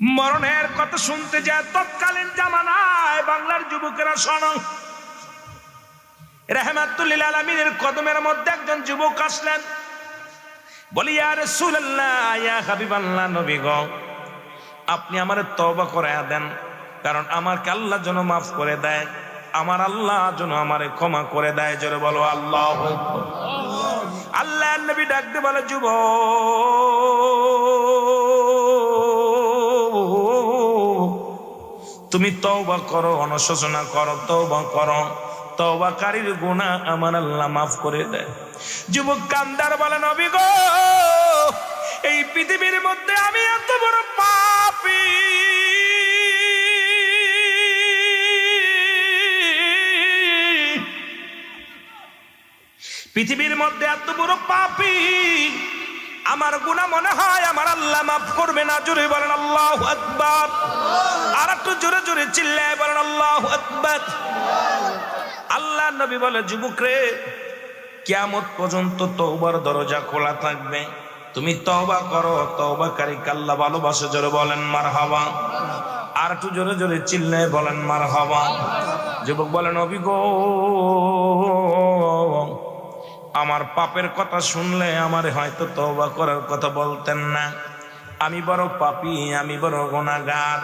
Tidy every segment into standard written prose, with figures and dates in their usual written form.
মরণের কথা শুনতে যায় তৎকালীন জামানায় বাংলার যুবকেরা শোনো, রাহমাতুল লিল আলামিনের কদমের মধ্যে একজন যুবক আসলেন, বলি ইয়া রাসূলুল্লাহ, ইয়া হাবিবাল্লাহ, নবী গো, আপনি আমারে তওবা করায়া দেন, কারণ আমাকে আল্লাহ যেন মাফ করে দেয়, আমার আল্লাহ যেন আমারে ক্ষমা করে দেয়। জোরে বলো আল্লাহু আকবার। আল্লাহর নবী ডাক দিয়ে বলে, যুবক, তুমি তওবা করো, অনুশোচনা করো, তওবা করো, তওবাকারীর গুনাহ আমার আল্লাহ মাফ করে দেয়। যুবক কান্দার বলে, নবী গো, এই পৃথিবীর মধ্যে আমি এত বড় পাপী, পৃথিবীর মধ্যে এত বড় পাপী, আমার গুনাহ মনে হয় আমার আল্লাহ মাফ করবে না। জোরে বলেন আল্লাহু আকবার। আর একটু জোরে জোরে চিল্লায় বলেন আল্লাহু আকবার। আল্লাহ নবী বলে, যুবক রে, কিয়ামত পর্যন্ত তওবার দরজা খোলা থাকবে, তুমি তওবা করো, তওবাকারীকে আল্লাহ ভালোবাসে। জোরে বলেন মারহাবা। আর একটু জোরে জোরে চিল্লায় বলেন মারহাবা। যুবক বলে, নবী গো, আমার পাপের কথা শুনলে আমারে হয়তো তওবা করার কথা বলতেন না, আমি বড় পাপী, আমি বড় গুনাহগার।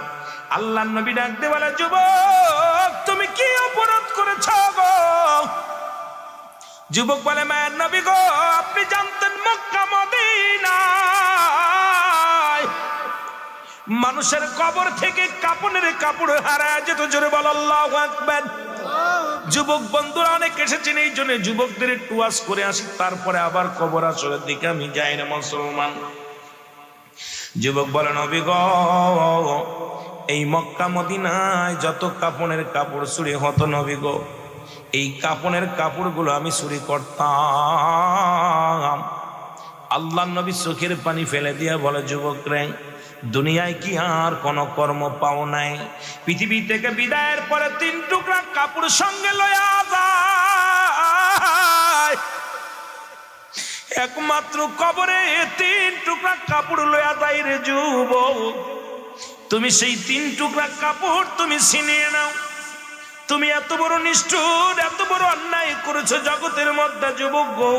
আল্লাহর নবী ডাক দিয়ে বলে, যুবক, তুমি কি অপরাধ করেছো গো? যুবক বলে, মায়ের নবী গো, আপনি জানতেন মক্কা মদিনায় মানুষের কবর থেকে কাপড়ের কাপড় হারায় যেত। জোরে বল আল্লাহু আকবার। যুবক বন্ধুরা অনেক এসেছেন, এই জন্য যুবকদের একটু ওয়াজ করে আসি, তারপরে আবার কবর আসরের দিকে আমি যাই না মুসলমান। যুবক বলে, নবী গো, এই মক্কা মদিনায় যত কাপড়ের কাপড় চুরি হতো নবী গো, এই কাপড়ের কাপড়গুলো আমি চুরি করতাম। আল্লাহ নবী চোখের পানি ফেলে দিয়া বলে, যুবক রে, দুনিয়ায় কি আর কোন কর্ম পাও নাই? পৃথিবী থেকে বিদায়ের পরে 3 টুকরা কাপড় সঙ্গে লয়া যায়, একমাত্র কবরে 3 টুকরা কাপড় লয়া যায় রে যুবক। তুমি সেই 3 টুকরা কাপড় তুমি ছিনিয়ে নাও। তুমি এত বড় নিষ্ঠুর, এত বড় অন্যায় করেছো জগতের মধ্যে যুবক গো।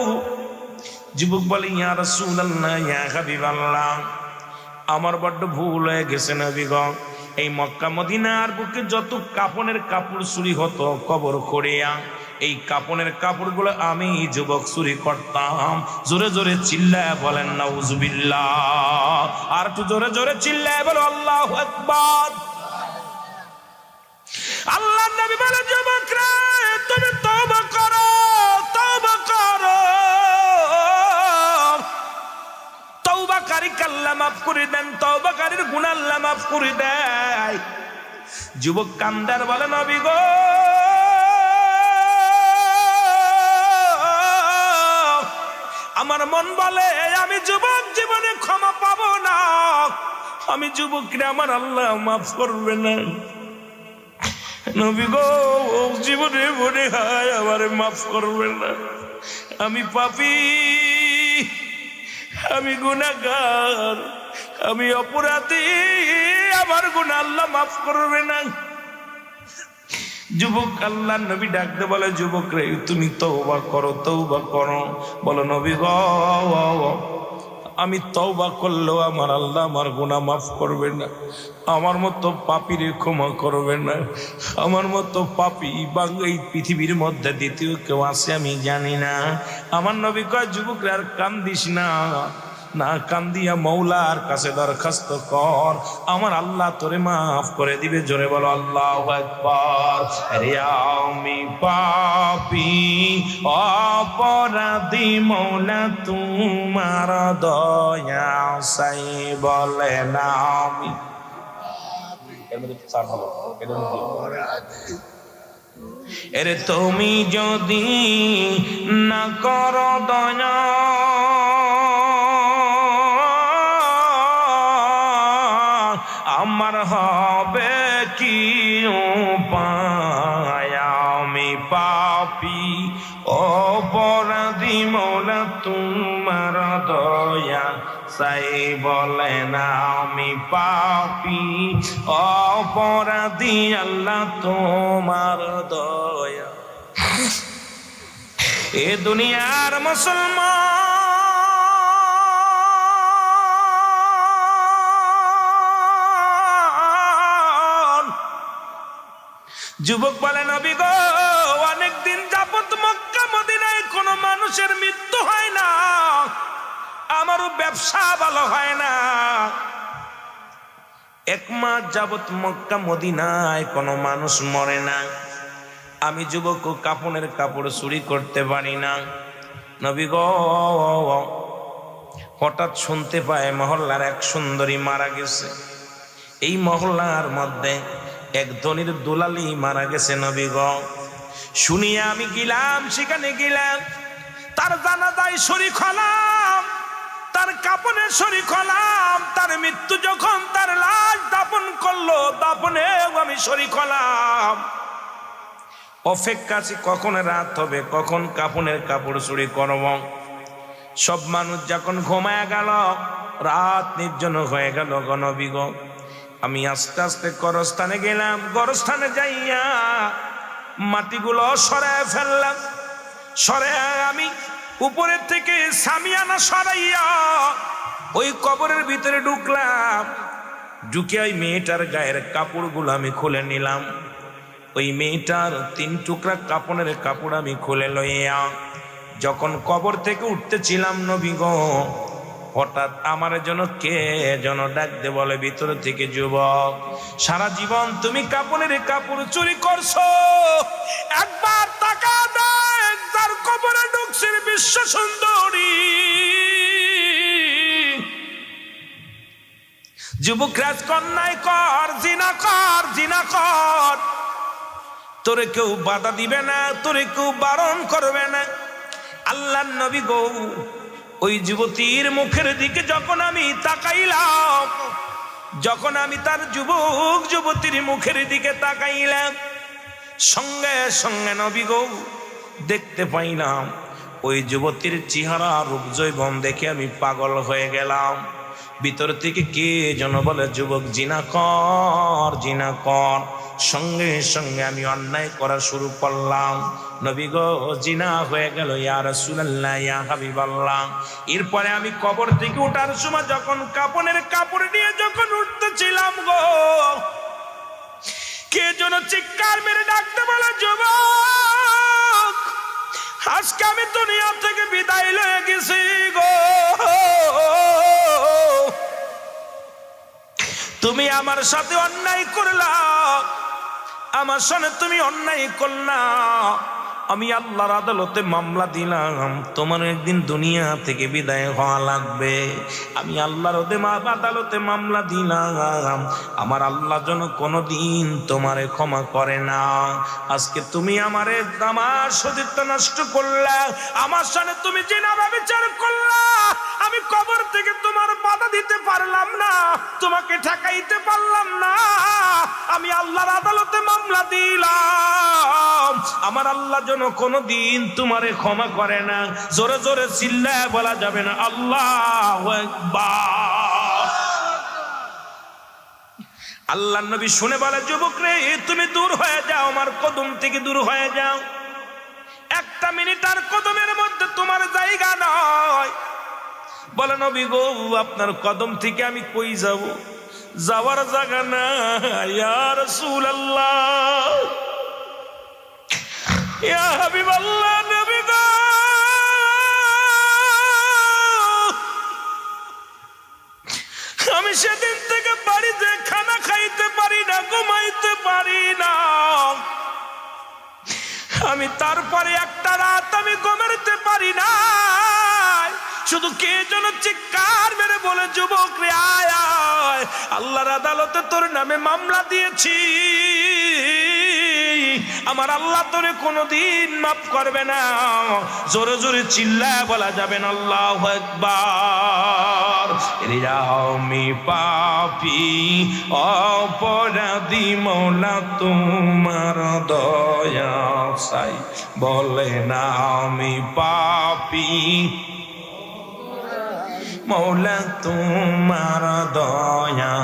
যুবক বলে, ইয়া রাসূলুল্লাহ, ইয়া হাবিবাল্লাহ, আমার বড্ড ভুল হয়ে গেছে নবী গো। এই মক্কা মদিনার বুকে যত কাপড়ের কাপড় চুরি হতো কবর করিয়া, এই কাপড়ের কাপড়গুলো আমি যুবক চুরি করতাম। জোরে জোরে চিল্লায় বলেন নাউজুবিল্লাহ। আর একটু জোরে জোরে চিল্লায় বলো আল্লাহু আকবার। আল্লাহ নবী বলে, যুবকরা, তুমি তওবা করো, তওবা করো, তওবাকারীকে আল্লাহ মাফ করে দেন, তওবাকারীর গুনাহ আল্লাহ মাফ করে দেয়। যুবক কান্দার বলে, নবী গো, আমার মন বলে আমি যুবক জীবনে ক্ষমা পাবো না, আমি যুবকরে আমার আল্লাহ মাফ করবে না। নবী গো, জীবনে মনে হয় আমারে মাফ করবে না, আমি পাপী, আমি গুনাহগার, আমি অপরাধী, আমার গুনাহ আল্লাহ মাফ করবে না। যুবক আল্লাহ নবী ডাকতে বলে, যুবক রে, তুমি তওবা করো, তওবা করো। বলো, নবী গো, আমি তওবা করলেও আমার আল্লাহ আমার গুনাহ মাফ করবে না, আমার মতো পাপীরে ক্ষমা করবে না। আমার মতো পাপী এই পৃথিবীর মধ্যে দ্বিতীয় কেউ আছে আমি জানি না। আমার নবী কয়, যুবক রে, আর কান্দিস না, না কান্দিয়া মৌলার কাছে দরখাস্ত কর, আমার আল্লাহ তোরে মাফ করে দিবে। জোরে বলো আল্লাহু আকবার। আরে আমি পাপী অপরাধী, মৌলা তোমার দয়া চাই, বলে না আমি। এরে তুমি যদি না করো দয়া, আমার হবে কি উপায়? আমি পাপী অপরাধী, মৌলা তোমার দয়া সাই বলে না আমি পাপী অপরাধী, আল্লাহ তোমার দয়া। এ দুনিয়ার মুসলমান যুবক বলে নবী গো, অনেকদিন যাবত মক্কা মদিনায় কোনো মানুষের মৃত্যু হয় না, আমারও ব্যবসা ভালো হয় না। 1 মাস যাবত মক্কা মদিনায় কোনো মানুষ মরে না, আমি যুবক কাপড়ের কাপড় চুরি করতে পারি না। নবী গো, হঠাৎ শুনতে পায় মহল্লার এক সুন্দরী মারা গেছে। এই মহল্লার মধ্যে এক ধনীর দুলালি মারা গেছে। নবী গো, শুনিয়া আমি গেলাম, সেখানে গেলাম, তার জানাজায় শরীক হলাম, তার কাপনে শরীক হলাম। তার মৃত্যু যখন তার লাশ দাফন করলো, দাফনে আমি শরীক হলাম। অপেক্ষা আছি কখন রাত হবে, কখন কাপনের কাপড় চুরি করব। সব মানুষ যখন ঘুমায় গেল, রাত নির্জন হয়ে গেল। নবী গো, আমি আস্তে আস্তে গরস্থানে গেলাম। গরস্থানে যাইয়া মাটিগুলো সরায় ফেললাম। সরায় আমি উপরের থেকে সামিয়ানা সরাইয়া ওই কবরের ভিতরে ঢুকলাম। ঢুকে ওই মেয়েটার গায়ের কাপড়গুলো আমি খুলে নিলাম। ওই মেয়েটার 3 টুকরা কাপড়ের কাপড় আমি খুলে লইয়া যখন কবর থেকে উঠতেছিলাম, নবী গো, হঠাৎ আমার জন্য কে যেন ডাক দে বলে ভিতর থেকে, যুবক, সারা জীবন তুমি কাপড়ের কাপড় চুরি করছো, একবার তাকা দেখ তার কবরে ঢুকছিস বিশ্ব সুন্দরী। যুবক রাজকন্যায় কর, জিনা কর, জিনা কর, তোরে কেউ বাধা দিবে না, তোরে কেউ বারণ করবে না। আল্লাহর নবী গো, ওই যুবতীর মুখের দিকে যখন আমি তাকাইলাম, যখন আমি তার যুবতীর মুখের দিকে তাকাইলাম, সঙ্গে সঙ্গে নবী গো দেখতে পাইলাম ওই যুবতীর চেহারা রূপ জৈবন দেখে আমি পাগল হয়ে গেলাম। ভিতর থেকে কে যেন বলে, যুবক জিনা কর, জিনা কর। সঙ্গে সঙ্গে আমি অন্যায় করা শুরু করলাম। নবী গো, জিনা হয়ে গেল। ইয়া রাসূলুল্লাহ, ইয়া হাবিবাল্লাহ। এরপরে আমি কবর থেকে ওঠার সময় যখন কাপনের কাপড় নিয়ে যখন উঠতেছিলাম গো, কে যেন চিৎকার মেরে ডাকতে বলে, যুবক, আজকে আমি দুনিয়া থেকে বিদায় লয়ে গেছি গো, তুমি আমার সাথে অন্যায় করলা, আমার সাথে তুমি অন্যায় করলা। আমি আল্লাহর আদালতে মামলা দিলাম, তোমার একদিন দুনিয়া থেকে বিদায় হওয়া লাগবে। আমি আল্লাহর আদালতে মামলা দিলাম, আমার আল্লাহ যেন কোনোদিন তোমারে ক্ষমা করে না। আজকে তুমি আমার সতীত্ব নষ্ট করলা, আমার সাথে তুমি জিনার বিচার করলা। আমি কবর থেকে তোমার বাধা দিতে পারলাম না, তোমাকে ঠেকাইতে পারলাম না। আমি আল্লাহর আদালতে মামলা দিলাম, আমার আল্লাহ যেন কোনদিন তোমারে ক্ষমা করে না। জোরে জোরে চিল্লায় বলা যাবে না আল্লাহু আকবার। আল্লাহর নবী শুনে বলে, যুবক রে, তুমি দূর হয়ে যাও, আমার কদম থেকে দূর হয়ে যাও। 1 মিনিট আর কদমের মধ্যে তোমার জায়গা নয়। বলে, নবী গো, আপনার কদম থেকে আমি কই যাব? যাওয়ার জায়গা না। ইয়া রাসূলুল্লাহ, ইয়া হাবিবাল্লাহ, নবী গো, আমি সেদিন থেকে বাড়িতে খানা খাইতে পারি না, ঘুমাইতে পারি না। আমি তারপরে একটা রাত আমি ঘুমাইতে পারি না। শুধু কে যেন চিৎকার মেরে বলে, যুবক রে, আয় আয়, আল্লাহর আদালতে তোর নামে মামলা দিয়েছি, আমার আল্লাহ তোরে কোনোদিন মাফ করবে না। জোরে জোরে চিল্লায় বলা যাবে না আল্লাহু আকবার। আমি পাপী অপরাধী, মওলা তোমার দয়া চাই, বলে না আমি পাপী মৌলা তোমার দয়া,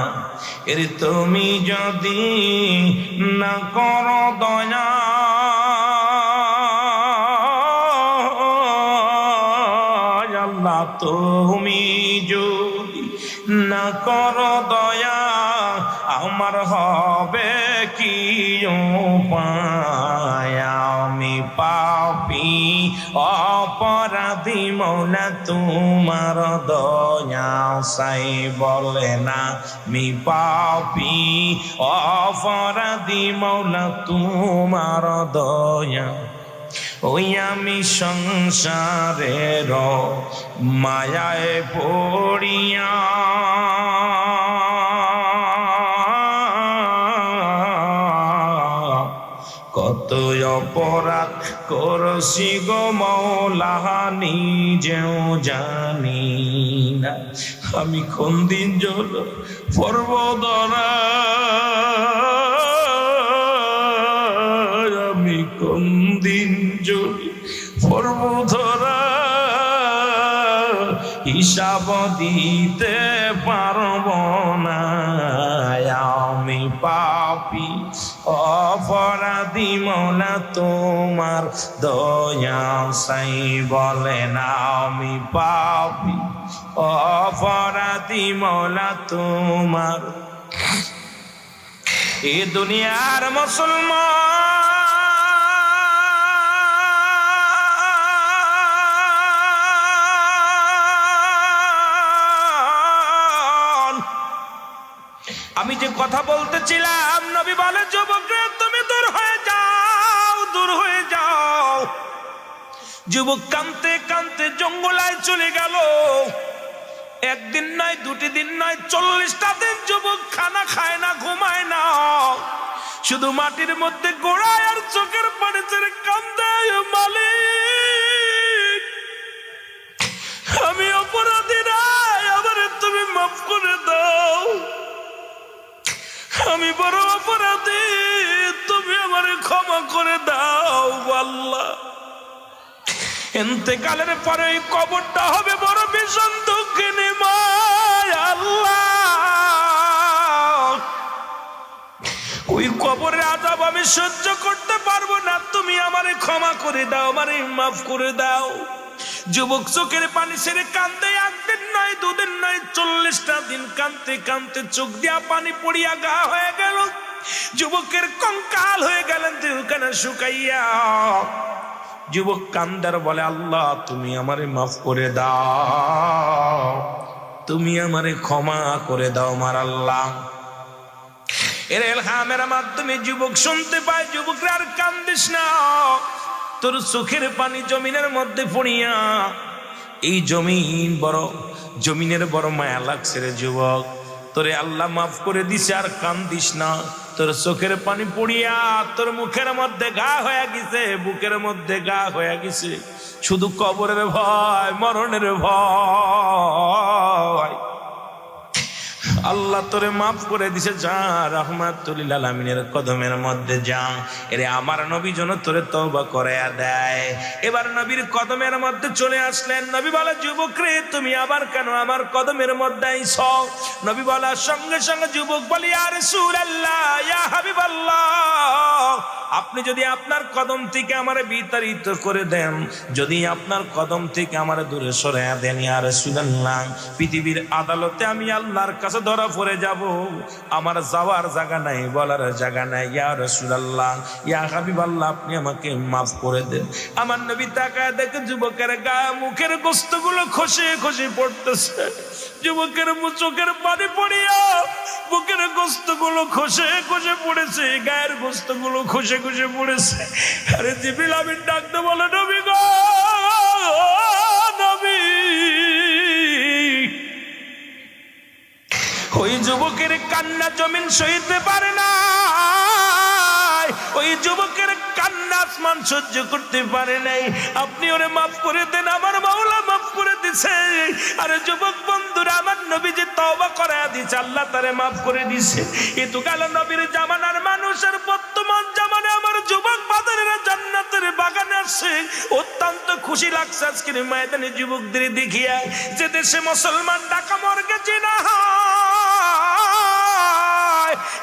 এর তুমি যদি না করো দয়া, আল্লাহ তুমি যদি না করো দয়া, আমার হবে কি উপায়? আমি পাপী অপরাধী, মৌলা তোমার দয়া চাই, বলে না আমি পাপী অপরাধী, মৌলা তোমার দয়া। ওই আমি সংসারের মায়ায় পড়িয়া কত অপরাধ করছি গো মৌলা, নিজেও জানি না। আমি কোন দিন জল পর্বতরা, আমি কোন দিন জল পর্বতরা, হিসাব দিতে পারব না। আমি পাপী অপরাধী, মৌলা তোমার দয়া চাই, বলে না আমি পাপী অপরাধী, মৌলা তোমার। এ দুনিয়ার মুসলমান, আমি যে কথা বলতেছিলাম, নবী বলে যুবকরা তুমি দূর হয়ে যাও, দূর হয়ে যাও। যুবক কাঁদতে কাঁদতে জঙ্গলায় চলে গেল। একদিন নয়, দুটি দিন নয়, 40টা দিন যুবক খানা খায় না, ঘুমায় না, শুধু মাটির মধ্যে গোড়ায় আর চোখের পানি ছেড়ে কান্দে, মালিক আমি অপরাধী নাই, আমার তুমি মাফ করে দাও, আমি বড় অপরাধী, তুমি আমার ক্ষমা করে দাও আল্লাহ। ইন্তেকালের পরে ওই কবরটা হবে বড় ভীষণ দুঃখিনী মায় আল্লাহ। ওই কবরের আযাব আমি সহ্য করতে পারবো না, তুমি আমারে ক্ষমা করে দাও, আমারে মাফ করে দাও। যুবক চোখের পানি ছেড়ে কান্দে, একদিন নয়, দুদিন নয়, 40টা দিন কান্দতে কান্দতে চোখ দিয়া পানি পড়িয়া গা হয়ে গেল। যুবকের কঙ্কাল হয়ে গেলেন দেহখানা শুকাইয়া। যুবক কান্দার বলে আল্লাহ তুমি আমারে মাফ করে দাও, তুমি আমারে ক্ষমা করে দাও আমার আল্লাহ। এর ইলহামের মাধ্যমে যুবক শুনতে পায়, যুবকরা আর কান্দিস না, তোর চোখের পানি জমিনের মধ্যে পড়িয়া, এই জমিনের বড় মায়া লাগছে রে যুবক, তোরে আল্লাহ মাফ করে দিছে, আর কান্দিস না। তোর চোখের পানি পড়িয়া তোর মুখের মধ্যে ঘা হয়ে গেছে, বুকের মধ্যে ঘা হয়ে গেছে, শুধু কবরের ভয়, মরণের ভয়। আল্লাহ তোরে মাফ করে দিছে, যা রাহমাতুল লিল আলামিনের কদমের মধ্যে যা। এরে আমার নবী যেন তোরে তওবা করায়া দেয়। এবার নবীর কদমের মধ্যে চলে আসলেন। নবী বলে যুবক রে তুমি আবার কেন আমার কদমের মধ্যে আইছ? নবী বলার সঙ্গে সঙ্গে যুবক বলি ইয়া রাসূলুল্লাহ, ইয়া হাবিবাল্লাহ, আপনি যদি আপনার কদম থেকে আমারে বিতাড়িত করে দেন, যদি আপনার কদম থেকে আমারে দূরে সরাইয়া দেন ইয়া রাসূলুল্লাহ, পৃথিবীর আদালতে আমি আল্লাহর কাছে ধরা পড়ে যাব, আমার যাওয়ার জায়গা নাই, বলার জায়গা নাই। ইয়া রাসূলুল্লাহ, ইয়া হাবিবাল্লাহ, আপনি আমাকে মাফ করে দেন। আমার নবী তাকায় দেখে যুবকের গা মুখের গোশতগুলো খসে খসে পড়তেছে। যুবকের চোখের পানি পড়িয়া বুকের গোশতগুলো খসে খসে পড়েছে, গায়ের গোশতগুলো খসে খসে পড়েছে। আরে জিবরিল আমিন ডাকতে বলে নবী গো নবী। ওই যুবকের কান্না জমিন সইতে পারে না, ওই যুবকের কান্না আসমান সহ্য করতে পারে নাই। আপনি ওরে মাফ করে দেন, আমার মাওলা মাফ করে দিছে। আরে যুবক বন্ধুরা, আমার নবী যে তওবা করায়া দিছে, আল্লাহ তারে মাফ করে দিছে। এতো গেল নবীর জামানার মানুষ, আর বর্তমান জামানে আমার যুবক বাজারের জান্নাতের বাগানে আসছে। অত্যন্ত খুশি লাগছে আজকের ময়দানে যুবকদের দেখিয়া, যে দেশে মুসলমান ঢাকা মর্গে জিনা হয়,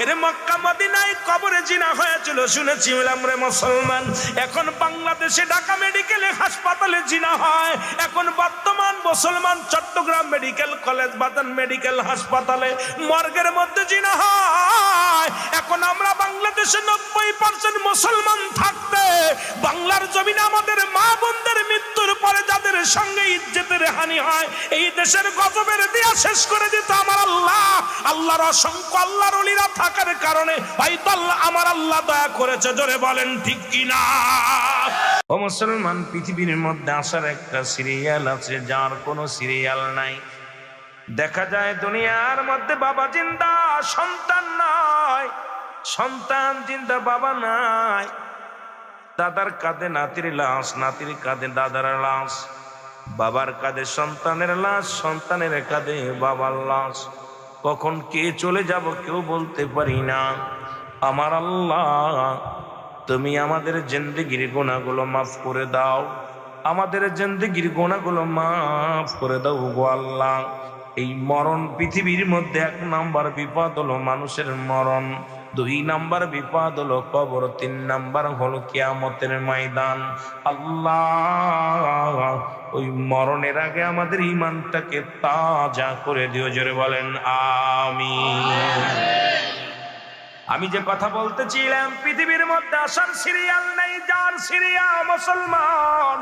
এরে মক্কা মদিনায় কবরে জিনা হয়েছিল শুনেছি রে মুসলমান। এখন বাংলাদেশে ঢাকা মেডিকেলে হাসপাতালে জিনা হয়। এখন বর্তমান মুসলমান চট্টগ্রাম মেডিকেল কলেজ বাদান মেডিকেল হাসপাতালে মর্গের মধ্যে জিনা হয়। এখন আমরা বাংলাদেশে 90% মুসলমান থাকতে বাংলার জমিনে আমাদের মা বোনদের মৃত্যুর পরে যাদের সঙ্গে ইজ্জতের হানি হয়, এই দেশের গজবের দিয়া শেষ করে দিত আমার আল্লাহ। আল্লাহর অসংখ্য আল্লাহর ওলিরা থাকার কারণে হয়তো আমার আল্লাহ দয়া করেছে। জোরে বলেন ঠিক কিনা? ও মুসলমান, পৃথিবীর মধ্যে আসার একটা সিরিয়াল আছে যার কোনো সিরিয়াল নাই। দেখা যায় দুনিয়ার মধ্যে বাবা জিন্দা, সন্তান নাই, সন্তান জিন্দা, বাবা নাই। দাদার কাঁধে নাতির লাশ, নাতির কাঁধে দাদার লাশ, বাবার কাঁধে সন্তানের লাশ, সন্তানের কাঁধে বাবার লাশ। কখন কে চলে যাব কেউ বলতে পারি না। আমার আল্লাহ, তুমি আমাদের জিন্দেগির গুনাহগুলো মাফ করে দাও, আমাদের জিন্দেগির গুনাহগুলো মাফ করে দাও গো আল্লাহ। এই মরণ পৃথিবীর মধ্যে 1 নাম্বার বিপদ হলো মানুষের মরণ, 2 নাম্বার বিপদ হলো কবর, 3 নাম্বার হলো কিয়ামতের ময়দান। আল্লাহ, ওই মরণের আগে আমাদের ঈমানটাকে তাজা করে দিও। জোরে বলেন আমিন। আমি যে কথা বলতেছিলাম, পৃথিবীর মধ্যে আসার সিরিয়াল নেই, যার সিরিয়াল মুসলমান।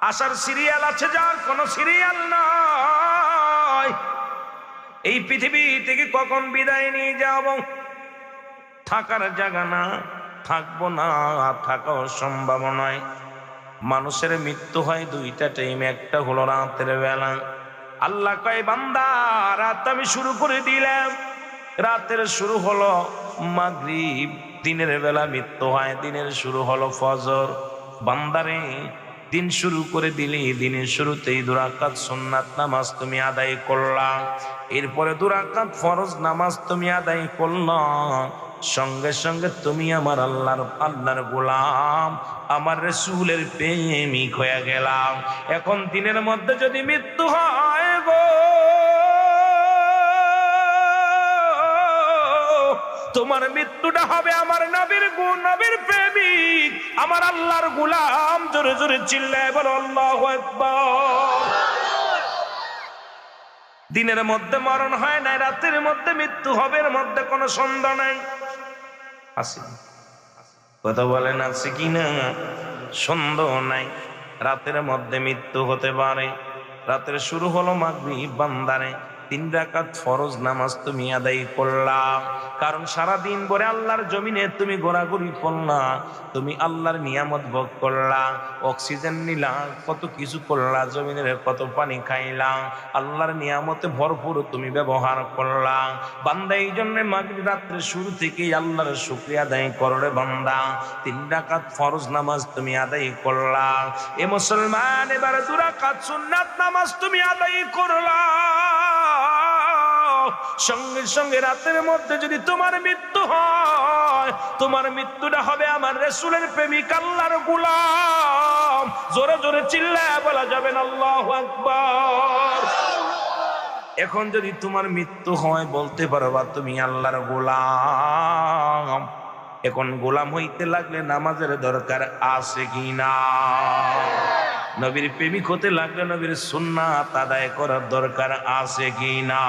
আসার সিরিয়াল আছে, যার কোনো সিরিয়াল নাই। এই পৃথিবী থেকে কখন বিদায় নিয়ে যাব, থাকার জায়গা না, থাকবো না, থাকাও সম্ভব নয়। মানুষের মৃত্যু হয় 2টা টাইম, একটা হলো রাতের বেলা। আল্লাহ কয় বান্দা, রাত আমি শুরু করে দিলাম। রাতের শুরু হলো মাগরিব, দিনের বেলা মৃত্যু হয়, দিনের শুরু হলো ফজর। বান্দারে, দিন শুরু করে দিলি, দিনের শুরুতেই 2 রাকাত সুন্নাত নামাজ তুমি আদায় করলা, এরপরে 2 রাকাত ফরজ নামাজ তুমি আদায় করলা, সঙ্গে সঙ্গে তুমি আমার আল্লাহর গোলাম, আমার রাসূলের প্রেমিক হয়ে গেলাম। এখন দিনের মধ্যে যদি মৃত্যু হয় গো, তোমার মৃত্যুটা হবে আমার নবীর নবীর প্রেমিক, আমার আল্লাহর গোলাম। জোরে জোরে চিল্লায় বলো আল্লাহু আকবার। দিনের মধ্যে মরণ হয় না, রাতের মধ্যে মৃত্যু হবে, এর মধ্যে কোনো সন্দেহ নাই। আছে কথা বলেন, আছে কি না? সন্দেহ নাই, রাতের মধ্যে মৃত্যু হতে পারে। রাতের শুরু হলো মাগরিব, বান্দারে 3 রাকাত ফরজ নামাজ তুমি আদায় করলা, কারণ সারা দিন ভরে আল্লাহর জমিনে তুমি ঘোরাঘুরি করলা, তুমি আল্লাহর নিয়ামত ভোগ করলা, অক্সিজেন নিলা, কত কিছু করলা, জমিনের কত পানি খাইলা, আল্লাহর নিয়ামতে ভরপুর তুমি ব্যবহার করলা। বান্দা এই জন্য মাগরিব রাত্রে শুরু থেকেই আল্লাহর শুকরিয়া আদায় করলে বান্দা 3 রাকাত ফরজ নামাজ তুমি আদায় করলা। এ মুসলমান, এবার 2 রাকাত সুন্নাত নামাজ তুমি আদায় করলা। সঙ্গে সঙ্গে রাতের মধ্যে যদি তোমার মৃত্যু হয়, তোমার মৃত্যুটা হবে আমার রাসূলের প্রেমিক, আল্লাহর গোলাম। জোরে জোরে চিল্লায় বলা যাবে না আল্লাহু আকবার। এখন যদি তোমার মৃত্যু হয়, বলতে পারবা তুমি আল্লাহর গোলাম। এখন গোলাম হইতে লাগলে নামাজের দরকার আছে কি না? নবীর প্রেমিক হতে লাগলে নবীর সুন্নাত আদায় করার দরকার আছে কি না?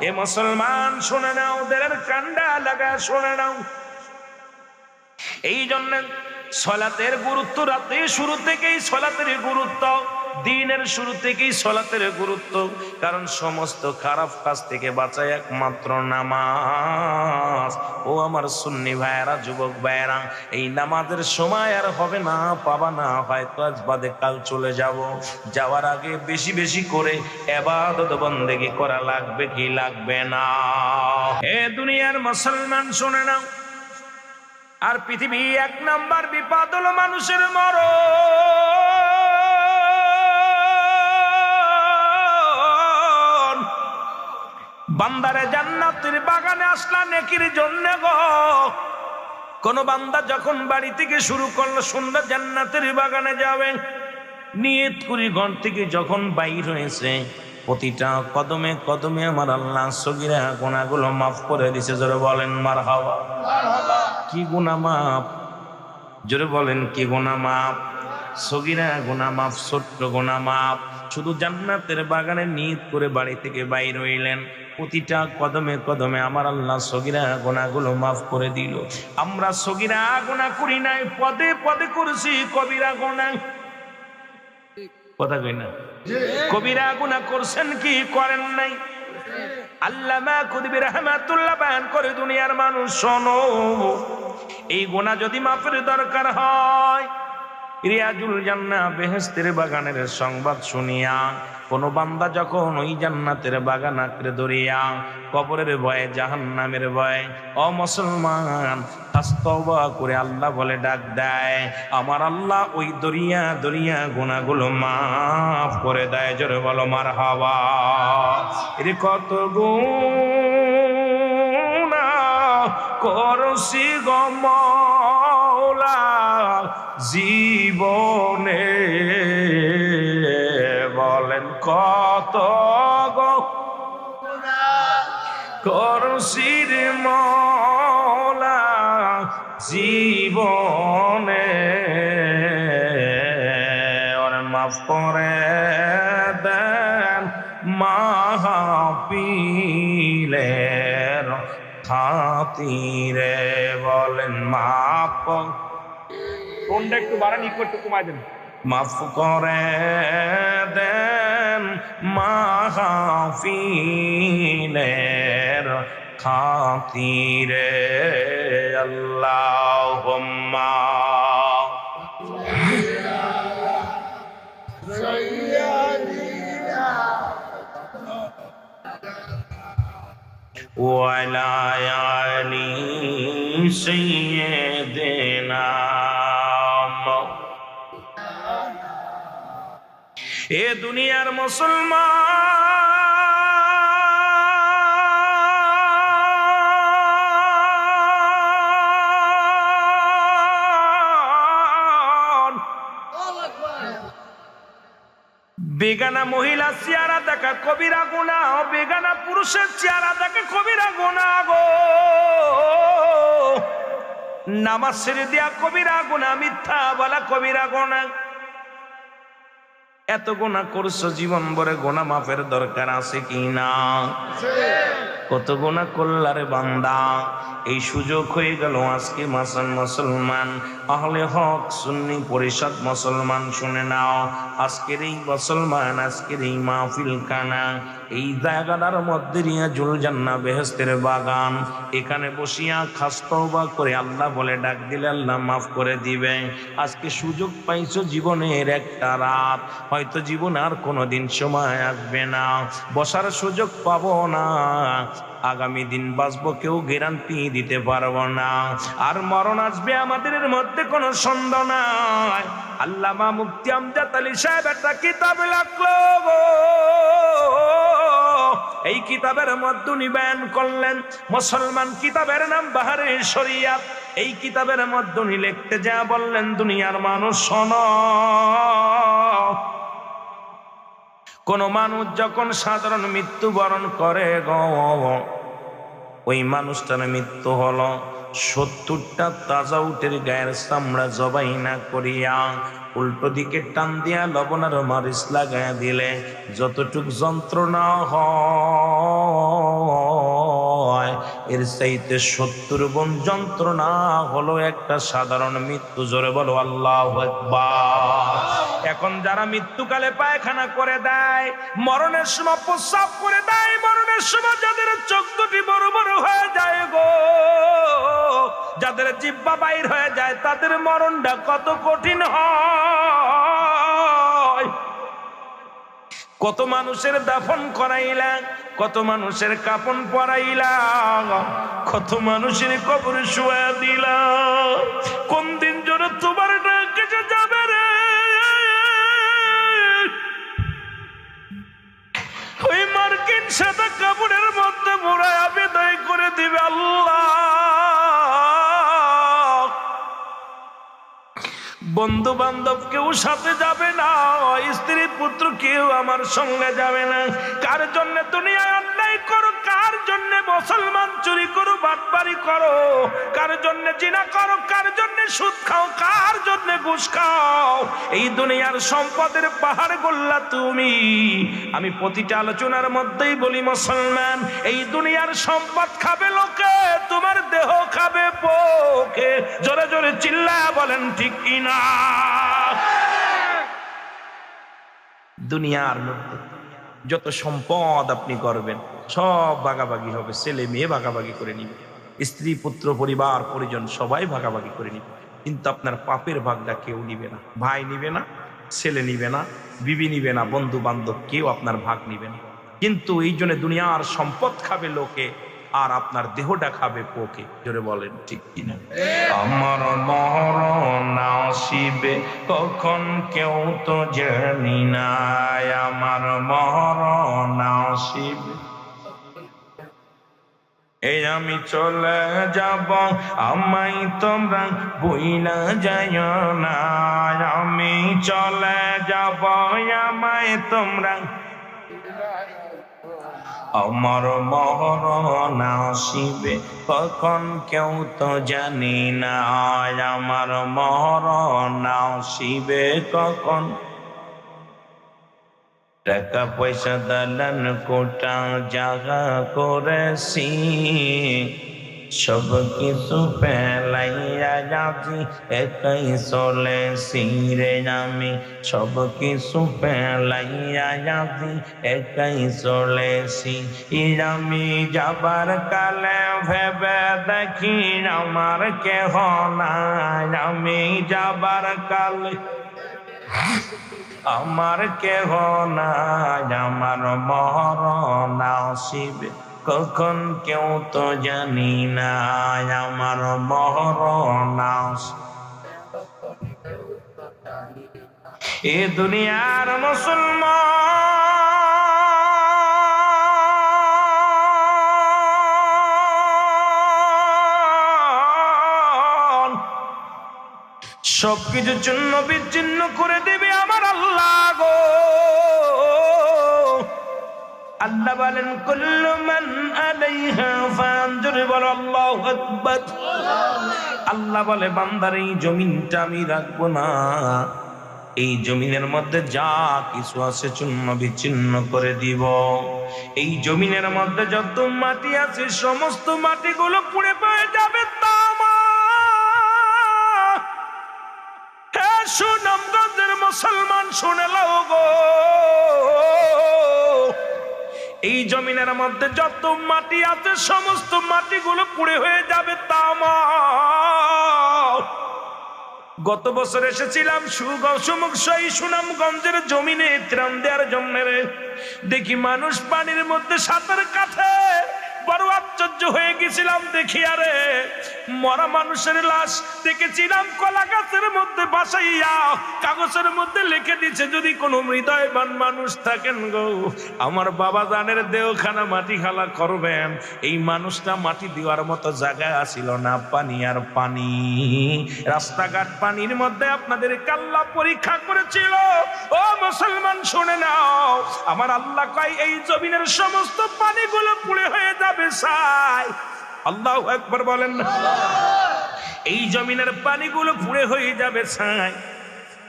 এ মুসলমান, শুনে নাও, দেহের কান্ডা লাগা শুনে নাও। এই জন্য সলাতের গুরুত্ব, রাতে শুরু থেকেই সলাতের গুরুত্ব, দিনের শুরু থেকেই সলাতের গুরুত্ব। কারণ সমস্ত খারাপ কাজ থেকে বাঁচায় একমাত্র নামাজ। ও আমার সুন্নি ভাইয়েরা, যুবক ভাইয়েরা, এই নামাজের সময় আর হবে না, পাবা না, হয়তো আজ বাদে কাল চলে যাব। যাওয়ার আগে বেশি বেশি করে ইবাদত বন্দেগী করা লাগবে কি লাগবে না? এ দুনিয়ার মুসলমান, শুনে নাও, আর পৃথিবী 1 নাম্বার বিপদ হলো মানুষের মরণ। বান্দারে জান্নাতের বাগানে আসলা নেকির জন্য গো, কোন বান্দা যখন বাড়ি থেকে শুরু করলো সন্ধ্যা জান্নাতের বাগানে যাবেন, নিয়ত করি ঘর থেকে যখন বাইর হয়েছে, প্রতিটা কদমে কদমে আমার আল্লাহ সগীরা গুনাহগুলো মাফ করে দিছে। জোরে বলেন মারহাবা। কি গুনাহ মাফ? জোরে বলেন কি গুনাহ মাফ? সগীরা গুনাহ মাফ, ছোট্ট গুনাহ মাফ। শুধু জান্নাতের বাগানে নিয়ত করে বাড়ি থেকে বাইর হইলেন, প্রতিটা কদমে কদমে আমার আল্লাহ সগীরা গুনাহগুলো মাফ করে দিল। আমরা সগীরা গুনাহ করি নাই, পদে পদে করেছি কবিরা গুনাহ। কথা কই না? কবিরা গুনাহ করছেন কি করেন নাই? আল্লামা কুতুবী রাহমাতুল্লাহ বয়ান করে, দুনিয়ার মানুষ শোনো, এই গুনাহ যদি মাফের দরকার হয়, রিয়াজুল জান্নাহ বেহেশতের বাগানের সংবাদ শুনিয়া কোন বান্দা যখন ওই জান্নাতের বাগান আঁকড়ে ধরিয়া কবরের ভয়ে জাহান্নামের ভয়ে ও মুসলমান তাওবা করে আল্লাহ বলে ডাক দেয়, আমার আল্লাহ ওই দরিয়া দরিয়া গুনাহগুলো মাফ করে দেয়। জোরে বলো মারহাবা। এর কত গুনাহ করছি গো মাওলা জীবনে, বলেন কত করছি রে মাওলা জীবনে, ওরে মাফ করে দেন মাহফিলের খাতিরে, বলেন মাফ। কোনটা একটু বাড়ান, ইকো একটু কমাই দেন। মাফ করে দেন মাহফিলের খাতিরে, আল্লাহুম্মা ওয়া আলা আলি সাইয়্যিদিনা। এ দুনিয়ার মুসলমান, বেগানা মহিলা চেহারা দেখা কবিরা গুনাহ, বেগানা পুরুষের চেহারা দেখা কবিরা গুনাহ গো। নামাজ ছেড়ে দিয়া কবিরা গুনাহ, মিথ্যা বলা কবিরা গুনাহ। এত গুনাহ করছো, জীবন ভরে গুনাহ মাফের দরকার আছে কি না? কত গুনাহ করলারে বান্দা। এই সুযোগ হয়ে গেল আজকে মুসলমান আহলে হক সুন্নি পরিষদ মুসলমান শুনে নাও, আজকের এই মুসলমান, আজকের এই মাহফিল কানা, এই জায়গাটার মধ্যে রিয়াজুল জান্নাহ বেহেশতের বাগান, এখানে বসিয়া খাস তওবা করে আল্লাহ বলে ডাক দিলে আল্লাহ মাফ করে দিবে। আজকে সুযোগ পাইছো জীবনের একটা রাত, হয়তো জীবন আর কোনোদিন সময় আসবে না, বসার সুযোগ পাবো না, আগামী দিন বাঁচবো কেউ গ্যারান্টি দিতে পারবো না, আর মরণ আসবে আমাদের মধ্যে কোনো সন্দেহ নাই। আল্লামা মুফতি আমজাদ আলী সাহেব একটা কিতাব লিখলো গো, এই কিতাবের মধ্যে উনি বয়ান করলেন, মুসলমান কিতাবের নাম বাহারে শরিয়াত। এই কিতাবের মধ্যে উনি লিখতে যা বললেন, দুনিয়ার মানুষ শোনো, কোন মানুষ যখন সাধারণ মৃত্যুবরণ করে গো, ওই মানুষটার মৃত্যু হলো 70টা তাজা উটের গায়ের চামড়া জবাই না করিয়া উল্টো দিকে টান দিয়া লবণ আর মরিচ লাগাইয়া দিলে যতটুক যন্ত্রণা হয়, এর চাইতে 70 গুণ যন্ত্রণা হলো একটা সাধারণ মৃত্যু। জোরে বলো আল্লাহু আকবার। এখন যারা মৃত্যুকালে পায়খানা করে দেয়, মরণের সময় প্রস্রাব করে দেয়, মরণের সময় যাদের চোখ দুটি বড় বড় হয়ে যায় গো, যাদের জিহ্বা বাইর হয়ে যায়, তাদের মরণটা কত কঠিন হয়। কত মানুষের দাফন করাইলা, কত মানুষের কাপন পরাইলা, কত মানুষের কবরে শুয়া দিলা, কোন দিন জোরে তোমার কেটে যাবে রে, ওই মার্কিন সাদা কাপড়ের মধ্যে মোড়ায় বিদায় করে দিবে আল্লাহ। বন্ধু বান্ধব কেউ সাথে যাবে না, স্ত্রী পুত্র কেউ আমার সঙ্গে যাবে না। কার জন্য দুনিয়ায় অন্যায় করো, কার জন্য মুসলমান চুরি করো, বাটপারি করো, কার জন্য জিনা করো, কার জন্য সুদ খাও, কার জন্য ঘুষ খাও, এই দুনিয়ার সম্পদের পাহাড় গোল্লা তুমি। আমি প্রতিটা আলোচনার মধ্যেই বলি, মুসলমান এই দুনিয়ার সম্পদ খাবে লোকে, তোমার দেহ খাবে পোকে। জোরে জোরে চিল্লায়া বলেন ঠিক কিনা? দুনিয়ার মধ্যে যত সম্পদ আপনি করবেন সব ভাগাভাগি হবে, ছেলে মেয়ে ভাগাভাগি করে নিবে, স্ত্রী পুত্র পরিবার পরিজন সবাই ভাগাভাগি করে নিবে, কিন্তু আপনার পাপের ভাগটা কেউ নিবে না। ভাই নিবে না, ছেলে নিবে না, বিবি নিবে না, বন্ধু বান্ধব কেউ আপনার ভাগ নিবে না। কিন্তু এই জন্য দুনিয়ার সম্পদ খাবে লোকে, আর আপনার দেহটা খাবে পোকে। জোরে বলেন ঠিক কিনা? আমার মরণ আসিবে কখন কেউ তো জানি না, আমার মরণ আসিবে এই আমি চলে যাব, আমায় তোমরা বইলা যায় না, আমি চলে যাব, আমায় তোমরা। আমার মরণ আসিবে কখন কেউ তো জানি না, আমার মরণ আসিবে কখন। টাকা পয়সা দালান কোটা জাগা করেছি, সব কিছু পেলাইয়া যাচ্ছি, একাই চলেছি রে আমি, সব কিছু পেলাইয়া যাচ্ছি, একাই চলেছি। আমি যাবার কালে ভেবে দেখি আমার কেহ নাই, আমি যাবার কালে আমার কেহ নাই, আমার মরণ আসিবে কখন কেউ তো জানি না, আমার মরণ এ দুনিয়ার মুসলমান সবকিছু চূন্য বিচ্ছিন্ন করে দেবে আমার আল্লাহ গো। আল্লাহ বলেন কুল্লু মান আলাইহা ফান, জোরে বলো আল্লাহু আকবার। আল্লাহ বলে বান্দার এই জমিনটা আমি রাখবো না, এই জমিনের মধ্যে যা কিছু আছে চূন্য বিচ্ছিন্ন করে দিব। এই জমিনের মধ্যে যত মাটি আছে সমস্ত মাটিগুলো পুড়ে পড়ে যাবে তামা। হে সুনামগঞ্জের মুসলমান শুনে লও গো, এই জমিনের মধ্যে যত মাটি আছে সমস্ত মাটিগুলো পুড়ে হয়ে যাবে তামা। গত বছর এসেছিলাম সুনামগঞ্জের জমিনে ত্রাণ দেওয়ার জন্য, দেখি মানুষ পানির মধ্যে সাঁতার কাটে, বড় আশ্চর্য হয়ে গেছিলাম দেখি। আরে মরা মানুষের লাশ দেখেছিলাম কলা গাছের মধ্যে বাসাইয়া কাগজের মধ্যে লিখে দিচ্ছে, যদি কোনো হৃদয়বান মানুষ থাকেন গো আমার বাবা জানের দেহখানা মাটি খালা করবেন। এই মানুষটা মাটি দেওয়ার মতো জায়গা আসিল না, পানি আর পানি, রাস্তাঘাট পানির মধ্যে আপনাদের কাল্লা পরীক্ষা করেছিল। ও মুসলমান শুনে নাও, আমার আল্লাহ কয় এই জমিনের সমস্ত পানিগুলো পুড়ে হয়ে যাবে সাই। আল্লাহু আকবার বলেন না? এই জমিনের পানিগুলো পুড়ে হয়ে যাবে ছাই।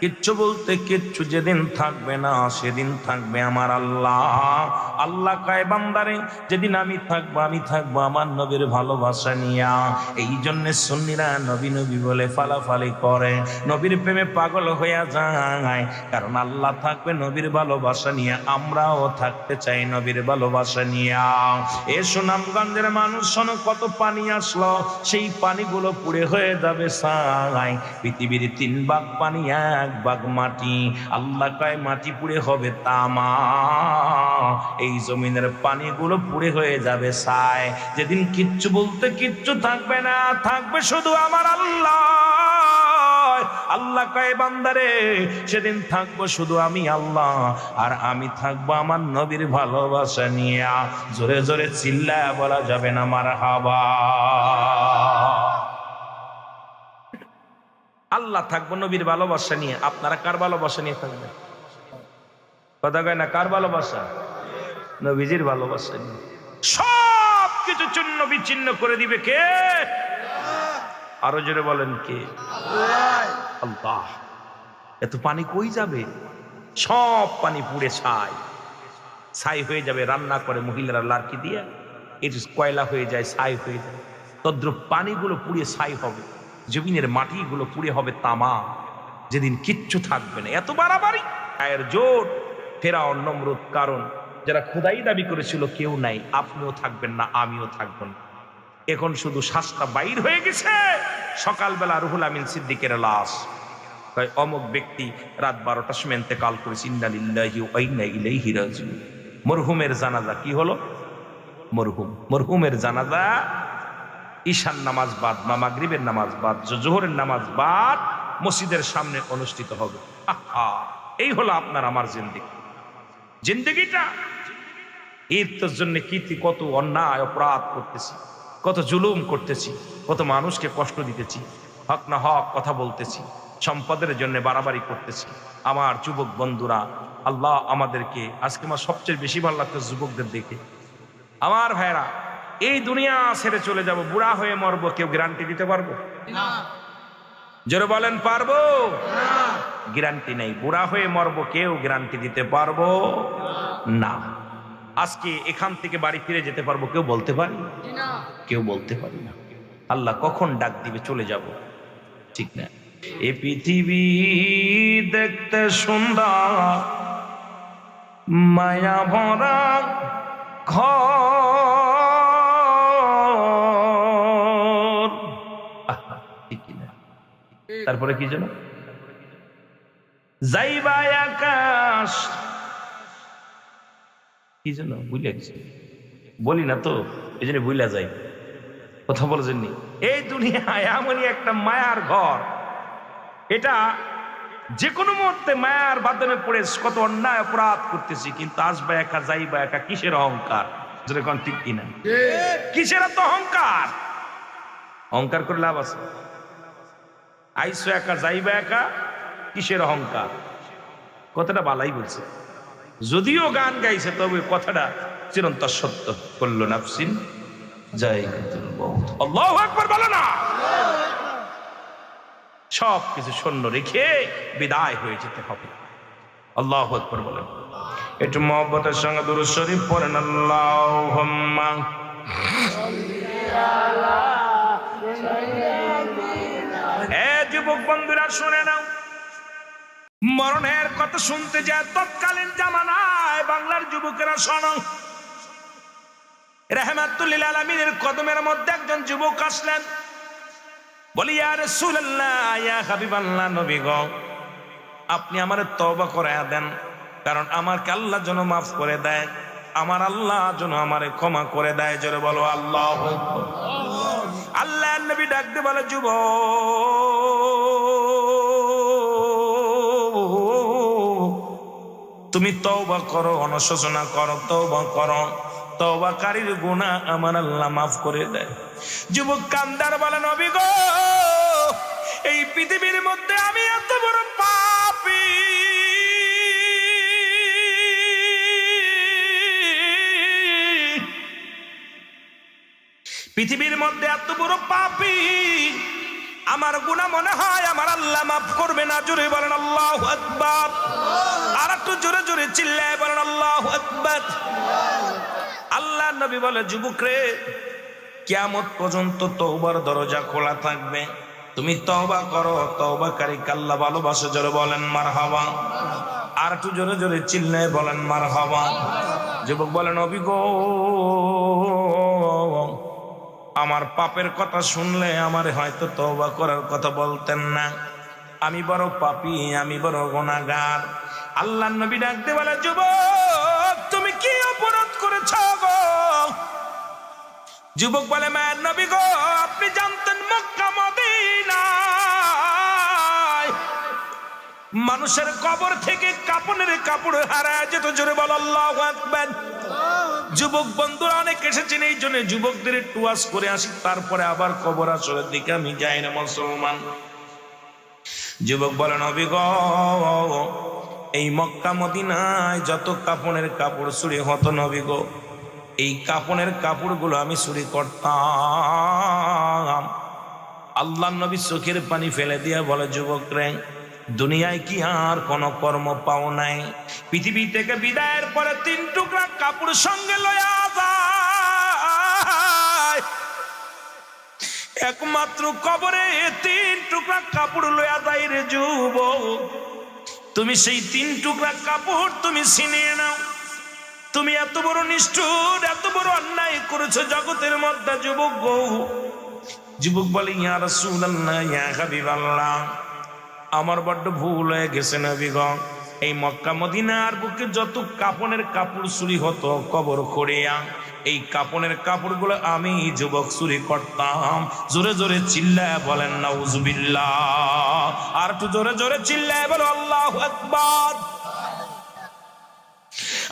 কিচ্ছু বলতে কিচ্ছু যেদিন থাকবে না সেদিন থাকবে আমার আল্লাহ। আল্লাহ কয় বান্দারে যেদিন আমি থাকবো আমার নবীর ভালোবাসা নিয়া। এই জন্য সুন্নিরা নবী নবী বলে ফালাফালি করে, নবীর প্রেমে পাগল হইয়া যায়, কারণ আল্লাহ থাকবে নবীর ভালোবাসা নিয়ে, আমরাও থাকতে চাই নবীর ভালোবাসা নিয়া। এ সুনামগঞ্জের মানুষ শোনো, কত পানি আসলো, সেই পানিগুলো পুড়ে হয়ে যাবে ছাই। পৃথিবীর 3 ভাগ পানি 1 ভাগ মাটি। আল্লাহ কয় মাটি পুড়ে হবে তামা, এই জমিনের পানিগুলো পুড়ে হয়ে যাবে ছাই। যেদিন কিচ্ছু বলতে কিচ্ছু থাকবে না, থাকবে শুধু আমার আল্লাহ। আল্লাহ কয় বান্দারে সেদিন থাকবো শুধু আমি আল্লাহ, আর আমি থাকবো আমার নবীর ভালোবাসা নিয়ে। জোরে জোরে চিল্লায়া বলা যাবে না মারহাবা। আল্লাহ থাকবো নবীর ভালোবাসা নিয়ে, আপনারা কার ভালোবাসা নিয়ে থাকবেন? কথা কয় না, কার ভালোবাসা? নবীজির ভালোবাসা নিয়ে। সব কিছু চূর্ণ বিচ্ছিন্ন করে দিবে কে? আরো জোরে বলেন কে? আল্লাহ। এত পানি কই যাবে? সব পানি পুড়ে ছাই ছাই হয়ে যাবে। রান্না করে মহিলারা লার্কি দিয়ে, এর কয়লা হয়ে যায়, ছাই হয়ে যায়। তদ্রুপ পানিগুলো পুড়ে ছাই হবে, জমিনের মাটিগুলো পুড়ে হবে তামা। যেদিন কিচ্ছু থাকবে না। এত বাড়াবাড়ি, আয়ের জোট, ফেরাউন নমরুদ, কারণ যারা খোদাই দাবি করেছিল কেউ নাই, আপনিও থাকবেন না, আমিও থাকবো না। এখন শুধু শ্বাসটা বাইর হয়ে গেছে। সকালবেলা রুহুল আমিন সিদ্দিকের লাশ, অমুক ব্যক্তি রাত 12টার সময় ইন্তেকাল করেছে, ইন্না লিল্লাহি ওয়া ইন্না ইলাইহি রাজিউন। মরহুমের জানাজা কি হলো? মরহুমের জানাজা ঈশান নামাজ বাদ, মাগরিবের নামাজ বাদ, জোহরের নামাজ বাদ মসজিদের সামনে অনুষ্ঠিত হবে। এই হলো আপনার আমার জিন্দেগিটা। এর তোর জন্য কত অন্যায় অপরাধ করতেছি, কত জুলুম করতেছি, কত মানুষকে কষ্ট দিতেছি, হক না হক কথা বলতেছি, সম্পদের জন্য বাড়াবাড়ি করতেছি। আমার যুবক বন্ধুরা, আল্লাহ আমাদেরকে, আজকে আমার সবচেয়ে বেশি ভালো লাগতো যুবকদের দেখে। আমার ভাইরা, এই দুনিয়া ছেড়ে চলে যাব, বুড়া হয়ে মরবো, কেউ গ্যারান্টি দিতে পারবো? জোরে বলেন, পারবো? গ্যারান্টি নেই। বুড়া হয়ে মরবো, কেউ গ্যারান্টি দিতে পারবো না। আজকে এখান থেকে বাড়ি ফিরে যেতে পারবো কেউ বলতে পারি? কেউ বলতে পারি না। আল্লাহ কখন ডাক দিবে চলে যাব, ঠিক না? এ পৃথিবী দেখতে সুন্দর, মায়া ভরা ঘর, ঠিক না? তারপরে কি যেন যাইবা আকাশ, কি যেন বুঝলে গেছি, বলি না তো, এই জন্য বুঝলা যাই, কথা বলেছেননি। এই দুনিয়ায় এমনই একটা মায়ার ঘর, এটা যে কোনো মুহূর্তে মায়ার বাদনে পড়ে কত অন্যায় অপরাধ করতেছি, কিন্তু আসবা একা যাইবা একা, কিসের অহংকার? যেরকম ঠিক কিনা? কিসের এত অহংকার? অহংকার করে লাভ আছে? আইসো একা যাইবা একা, কিসের অহংকার? কথাটা বালাই বলছে, যদিও গান গাইছে তবে কথাটা চিরন্তর সত্য। কুল্লু নাফসিন যায়িকাতুল মউত। আল্লাহু আকবার বলো না? সব কিছু শূন্য রেখে বিদায় হয়ে যেতে হবে। আল্লাহু আকবার বলেন। একটু মহব্বতের সঙ্গে দুরূদ শরীফ পড়েন। আল্লাহুম্মা যুবক বন্ধুরা শুনে নাও, মরণের কথা শুনতে যায় তৎকালীন জামানায় বাংলার যুবকেরা শোনো। রাহমাতুল লিল আলামিনের কদমের মধ্যে একজন যুবক আসলেন, বলি ইয়া রাসূলুল্লাহ, ইয়া হাবিবাল্লাহ, নবী গো, আপনি আমারে তওবা করায়া দেন, কারণ আমাকে আল্লাহ যেন মাফ করে দেয়, আমার আল্লাহ যেন আমারে ক্ষমা করে দেয়। জোরে বলো আল্লাহু আকবার। আল্লাহর নবী ডাক দিয়ে বলে, যুবক, তুমি তওবা করো, অনুশোচনা করো, তওবা করো, তওবাকারীর গুনাহ আমার আল্লাহ মাফ করে দেয়। যুবক কান্দার বলে, নবী গো, এই পৃথিবীর মধ্যে আমি এত বড় পাপী, পৃথিবীর মধ্যে এত বড় পাপী, আমার গুনাহ মনে হয় আমার আল্লাহ মাফ করবে না। জোরে বলেন আল্লাহু আকবার। আর একটু জোরে জোরে চিল্লায় বলেন আল্লাহু আকবার। আল্লাহ নবী বলে, যুবক রে, কিয়ামত পর্যন্ত তওবার দরজা খোলা থাকবে, তুমি তওবা করো, তওবাকারীকে আল্লাহ ভালোবাসে। জোরে বলেন মারহাবা। আর একটু জোরে জোরে চিল্লায় বলেন মারহাবা। যুবক বলেন, নবী গো, আমার পাপের কথা শুনলে আমার হয়তো তওবা করার কথা বলতেন না, আমি বড় পাপী, আমি বড় গুনাহগার। আল্লাহর নবী ডাকতে বলে, যুবক, তুমি কি অপরাধ করেছ গো? যুবক বলে, মায়ের নবী গো, আপনি জানতেন মক্কা মদিনায় মানুষের কবর থেকে কাপনের কাপড় হারায় যেত। জোরে বল আল্লাহু আকবার। যুবক বন্ধুরা অনেক এসেছেন, এই জন্য যুবকদের একটু ওয়াজ করে আসি, তারপরে আবার কবর আসরের দিকে আমি যাই না মুসলমান। যুবক বলে নবী গো, এই মক্কা মদিনায় যত কাপনের কাপড় চুরি হতো নবী গো, এই কাপনের কাপড়গুলো আমি চুরি করতাম। আল্লাহ নবী চোখের পানি ফেলে দিয়া বলে যুবক রে, দুনিয়ায় কি আর কোন কর্ম পাও নাই? পৃথিবী থেকে বিদায়ের পরে 3 টুকরা কাপড় সঙ্গে লয়া যায়, একমাত্র কবরে 3 টুকরা কাপড় লয়া যায় রে যুবক। তুমি সেই 3 টুকরা কাপড় তুমি ছিনিয়ে নাও। তুমি এত বড় নিষ্ঠুর, এত বড় অন্যায় করেছো জগতের মধ্যে যুবক গো। যুবক বলে ইয়া রাসূলুল্লাহ, ইয়া হাবিবাল্লাহ, আমার বড্ড ভুল হয়ে গেছে নবী গো। এই মক্কা মদিনার বুকে যত কাপনের কাপড় চুরি হতো কবর খড়িয়া, এই কাপনের কাপড়গুলো আমি যুবক চুরি করতাম। জোরে জোরে চিল্লায় বলেন নাউজুবিল্লাহ। আর একটু জোরে জোরে চিল্লায় বলো আল্লাহু আকবার।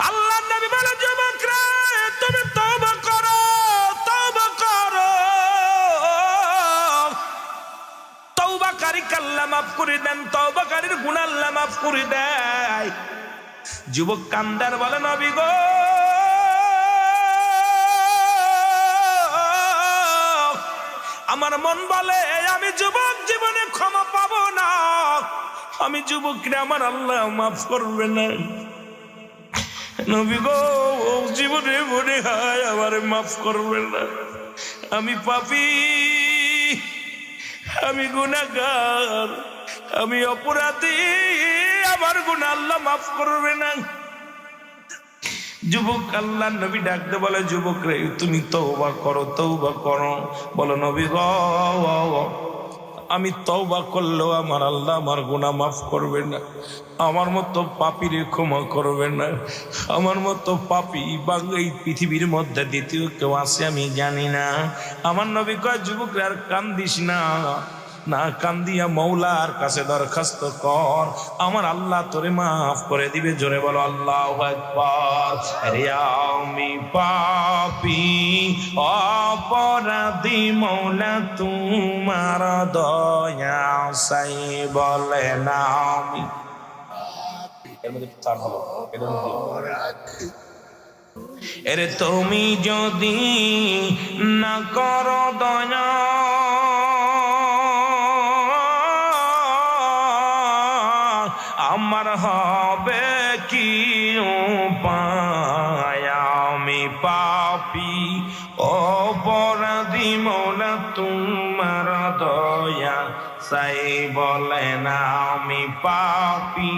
আল্লাহর নবী বলে যুবক রে, তুমি তওবা করো, তওবা করো। তওবাকারীকে আল্লাহ মাফ করে দেন, তওবাকারীর গুনাহ আল্লাহ মাফ করে দেয়। যুবক কান্দার বলে নবী গো, আমার মন বলে আমি যুবক জীবনে ক্ষমা পাবো না, আমি যুবকরে আমার আল্লাহ মাফ করবে না। নবী গো, জীবনে মনে হয় আমার মাফ করবে না, আমি পাপী, আমি গুনাহগার, আমি অপরাধী, আমার গুনাহ আল্লাহ মাফ করবে না। যুবক আল্লাহ নবী ডাকতে বলে যুবক রে, তুমি তওবা করো, তওবা করো। বলো নবী গো, আমি তওবা করলেও আমার আল্লাহ আমার গুনাহ মাফ করবে না, আমার মতো পাপীরে ক্ষমা করবে না। আমার মতো পাপী এই পৃথিবীর মধ্যে দ্বিতীয় কেউ আছে আমি জানি না। আমার নবী কয় যুবক রে, আর কান্দিস না, না কান্দিয়া মৌলার কাছে দরখাস্ত কর, আমার আল্লাহ তোরে মাফ করে দিবে। জোরে বলো আল্লাহু আকবার। আরে আমি পাপী অপরাধী, মৌলা তোমার দয়া চাই বলে না আমি। এর মধ্যে চার হলো, এদের মধ্যে এরে তুমি যদি না করো দয়া, আমার হবে কি উপায়? আমি পাপী অপরাধী, মৌলা তোমার দয়া চাই বলে না আমি পাপী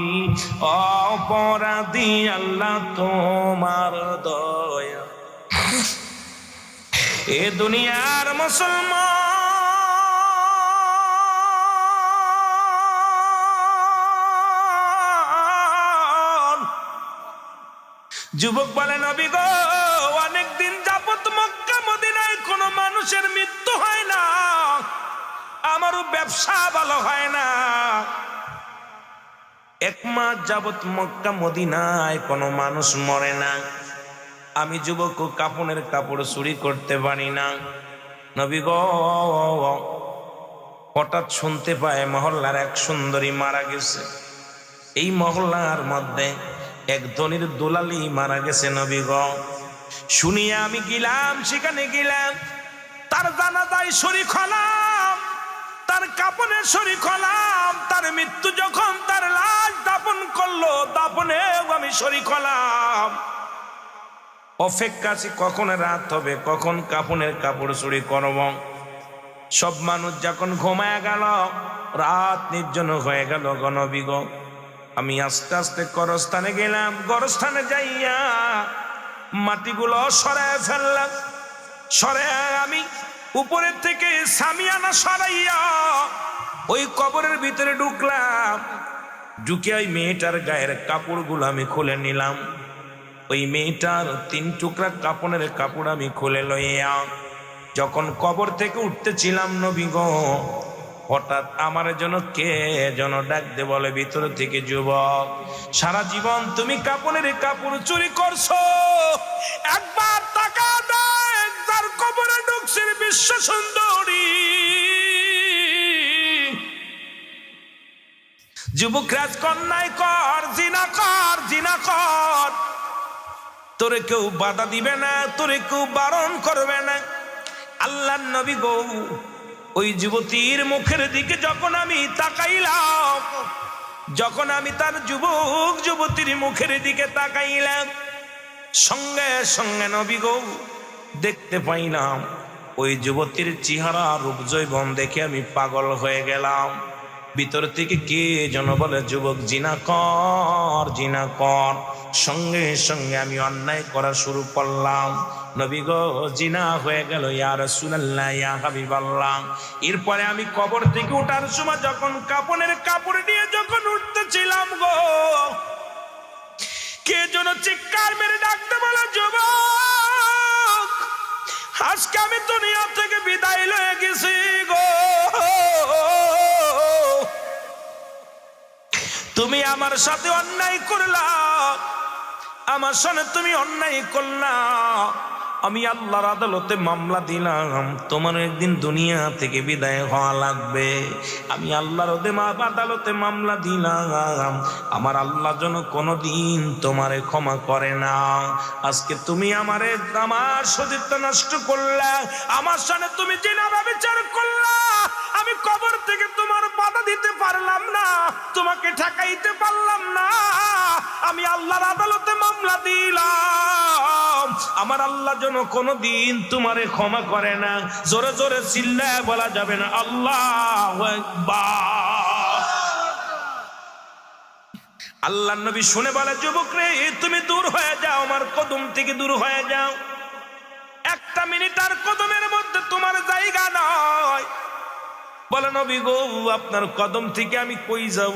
অপরাধী, আল্লাহ তোমার দয়া। এ দুনিয়ার মুসলমান যুবক বলে নবী গো, অনেকদিন যাবত মক্কা মদিনায় কোনো মানুষের মৃত্যু হয় না, আমারও ব্যবসা ভালো হয় না। 1 মাস যাবত মক্কা মদিনায় কোনো মানুষ মরে না, আমি যুবক কাপনের কাপড় চুরি করতে পারি না। নবী গো, হঠাৎ শুনতে পায় মহল্লার এক সুন্দরী মারা গেছে। এই মহল্লার মধ্যে এক ধনীর দুলালি মারা গেছে। নবী গো, শুনিয়া আমি গেলাম, সেখানে গেলাম, তার জানাজায় শরীক হলাম, তার কাপনের শরীক হলাম। তার মৃত্যু যখন তার লাশ দাফন করলো, দাফনেও আমি শরীক হলাম। অপেক্ষা আছি কখন রাত হবে, কখন কাপনের কাপড় চুরি করব। সব মানুষ যখন ঘুমায় গেল, রাত নির্জন হয়ে গেল। নবী গো, আমি আস্তে আস্তে গরস্থানে গেলাম, গরস্থানে যাইয়া মাটিগুলো সরায় ফেললাম। সরায় আমি উপরের থেকে সামিয়ানা সরাইয়া ওই কবরের ভিতরে ঢুকলাম। ঢুকে ওই মেয়েটার গায়ের কাপড়গুলো আমি খুলে নিলাম। ওই মেয়েটার 3 টুকরা কাপনের কাপড় আমি খুলে লইয়া যখন কবর থেকে উঠতেছিলাম, নবী গো, হঠাৎ আমার জন্য কে যেন ডাক দে বলে ভিতর থেকে, যুবক, সারা জীবন তুমি কাপনের কাপড় চুরি করছো, একবার তাকা দেখ তার কবরে ঢুকছে বিশ্ব সুন্দরী। যুবক রাজ কন্যায় কর, জিনা কর, জিনা কর, তোরে কেউ বাধা দিবে না, তোরে কেউ বারণ করবে না। আল্লাহর নবী গো, ওই যুবতীর মুখের দিকে যখন আমি তাকাইলাম, যখন আমি তার যুবক যুবতীর মুখের দিকে তাকাইলাম, সঙ্গে সঙ্গে নবী গো দেখতে পাইলাম ওই যুবতীর চেহারা রূপ যৌবন দেখে আমি পাগল হয়ে গেলাম। ভিতর থেকে কে যেন বলে, যুবক জিনা কর, জিনা কর। সঙ্গে সঙ্গে আমি অন্যায় করা শুরু করলাম। নবী গো, জিনা হয়ে গেল ইয়া রাসূলুল্লাহ, ইয়া হাবিবাল্লাহ। এরপরে আমি কবর থেকে ওঠার সময় যখন কাপনের কাপড় নিয়ে যখন উঠতেছিলাম গো, কে যেন চিৎকার মেরে ডাকতে বলে, যুবক আজকে আমি দুনিয়া থেকে বিদায় লয়ে গেছি গো, তুমি আমার সাথে অন্যায় করলা, আমার সাথে তুমি অন্যায় করলা। আমি আল্লাহর আদালতে মামলা দিলাম, তোমার একদিন দুনিয়া থেকে বিদায় হওয়া লাগবে। আমি আল্লাহর আদালতে মামলা দিলাম, আমার আল্লাহ যেন কোনোদিন তোমারে ক্ষমা করে না। আজকে তুমি আমার সতীত্ব নষ্ট করলা, আমার সাথে তুমি জিনার বিচার করলা। আমি কবর থেকে তোমার বাধা দিতে পারলাম না, তোমাকে ঠেকাইতে পারলাম না। আমি আল্লাহর আদালতে মামলা দিলাম, আমার আল্লাহ যেন কোনোদিন তোমারে ক্ষমা করে না। জোরে জোরে চিল্লায় বলা যাবে না আল্লাহু আকবার। আল্লাহর নবী শুনে বলে, যুবক রে, তুমি দূর হয়ে যাও, আমার কদম থেকে দূর হয়ে যাও। একটা মিনিট আর কদমের মধ্যে তোমার জায়গা নয়। বলে, নবী গো, আপনার কদম থেকে আমি কই যাব?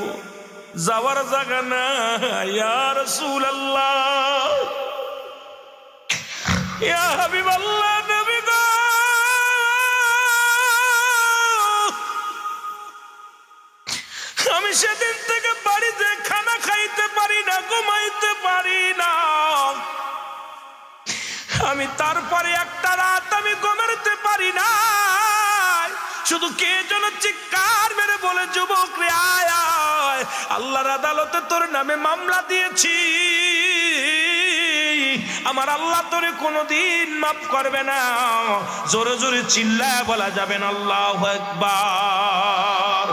যাওয়ার জায়গা না ইয়া রাসূলুল্লাহ, ইয়া হাবিবাল্লাহ। নবী গো, আমি সেদিন থেকে বাড়িতে খানা খাইতে পারি না, ঘুমাইতে পারি না। আমি তারপরে একটা রাত আমি ঘুমাতে পারি না। শুধু কে যেন চিৎকার মেরে বলে, যুবক রে আয় আয়, আল্লাহর আদালতে তোর নামে মামলা দিয়েছি, আমার আল্লাহ তোরে কোনোদিন মাফ করবে না। জোরে জোরে চিল্লায় বলা যাবে না আল্লাহু আকবার।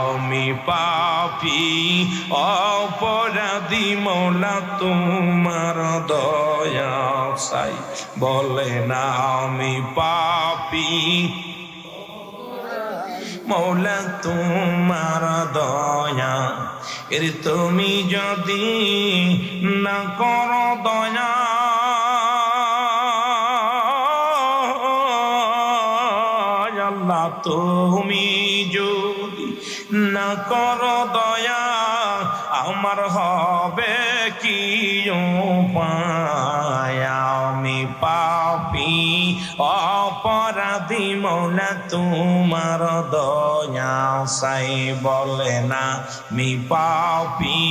আমি পাপী অপরাধী, মওলা তোমার দয়া চাই। বলে না, আমি পাপী মওলা তোমার দয়া, তুমি যদি না করো দয়া, আল্লাহ তুমি যদি না করো দয়া, আমার হবে কি উপায়? আমি পাপী অপরাধী, মওলা তোমার দয়া চাই। বলে না, আমি পাপী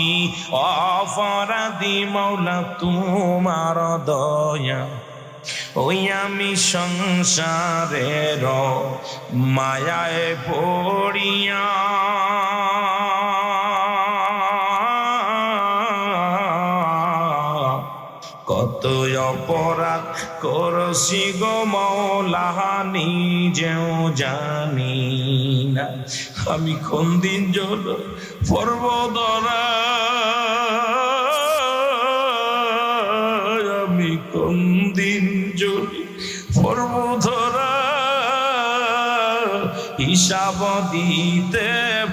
অপরাধী, মওলা তোমার দয়া। ওই আমি সংসারের মায়ায় পড়িয়া কত অপরাধ করছি গো মওলা, নিজেও জানি না। আমি কোন দিন জল পর্বতরা, আমি কোন দিন জল পর্বতরা, হিসাব দিতে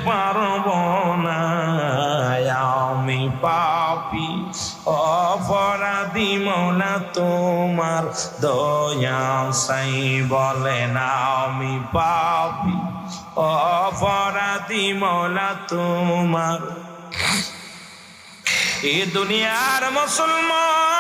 পারব না। আমি পাপী অপরাধী, মওলা তোমার দয়া চাই। বলে না, আমি পাপী অপরাধী, মওলা তোমার। এ দুনিয়ার মুসলমান,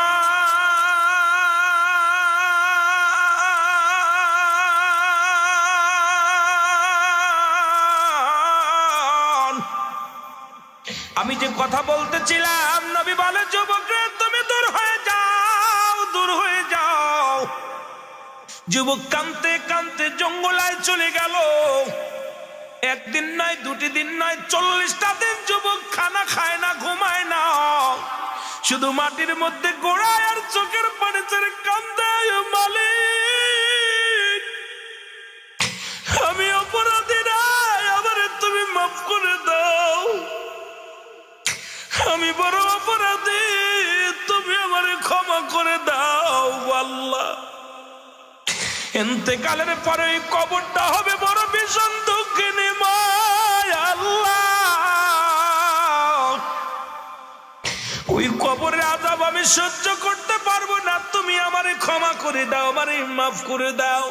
আমি যে কথা বলতেছিলাম, নবী বলে, যুবক রে, তুমি দূর হয়ে যাও, দূর হয়ে যাও। যুবক কাঁদতে কাঁদতে জঙ্গলায় চলে গেল। একদিন নয়, দুটি দিন নয়, 40টা দিন যুবক খানা খায় না, ঘুমায় না, শুধু মাটির মধ্যে গোড়ায় আর চোখের পানি ছেড়ে কান্দে, মালিক আমি অপরাধী নাই, আমারে তুমি মাফ করে দাও, আমি বড় অপরাধী, তুমি আমারে ক্ষমা করে দাও আল্লাহ। ইন্তেকালের পরে এই কবরটা হবে বড় ভীষণ দুঃখিনী মায় আল্লাহ, ওই কবরের আযাব আমি সহ্য করতে পারবো না, তুমি আমারে ক্ষমা করে দাও, আমারে মাফ করে দাও।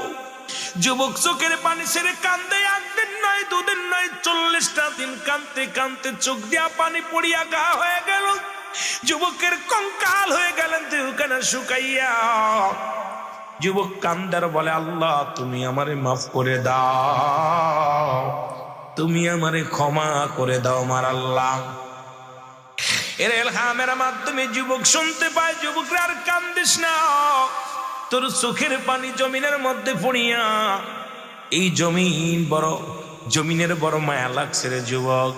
যুবক চোখের পানি ছেড়ে কান্দে, একদিন নয়, দুদিন নয়, 40টা দিন কান্দতে কান্দতে চোখ দিয়া পানি পড়িয়া গা হয়ে গেল, যুবকের কঙ্কাল হয়ে গেলেন দেহখানা শুকাইয়া। যুবক কান্দার বলে, আল্লাহ তুমি আমারে মাফ করে দাও, তুমি আমারে ক্ষমা করে দাও আমার আল্লাহ। এর ইলহামের মাধ্যমে যুবক শুনতে পায়, যুবকরা আর কান্দিস না, তোর চোখের পানি জমিনের মধ্যে পড়িয়া এই জমিনের বড় মায়া লাগছে রে যুবক,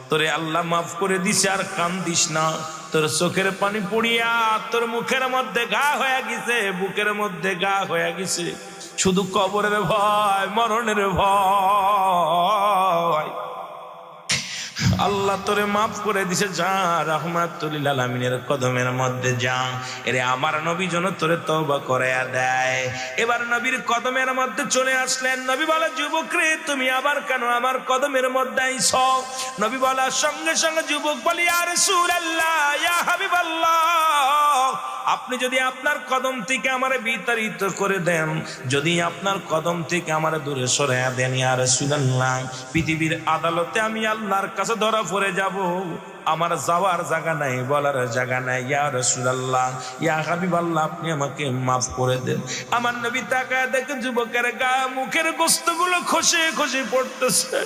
তোরে আল্লাহ মাফ করে দিছে, আর কান্দিস না, তোর চোখের পানি পড়িয়া তোর মুখের মধ্যে ঘা হয়ে গেছে, বুকের মধ্যে ঘা হয়ে গেছে, শুধু কবরের ভয়, মরণের ভয়। আল্লাহ তোরে মাফ করে দিছে, যা রাহমাতুল লিল আলামিনের কদমের মধ্যে যা। এরে আমার নবী যেন তোরে তওবা করায়া দেয়। এবার নবীর কদমের মধ্যে চলে আসলেন। নবী বলে, যুবক রে তুমি আবার কেন আমার কদমের মধ্যে আইছ? নবী বলার সঙ্গে সঙ্গে যুবক বলি, ইয়া রাসূলুল্লাহ, ইয়া হাবিবাল্লাহ, আপনি যদি আপনার কদম থেকে আমারে বিতাড়িত করে দেন, যদি আপনার কদম থেকে আমারে দূরে সরাইয়া দেন, ইয়া রাসূলুল্লাহ, পৃথিবীর আদালতে আমি আল্লাহর কাছে ধরা পড়ে যাব, আমার যাওয়ার জায়গা নাই, বলার জায়গা নাই। ইয়া রাসূলুল্লাহ, ইয়া হাবিবাল্লাহ, আপনি আমাকে মাফ করে দেন। আমার নবী তাকায় দেখে যুবকের গা মুখের গোশতগুলো খসে খসে পড়তেছে,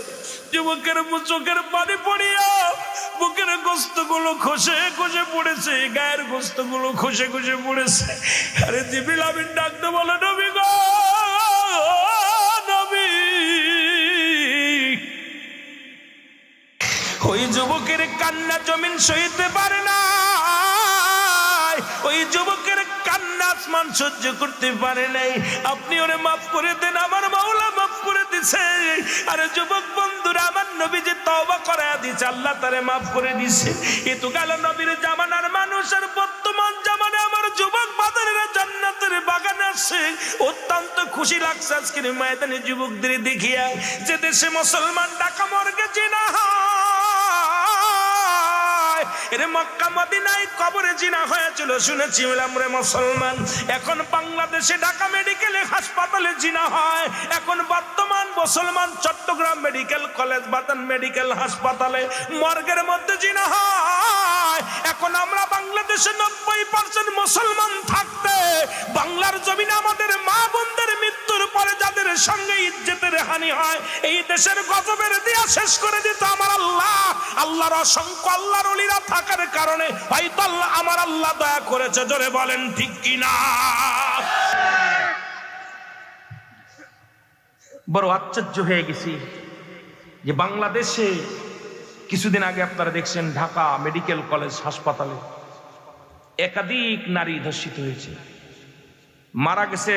যুবকের চোখের পানি পড়িয়া বুকের গোশতগুলো খসে খসে পড়েছে, গায়ের গোশতগুলো খসে খসে পড়েছে। আরে জিবরিল আমিন ডাকতে বলে, নবী গো নবী। ওই যুবকের কান্না জমিন সইতে পারে না, ওই যুবকের কান্না আসমান সহ্য করতে পারে নাই, আপনি ওরে মাফ করে দেন, আমার মাওলা মাফ করে দিছে। আরে যুবক বন্ধুরা, আমার নবী যে তওবা করায়া দিছে, আল্লাহ তারে মাফ করে দিছে। এ তো গেল নবীর জামানার মানুষ, আর বর্তমান জামানায় আমার যুবক বাজারের জান্নাতের বাগানে আসছে। অত্যন্ত খুশি লাগছে আজকের ময়দানে যুবকদের দেখিয়া, যে দেশে মুসলমান ঢাকা মর্গে জিনা এর মক্কা মদিনায় কবরে জিনা হয়েছিল শুনেছি আমরা মুসলমান। এখন বাংলাদেশে ঢাকা মেডিকেলে হাসপাতালে জিনা হয়। এখন বর্তমান মুসলমান চট্টগ্রাম মেডিকেল কলেজ, বাতান মেডিকেল হাসপাতালে মর্গের মধ্যে জিনা হয়। এখন আমরা বাংলাদেশে 90% মুসলমান থাকতে বাংলার জমিনে আমাদের মা বোনদের মৃত্যুর পরে যাদের সঙ্গে ইজ্জতের হানি হয়, এই দেশের গজবের দিয়া শেষ করে দিত আমার আল্লাহ। আল্লাহর অসংখ্য আল্লাহর ওলিরা থাকার কারণে হয়তো আল্লাহ আমার আল্লাহ দয়া করেছে। জোরে বলেন ঠিক কিনা? বড় আশ্চর্য হয়ে গেছি যে বাংলাদেশে কিছুদিন আগে আপনারা দেখছেন ঢাকা মেডিকেল কলেজ হাসপাতালে একাধিক নারী ধর্ষিত হয়েছে। মারা গেছে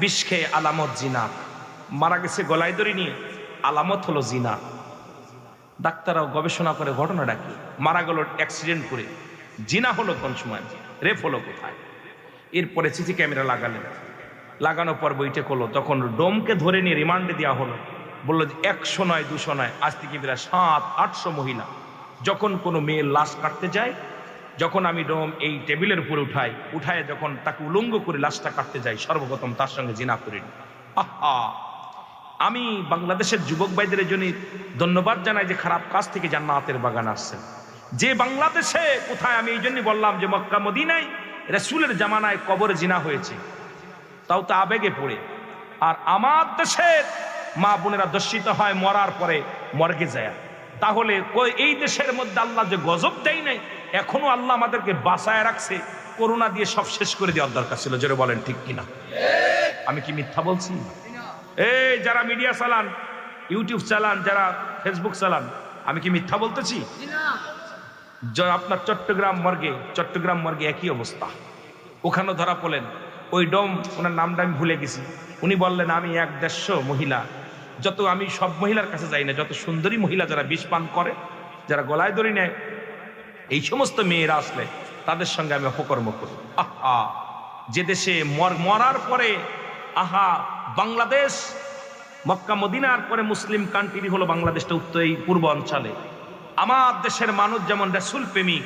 বিষ খেয়ে, আলামত জিনা। মারা গেছে গলায় দড়ি নিয়ে, আলামত হলো জিনা। ডাক্তাররাও গবেষণা করে ঘটনাটা কি, মারা গেল অ্যাক্সিডেন্ট করে, জিনা হলো কোন সময়, রেপ হলো কোথায়। এরপরে সিসি ক্যামেরা লাগালেন, লাগানোর পর বইটে করলো, তখন ডোমকে ধরে নিয়ে রিমান্ডে দেওয়া হলো। বললো যে 100 নয় 200 নয়, আজ থেকে প্রায় 700-800 মহিলা যখন কোনো মেয়ের লাশ কাটতে যায়, যখন আমি ডোম এই টেবিলের উপরে উঠায় যখন তাকে উলঙ্গ করে লাশটা কাটতে যাই, সর্বপ্রথম তার সঙ্গে জিনা করিনি। আহা, আমি বাংলাদেশের যুবক ভাইদের জন্য ধন্যবাদ জানাই যে খারাপ কাজ থেকে জান্নাতের বাগান আসছেন। যে বাংলাদেশে কোথায়, আমি এই জন্য বললাম যে মক্কা মদিনায় রাসূলের জামানায় কবরে জিনা হয়েছে, তাও তো আবেগে পড়ে। আর আমার দেশের মা বোনেরা দর্শিত হয় মরার পরে মর্গে যায়। তাহলে এই দেশের মধ্যে আল্লাহ যে গজব দেয় নাই, এখনো আল্লাহ আমাদেরকে বাঁচায় রাখছে। করোনা দিয়ে সব শেষ করে দেওয়ার দরকার ছিল। জোরে বলেন ঠিক কিনা? আমি কি মিথ্যা বলছি? এই যারা মিডিয়া চালান, ইউটিউব চালান, যারা ফেসবুক চালান, আমি কি মিথ্যা বলতেছি? আপনার চট্টগ্রাম মর্গে একই অবস্থা। ওখানে ধরা পড়লেন ওই ডোম, ওনার নামটা আমি ভুলে গেছি, উনি বললেন আমি 150 মহিলা, আমি সব মহিলার কাছে যাই না, যত সুন্দরী মহিলা যারা বিষ পান করে, যারা গলায় দড়ি নেয়, এই সমস্ত মেয়েরা আসলে তাদের সঙ্গে আমি অপকর্ম করি। আহা, যে দেশে মরার পরে, আহা বাংলাদেশ, মক্কা মদিনার পরে মুসলিম কান্ট্রি হলো বাংলাদেশটা, উত্তর এই পূর্ব অঞ্চলে। আমার দেশের মানুষ যেমন রাসূল প্রেমিক,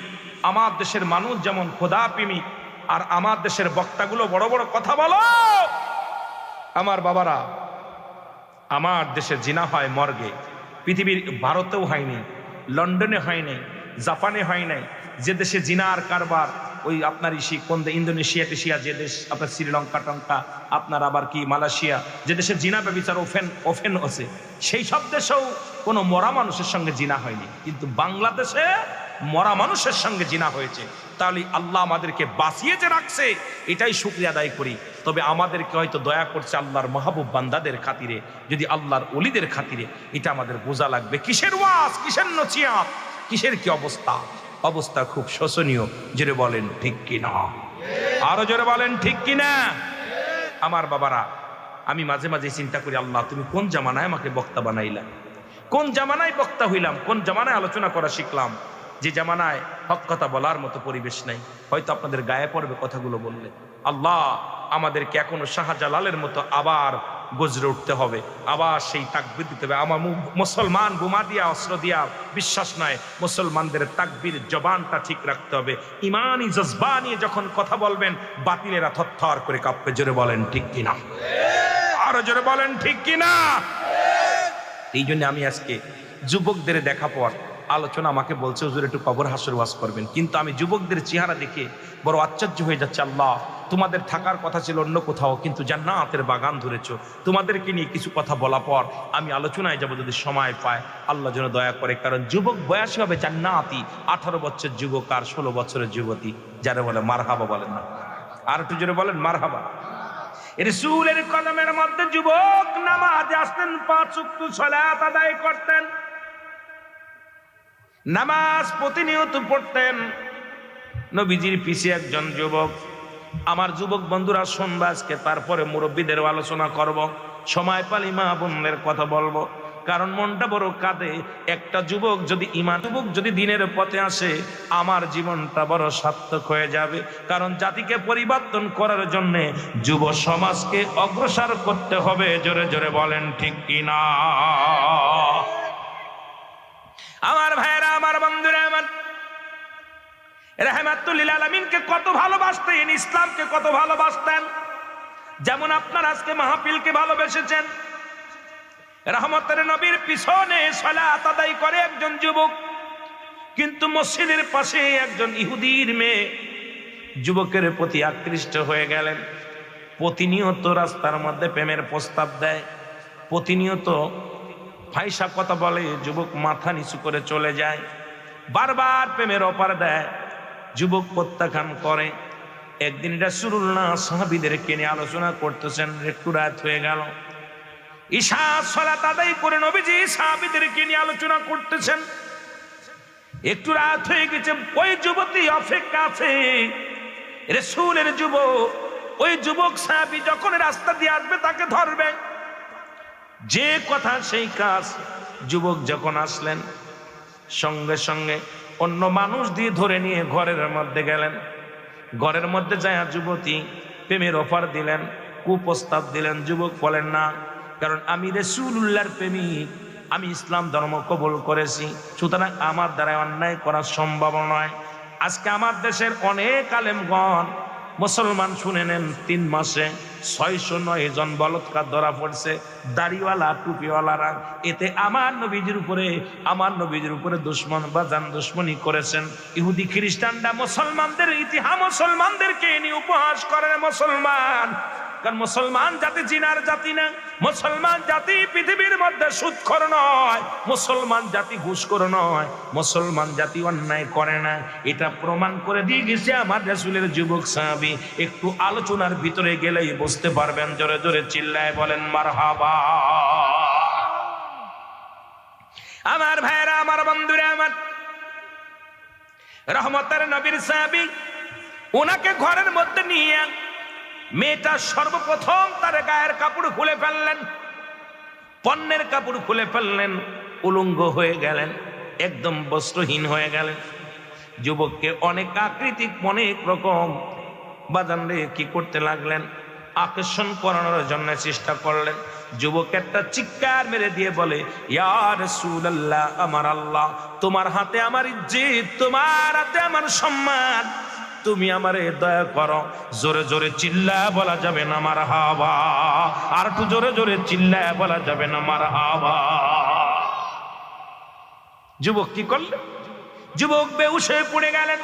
আমার দেশের মানুষ যেমন খোদা প্রেমিক, আর আমার দেশের বক্তাগুলো বড় বড় কথা বলো। আমার বাবারা, আমার দেশে জিনা হয় মর্গে, পৃথিবীর ভারতেও হয়নি, লন্ডনে হয় নাই, জাপানে হয় নাই। যে দেশে জিনার কারবার, ওই আপনার ইন্দোনেশিয়া টেশিয়া, যে দেশ আপনার শ্রীলঙ্কা টঙ্কা, আপনার আবার কি মালয়েশিয়া, যে দেশে জিনা ব্যভিচার ওফেন আছে, সেই সব দেশেও কোনো মরা মানুষের সঙ্গে জিনা হয়নি, কিন্তু বাংলাদেশে মরা মানুষের সঙ্গে জিনা হয়েছে। তাহলে আল্লাহ আমাদেরকে বাঁচিয়ে যে রাখছে, এটাই শুকরিয়া আদায় করি। তবে আমাদেরকে হয়তো দয়া করছে আল্লাহর মাহবুব বান্দাদের খাতিরে, যদি আল্লাহর ওলিদের খাতিরে, এটা আমাদের বোঝা লাগবে। কিসের ওয়াজ, কিসের নসিহত, কিসের কি অবস্থা, অবস্থা খুব শোচনীয়। জোরে বলেন ঠিক কিনা, আরো জোরে বলেন ঠিক কিনা। আমার বাবারা, আমি মাঝে মাঝে চিন্তা করি, আল্লাহ তুমি কোন জামানায় আমাকে বক্তা বানাইলা, কোন জামানায় বক্তা হইলাম, কোন জামানায় আলোচনা করা শিখলাম, যে জামানায় হক কথা বলার মতো পরিবেশ নাই। হয়তো আপনাদের গায়ে পড়বে কথাগুলো বললে। আল্লাহ আমাদেরকে এখনো শাহজালালের মতো আবার গজরে উঠতে হবে, আবার সেই তাকবীর দিতে হবে। আমার মুসলমান বোমা দিয়া, অস্ত্র দিয়া বিশ্বাস নয়, মুসলমানদের তাকবীর জবানটা ঠিক রাখতে হবে। ইমানি জজবা নিয়ে যখন কথা বলবেন, বাতিলেরা থরথর করে কাঁপবে। জোরে বলেন ঠিক কিনা, আরো জোরে বলেন ঠিক কিনা। এই জন্য আমি আজকে যুবকদের দেখা পর আলোচনা আমাকে বলছে, হুজুর একটু কবর হাসর ওয়াজ করবেন, কিন্তু আমি যুবকদের চেহারা দেখে বড় আশ্চর্য হয়ে যাচ্ছে। আল্লাহ, তোমাদের থাকার কথা ছিল অন্য কোথাও, কিন্তু জান্নাতের বাগান ধরেছ। তোমাদেরকে নিয়ে কিছু কথা বলা পর আমি আলোচনায় যাব যদি সময় পায়। আল্লাহ যেন দয়া করে, কারণ যুবক বয়সী হবে জান্নাতি, 18 বছর যুবক আর 16 বছরের যুবতী, যারা বলে মারহাবা বলেন না, আর একটু জোরে বলেন মারহাবা। রাসূলের কদমের মধ্যে যুবক নামাজে আসতেন, 5 ওয়াক্ত সালাত আদায় করতেন, নামাজ প্রতিনিয়ত পড়তেন। নবীজির পিছে একজন যুবক, আমার যুবক বন্ধুরা শুনবা আজকে, তারপরে মুরব্বীদের আলোচনা করব, সময় পালি মা বোনদের কথা বলবো, কারণ মনটা বড় কাঁদে। একটা যুবক যদি দিনের পথে আসে, আমার জীবনটা বড় সার্থক হয়ে যাবে। কারণ জাতিকে পরিবর্তন করার জন্য যুব সমাজকে অগ্রসর করতে হবে। জোরে জোরে বলেন ঠিক কিনা। আমার ভাইরা, আমার বন্ধুরা, আমার রাহমাতুল লিল আলামিনকে কত ভালোবাসতেন, ইসলামকে কত ভালোবাসতেন। যেমন আপনার আজকে মাহফিলকে ভালোবেসেছেন। রহমতের নবীর পিছনে সালাত আদায় করে একজন যুবক, কিন্তু মসজিদের পাশে একজন ইহুদির মেয়ে যুবকের প্রতি আকৃষ্ট হয়ে গেলেন। প্রতিনিয়ত রাস্তার মধ্যে প্রেমের প্রস্তাব দেয়, প্রতিনিয়ত ফাইসা কথা বলে, যুবক মাথা নিচু করে চলে যায়। বারবার প্রেমের অফার দেয়, যুবক প্রত্যাখ্যান করে। একদিন রাসূলুল্লাহ সাহাবীদেরকে নিয়ে আলোচনা করতেছেন, একটু রাত হয়ে গেল, ঈশা সালাত আদায় করে নবীজি সাহাবীদেরকে নিয়ে আলোচনা করতেছেন। একটু রাত হয়ে গেছে, ওই যুবতী অপেক্ষা আছে, রাসূলের যুবক, ওই যুবক সাহাবী যখন রাস্তা দিয়ে আসবে তাকে ধরবে, যে কথা সেই কাজ। যুবক যখন আসলেন, সঙ্গে সঙ্গে অন্য মানুষ দিয়ে ধরে নিয়ে ঘরের মধ্যে গেলেন। ঘরের মধ্যে যায় যুবতী প্রেমের অফার দিলেন, কুপ্রস্তাব দিলেন। যুবক বলেন না, কারণ আমি রাসূলুল্লাহর প্রেমিক, আমি ইসলাম ধর্ম কবুল করেছি, সুতরাং আমার দ্বারা অন্যায় করা সম্ভব নয়। আজকে আমার দেশের অনেক আলেমগণ মুসলমান, শুনে নেন, 3 মাসে 609 জন বলৎকার ধরা পড়ছে, দাড়িওয়ালা টুপিওয়ালারা। এতে আমার নবীজির উপরে দুশ্মন বা জান দুশ্মনী করেছেন। ইহুদি খ্রিস্টানরা মুসলমানদের ইতিহাস, মুসলমানদেরকে নিয়ে উপহাস করে। মুসলমান, কারণ মুসলমান জাতি জিনার জাতি না, মুসলমান জাতি পৃথিবীর মধ্যে সুদখোর নয়, মুসলমান জাতি ঘুষখোর নয়, মুসলমান জাতি অন্যায় করে না। এটা প্রমাণ করে দিয়ে গেছে আমার রাসূলের যুবক সাহাবী। একটু আলোচনার ভিতরে গেলেই বুঝতে পারবেন। জোরে জোরে চিল্লায় বলেন মারহাবা। আমার ভাইরা, আমার বন্ধুরা, আমার রহমতের নবীর সাহাবী, ওনাকে ঘরের মধ্যে নিয়ে মেয়েটা সর্বপ্রথম তার গায়ের কাপড় খুলে ফেললেন, পণ্যের কাপড় খুলে ফেললেন, উলঙ্গ হয়ে গেলেন, একদম বস্ত্রহীন হয়ে গেলেন। যুবককে অনেক আকৃতিক অনেক রকম বাজানরে কি করতে লাগলেন, আকর্ষণ করানোর জন্য চেষ্টা করলেন। যুবক একটা চিৎকার মেরে দিয়ে বলে, ইয়া রাসূলুল্লাহ, আমার আল্লাহ, তোমার হাতে আমার ইজ্জত, তোমার হাতে আমার সম্মান, তুমি আমারে দয়া করো। জোরে জোরে চিল্লায় বলা যাবে না মারহাবা, আর একটু জোরে জোরে চিল্লায় বলা যাবে না মারহাবা। যুবক কি করলেন? যুবক বেহুশ হয়ে পড়ে গেলেন,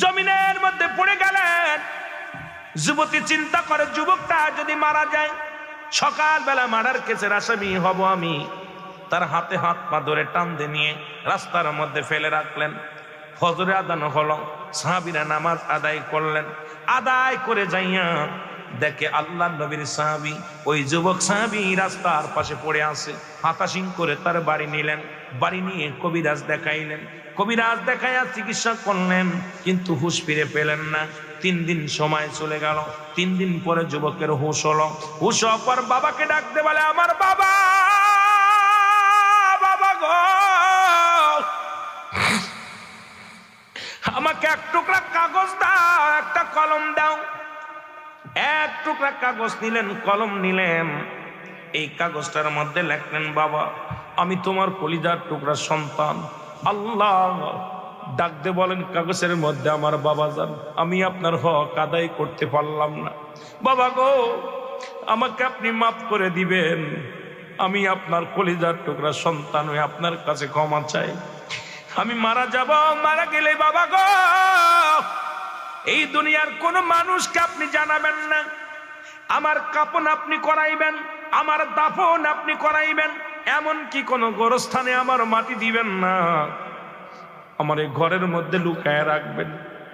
জমিনের মধ্যে পড়ে গেলেন। যুবতী চিন্তা করে, যুবকটা যদি মারা যায়, সকালবেলা মার্ডার কেসের আসামি হব আমি। তার হাতে হাত পা ধরে টান দিয়ে নিয়ে রাস্তার মধ্যে ফেলে রাখলেন। ফজরে আদান হলো, সাহাবীরা নামাজ আদায় করলেন। আদায় করে যাইয়া দেখে আল্লাহ নবীর সাহাবী, ওই যুবক সাহাবী রাস্তার পাশে পড়ে আছে। হাতাশিং করে তার বাড়ি নিলেন, বাড়ি নিয়ে কবিরাজ দেখাইলেন। কবিরাজ দেখাইয়া চিকিৎসা করলেন, কিন্তু হুঁশ ফিরে পেলেন না। 3 দিন সময় চলে গেল। 3 দিন পরে যুবকের হুঁশ হলো। হুঁশ হওয়ার পর বাবাকে ডাকতে বলে, আমার বাবা, বাবা গো, আমাকে এক টুকরা কাগজ দাও, একটা কলম দাও। এক টুকরা কাগজ নিলেন, কলম নিলেন। এই কাগজটার মধ্যে লিখলেন, বাবা, আমি তোমার কলিজার টুকরা সন্তান। আল্লাহ ডাকতে বলেন কাগজের মধ্যে, আমার বাবা যান, আমি আপনার হক আদায় করতে পারলাম না। বাবা গো, আমাকে আপনি মাফ করে দিবেন। আমি আপনার কলিজার টুকরা সন্তান হয়ে আপনার কাছে ক্ষমা চাই। আমি মারা যাব, মারা গেলে বাবা গো, এই দুনিয়ার কোন মানুষকে আপনি জানাবেন না। আমার কাফন আপনি করাইবেন, আমার দাফন আপনি করাইবেন, এমনকি কোন গোরস্থানে আমার মাটি দিবেন না। আমার এই ঘরের মধ্যে লুকায় রাখবেন,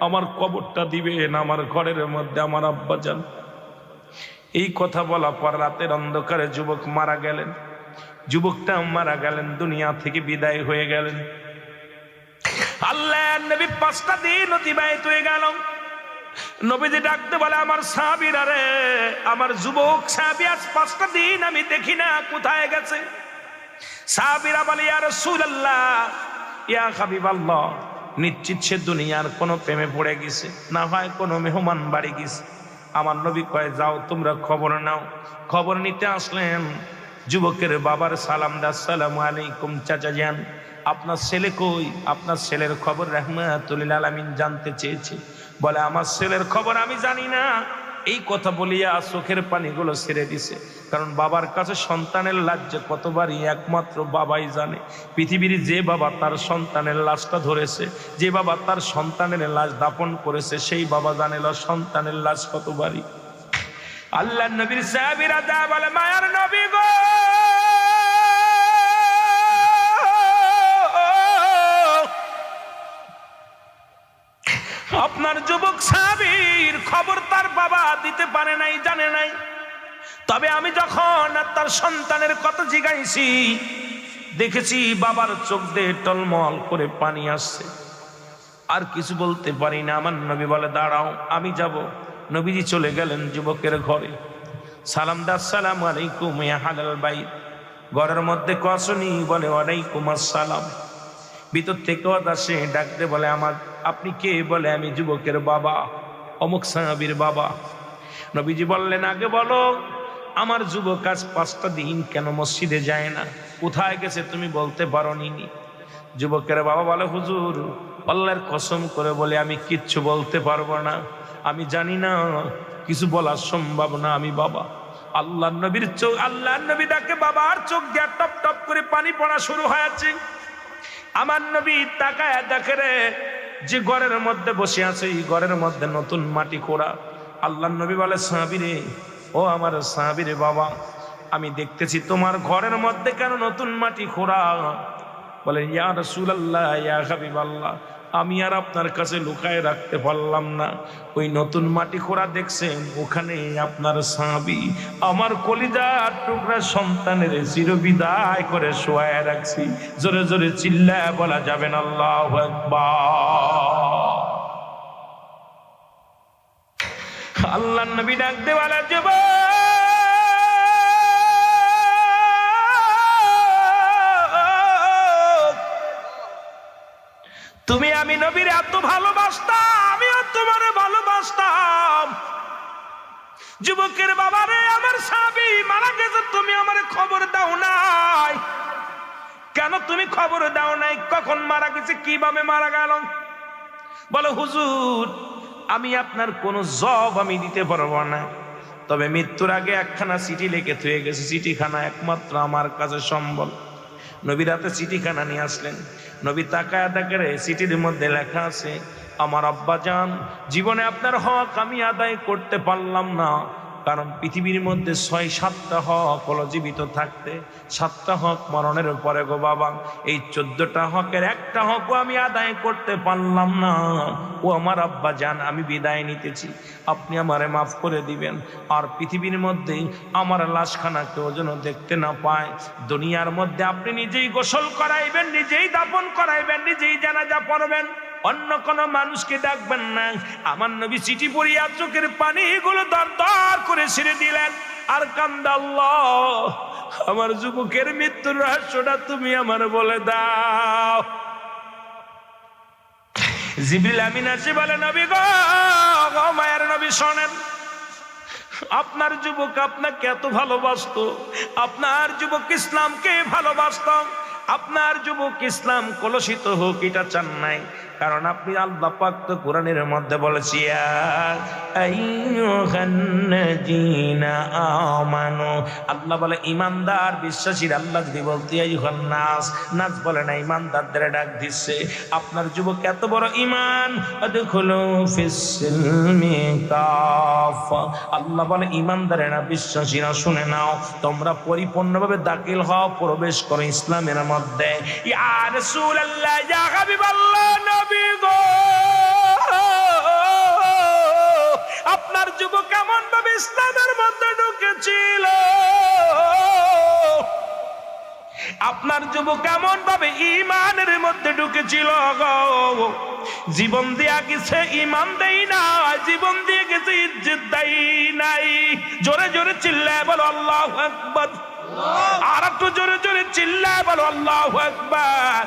আমার কবরটা দিবেন আমার ঘরের মধ্যে, আমার আব্বা যান। এই কথা বলা পর রাতের অন্ধকারে যুবক মারা গেলেন। যুবকটা মারা গেলেন, দুনিয়া থেকে বিদায় হয়ে গেলেন। আল্লাহর নবী 5টা দিন অতিবাহিত হয়ে গেল। নবীজি ডাকতে বলে, আমার সাহাবীরা রে, আমার যুবক সাহাবী আজ 5টা দিন আমি দেখি না, কোথায় গেছে? সাহাবীরা বলে, ইয়া রাসূলুল্লাহ, ইয়া হাবিবাল্লাহ, নিশ্চিত সে দুনিয়ার কোন প্রেমে পড়ে গেছে, না হয় কোনো মেহমান বাড়ি গেছে। আমার নবী কয়, যাও তোমরা খবর নাও। খবর নিতে আসলেন। যুবকের বাবার সালাম দা, আসসালামু আলাইকুম চাচা যান, আপনার ছেলে কই? আপনার ছেলের খবর রাহমাতুল লিল আলামিন জানতে চেয়েছে। বলে, আমার ছেলের খবর আমি জানি না। এই কথা বলিয়া চোখের পানিগুলো ছেড়ে দিছে। কারণ বাবার কাছে সন্তানের লাশ যে কতবারই একমাত্র বাবাই জানে। পৃথিবীর যে বাবা তার সন্তানের লাশটা ধরেছে, যে বাবা তার সন্তানের লাশ দাপন করেছে, সেই বাবা জানে সন্তানের লাশ কতবারই। আল্লাহর নবীর সাহাবীরা যা বলে, মায়ার নবী গো, আপনার যুবক সাহাবীর খবর তার বাবা দিতে পারে নাই, জানে নাই। তবে আমি যখন তার সন্তানের কথা জিজ্ঞাসি, দেখেছি বাবার চোখ দিয়ে টলমল করে পানি আসছে। আর কিছু বলতে পারি না। আমার নবী বলে, দাঁড়াও, আমি যাব। নবীজি চলে গেলেন যুবকের ঘরে। সালাম দা, আসসালামু আলাইকুম ইয়া হালাল বাইত। ঘরের মধ্যে কসনি? বলে, ওয়ালাইকুম আসসালাম। ভিতর থেকে আসে, ডাকতে বলে, আপনি কে? বলে, আমি যুবকের বাবা, অমুক সাহাবীর বাবা। নবীজি বললেন, আগে বলো, আমার যুবক আজ 5টা দিন কেন মসজিদে যায় না? কোথায় গেছে তুমি বলতে পারো নি? যুবকের বাবা বলে, হুজুর, আল্লাহর কসম করে বলে আমি কিচ্ছু বলতে পারবো না, আমি জানি না, কিছু বলা সম্ভব না, আমি বাবা। আল্লাহর নবীর চোখ, আল্লাহর নবী ডাকে, বাবার চোখ দিয়ে টপ টপ করে পানি পড়া শুরু হয়েছে। আমার নবী তাকায় দেখে রে, যে ঘরের মধ্যে বসে আছে, এই ঘরের মধ্যে নতুন মাটি খোঁড়া। আল্লাহর নবী বলে, সাহাবী রে, ও আমার সাহাবী রে বাবা, আমি দেখতেছি তোমার ঘরের মধ্যে কেন নতুন মাটি খোঁড়া? বলে, ইয়া রাসূলুল্লাহ, ইয়া হাবিবাল্লাহ, আমি আর আপনার কাছে লুকায় রাখতে পারলাম না। ওই নতুন মাটি খোঁড়া দেখছেন, ওখানে আপনার সাহাবী আমার কলিজার টুকরা সন্তানের চিরবিদায় করে শোয়ায় রাখছি। জোরে জোরে চিল্লায় বলা যাবেন আল্লাহু আকবার। আল্লাহর নবী ডাক দেওয়ালা যাব, তুমি আমি নবীর এত ভালোবাসতাম, আমিও তোমার ভালোবাসতাম। যুবকের বাবারে, আমার সাহাবী মারা গেছে, তুমি আমার খবর দাও নাই কেন? তুমি খবর দাও নাই কখন মারা গেছে, কিভাবে মারা গেল? বলো হুজুর, আমি আপনার কোনো জব আমি দিতে পারবো না, তবে মৃত্যুর আগে একখানা চিঠি লিখে থুয়ে গেছে, চিঠিখানা একমাত্র আমার কাছে সম্বল। নবীর হাতে চিঠিখানা নিয়ে আসলেন। নবী তাকায় তাকায়, চিঠির মধ্যে লেখা আছে, আমার আব্বাজান, জীবনে আপনার হক আমি আদায় করতে পারলাম না, কারণ পৃথিবীর মধ্যে ৬-৭টা হক হলো জীবিত থাকতে, 7টা হক মরণের পরে গো বাবা। এই 14টা হকের একটা হকও আমি আদায় করতে পারলাম না। ও আমার আব্বা জান, আমি বিদায় নিতেছি, আপনি আমারে মাফ করে দিবেন। আর পৃথিবীর মধ্যে আমার লাশখানা কেউ যেন দেখতে না পায়। দুনিয়ার মধ্যে আপনি নিজেই গোসল করাইবেন, নিজেই দাফন করাইবেন, নিজেই জানাজা পড়বেন, অন্য কোন মানুষকে ডাকবেন না। আমার নবী চিঠি পড়িয়া চোখের পানিগুলো দরদর করে ছেড়ে দিলেন আর কান্দা, আল্লাহ, আমার যুবকের মৃত্যুর রহস্যটা তুমি আমার বলে দাও। জিবরিল আমিন আসে বলে, নবী গো, মায়ের নবী শোনেন, আপনার যুবক আপনাকে এত ভালোবাসতো, আপনার যুবক ইসলামকে ভালোবাসত, আপনার যুবক ইসলাম কলুষিত হোক এটা চান নাই, কারণ আপনি আল্লাহ পাক তো কোরআনের মধ্যে বলেছি, আল্লাহ বলে ইমানদার বিশ্বাসীর, আল্লাহ যদি বলতে আইয়ুহান নাস, নাস বলে না, ইমানদারদের ডাক দিচ্ছে। আপনার যুবক এত বড় ইমান, আদখুলু ফিস-সিলমি কাফা, আল্লাহ বলে ইমানদারেরা, বিশ্বাসীরা শুনে নাও, তোমরা পরিপূর্ণভাবে দাখিল হও, প্রবেশ করো ইসলামের মধ্যে। ইয়া রাসূলুল্লাহ, ইয়া হাবিবাল্লাহ, নবী গো, আপনার যুবক কেমন ভাবে ইসলামের মধ্যে ঢুকেছিল, আপনার যুবক কেমন ভাবে ইমানের মধ্যে ঢুকেছিল গো। জীবন দিয়া গেছে, ইমান দেই না, জীবন দিয়ে গেছে, ইজ্জত দেই নাই। জোরে জোরে চিল্লায় বলো আল্লাহু আকবার। আর একটু জোরে জোরে চিল্লায় বলো আল্লাহু আকবার।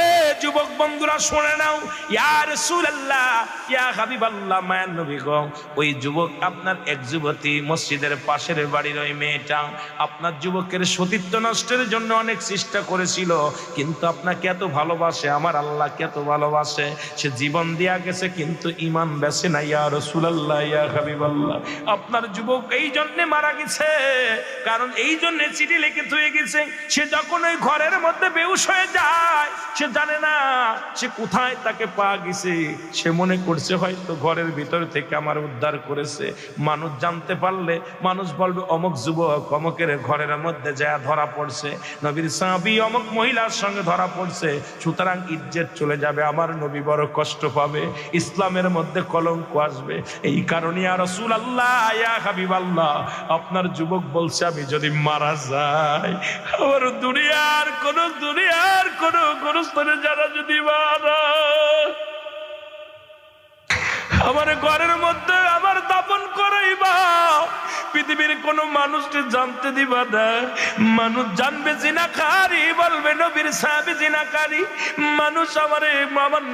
এ যুবক বন্ধুরা শুনে নাও, ইয়া রাসূলুল্লাহ, ইয়া হাবিবাল্লাহ, মায়ের নবী গো, ওই যুবক আপনার এক যুবতী, মসজিদের পাশের বাড়ির ওই মেয়েটা আপনার যুবকের সতীত্ব নষ্টের জন্য অনেক চেষ্টা করেছিল, কিন্তু আপনাকে এত ভালোবাসে, আমার আল্লাহকে এত ভালোবাসে, সে জীবন দিয়া গেছে, কিন্তু ঈমান বেঁচে না। ইয়া রাসূলুল্লাহ, ইয়া হাবিবাল্লাহ, আপনার যুবক এই জন্য মারা গেছে, কারণ এই জন্য চিঠি লিখে থুয়ে গেছে। সে যখন ওই ঘরের মধ্যে বেহুশ হয়ে যায়, সে জানে না সে কোথায় তাকে পাওয়া গেছে, সে মনে করছে হয়তো ঘরের ভিতর থেকে আমার উদ্ধার করেছে। মানুষ জানতে পারলে মানুষ বলবে অমুক যুবক অমুকের ঘরের মধ্যে যা ধরা পড়ছে, নবীর সাহাবী অমুক মহিলার সঙ্গে ধরা পড়ছে, সুতরাং ইজ্জত চলে যাবে, আমার নবী বড় কষ্ট পাবে, ইসলামের মধ্যে কলঙ্ক আসবে। এই কারণে ইয়া রাসূলুল্লাহ, ইয়া হাবিবাল্লাহ, আপনার যুবক বলছে আমি যদি মারা যাই, আমার দুনিয়ার কোন স্থানে যারা যদি মারা, আমার ঘরের মধ্যে আমার দাফন করাইবা, পৃথিবীর কোন মানুষকে জানতে দিবা না। মানুষ জানবে জিনাকারী, বলবে নবীর সাহাবী জিনাকারী। মানুষ আমার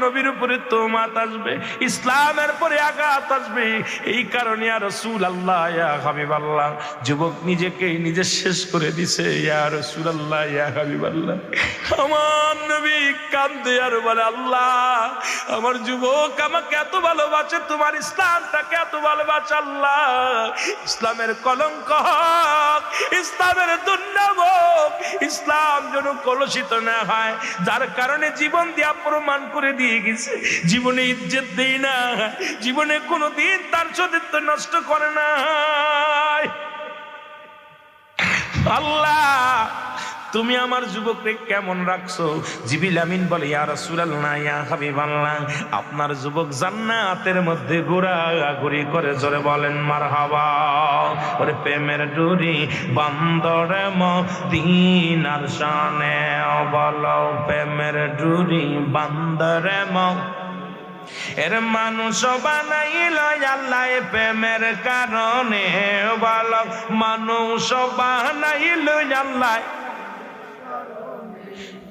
নবীর উপরে তোমাত আসবে, ইসলামের পরে আঘাত আসবে। এই কারণে ইয়া রাসূলুল্লাহ, ইয়া হাবিবাল্লাহ, যুবক নিজে শেষ করে দিছে। ইয়া রাসূলুল্লাহ, ইয়া হাবিবাল্লাহ, আমার নবী কান্দে আর বলে, আল্লাহ, আমার যুবক আমাকে এত ভালোবাসে, তোমার ইসলামটাকে এত ভালোবাসে, আল্লাহ, ইসলামের কলঙ্ক হোক, ইসলামের দুর্নাম হোক, ইসলাম যেন কলুষিত না হয়, যার কারণে জীবন দিয়া প্রমাণ করে দিয়ে গেছে, জীবনে ইজ্জত দেই না, জীবনে কোনোদিন তার সতীত্ব নষ্ট করে না। আল্লাহ, তুমি আমার যুবককে কেমন রাখছো? জিবরিল আমিন বলে, ইয়া রাসূলুল্লাহ, ইয়া হাবিবাল্লাহ, আপনার যুবক জান্নাতের মধ্যে ঘোরাঘুরি করে। জোরে বলেন মারহাবা। ওরে প্রেমের ডুরি বান্দরে মদিনার শানে, বলো প্রেমের ডুরি বান্দরে এর মানুষ বানাইল আল্লাহ প্রেমের কারণে, বলো মানুষ বানাইল আল্লাহ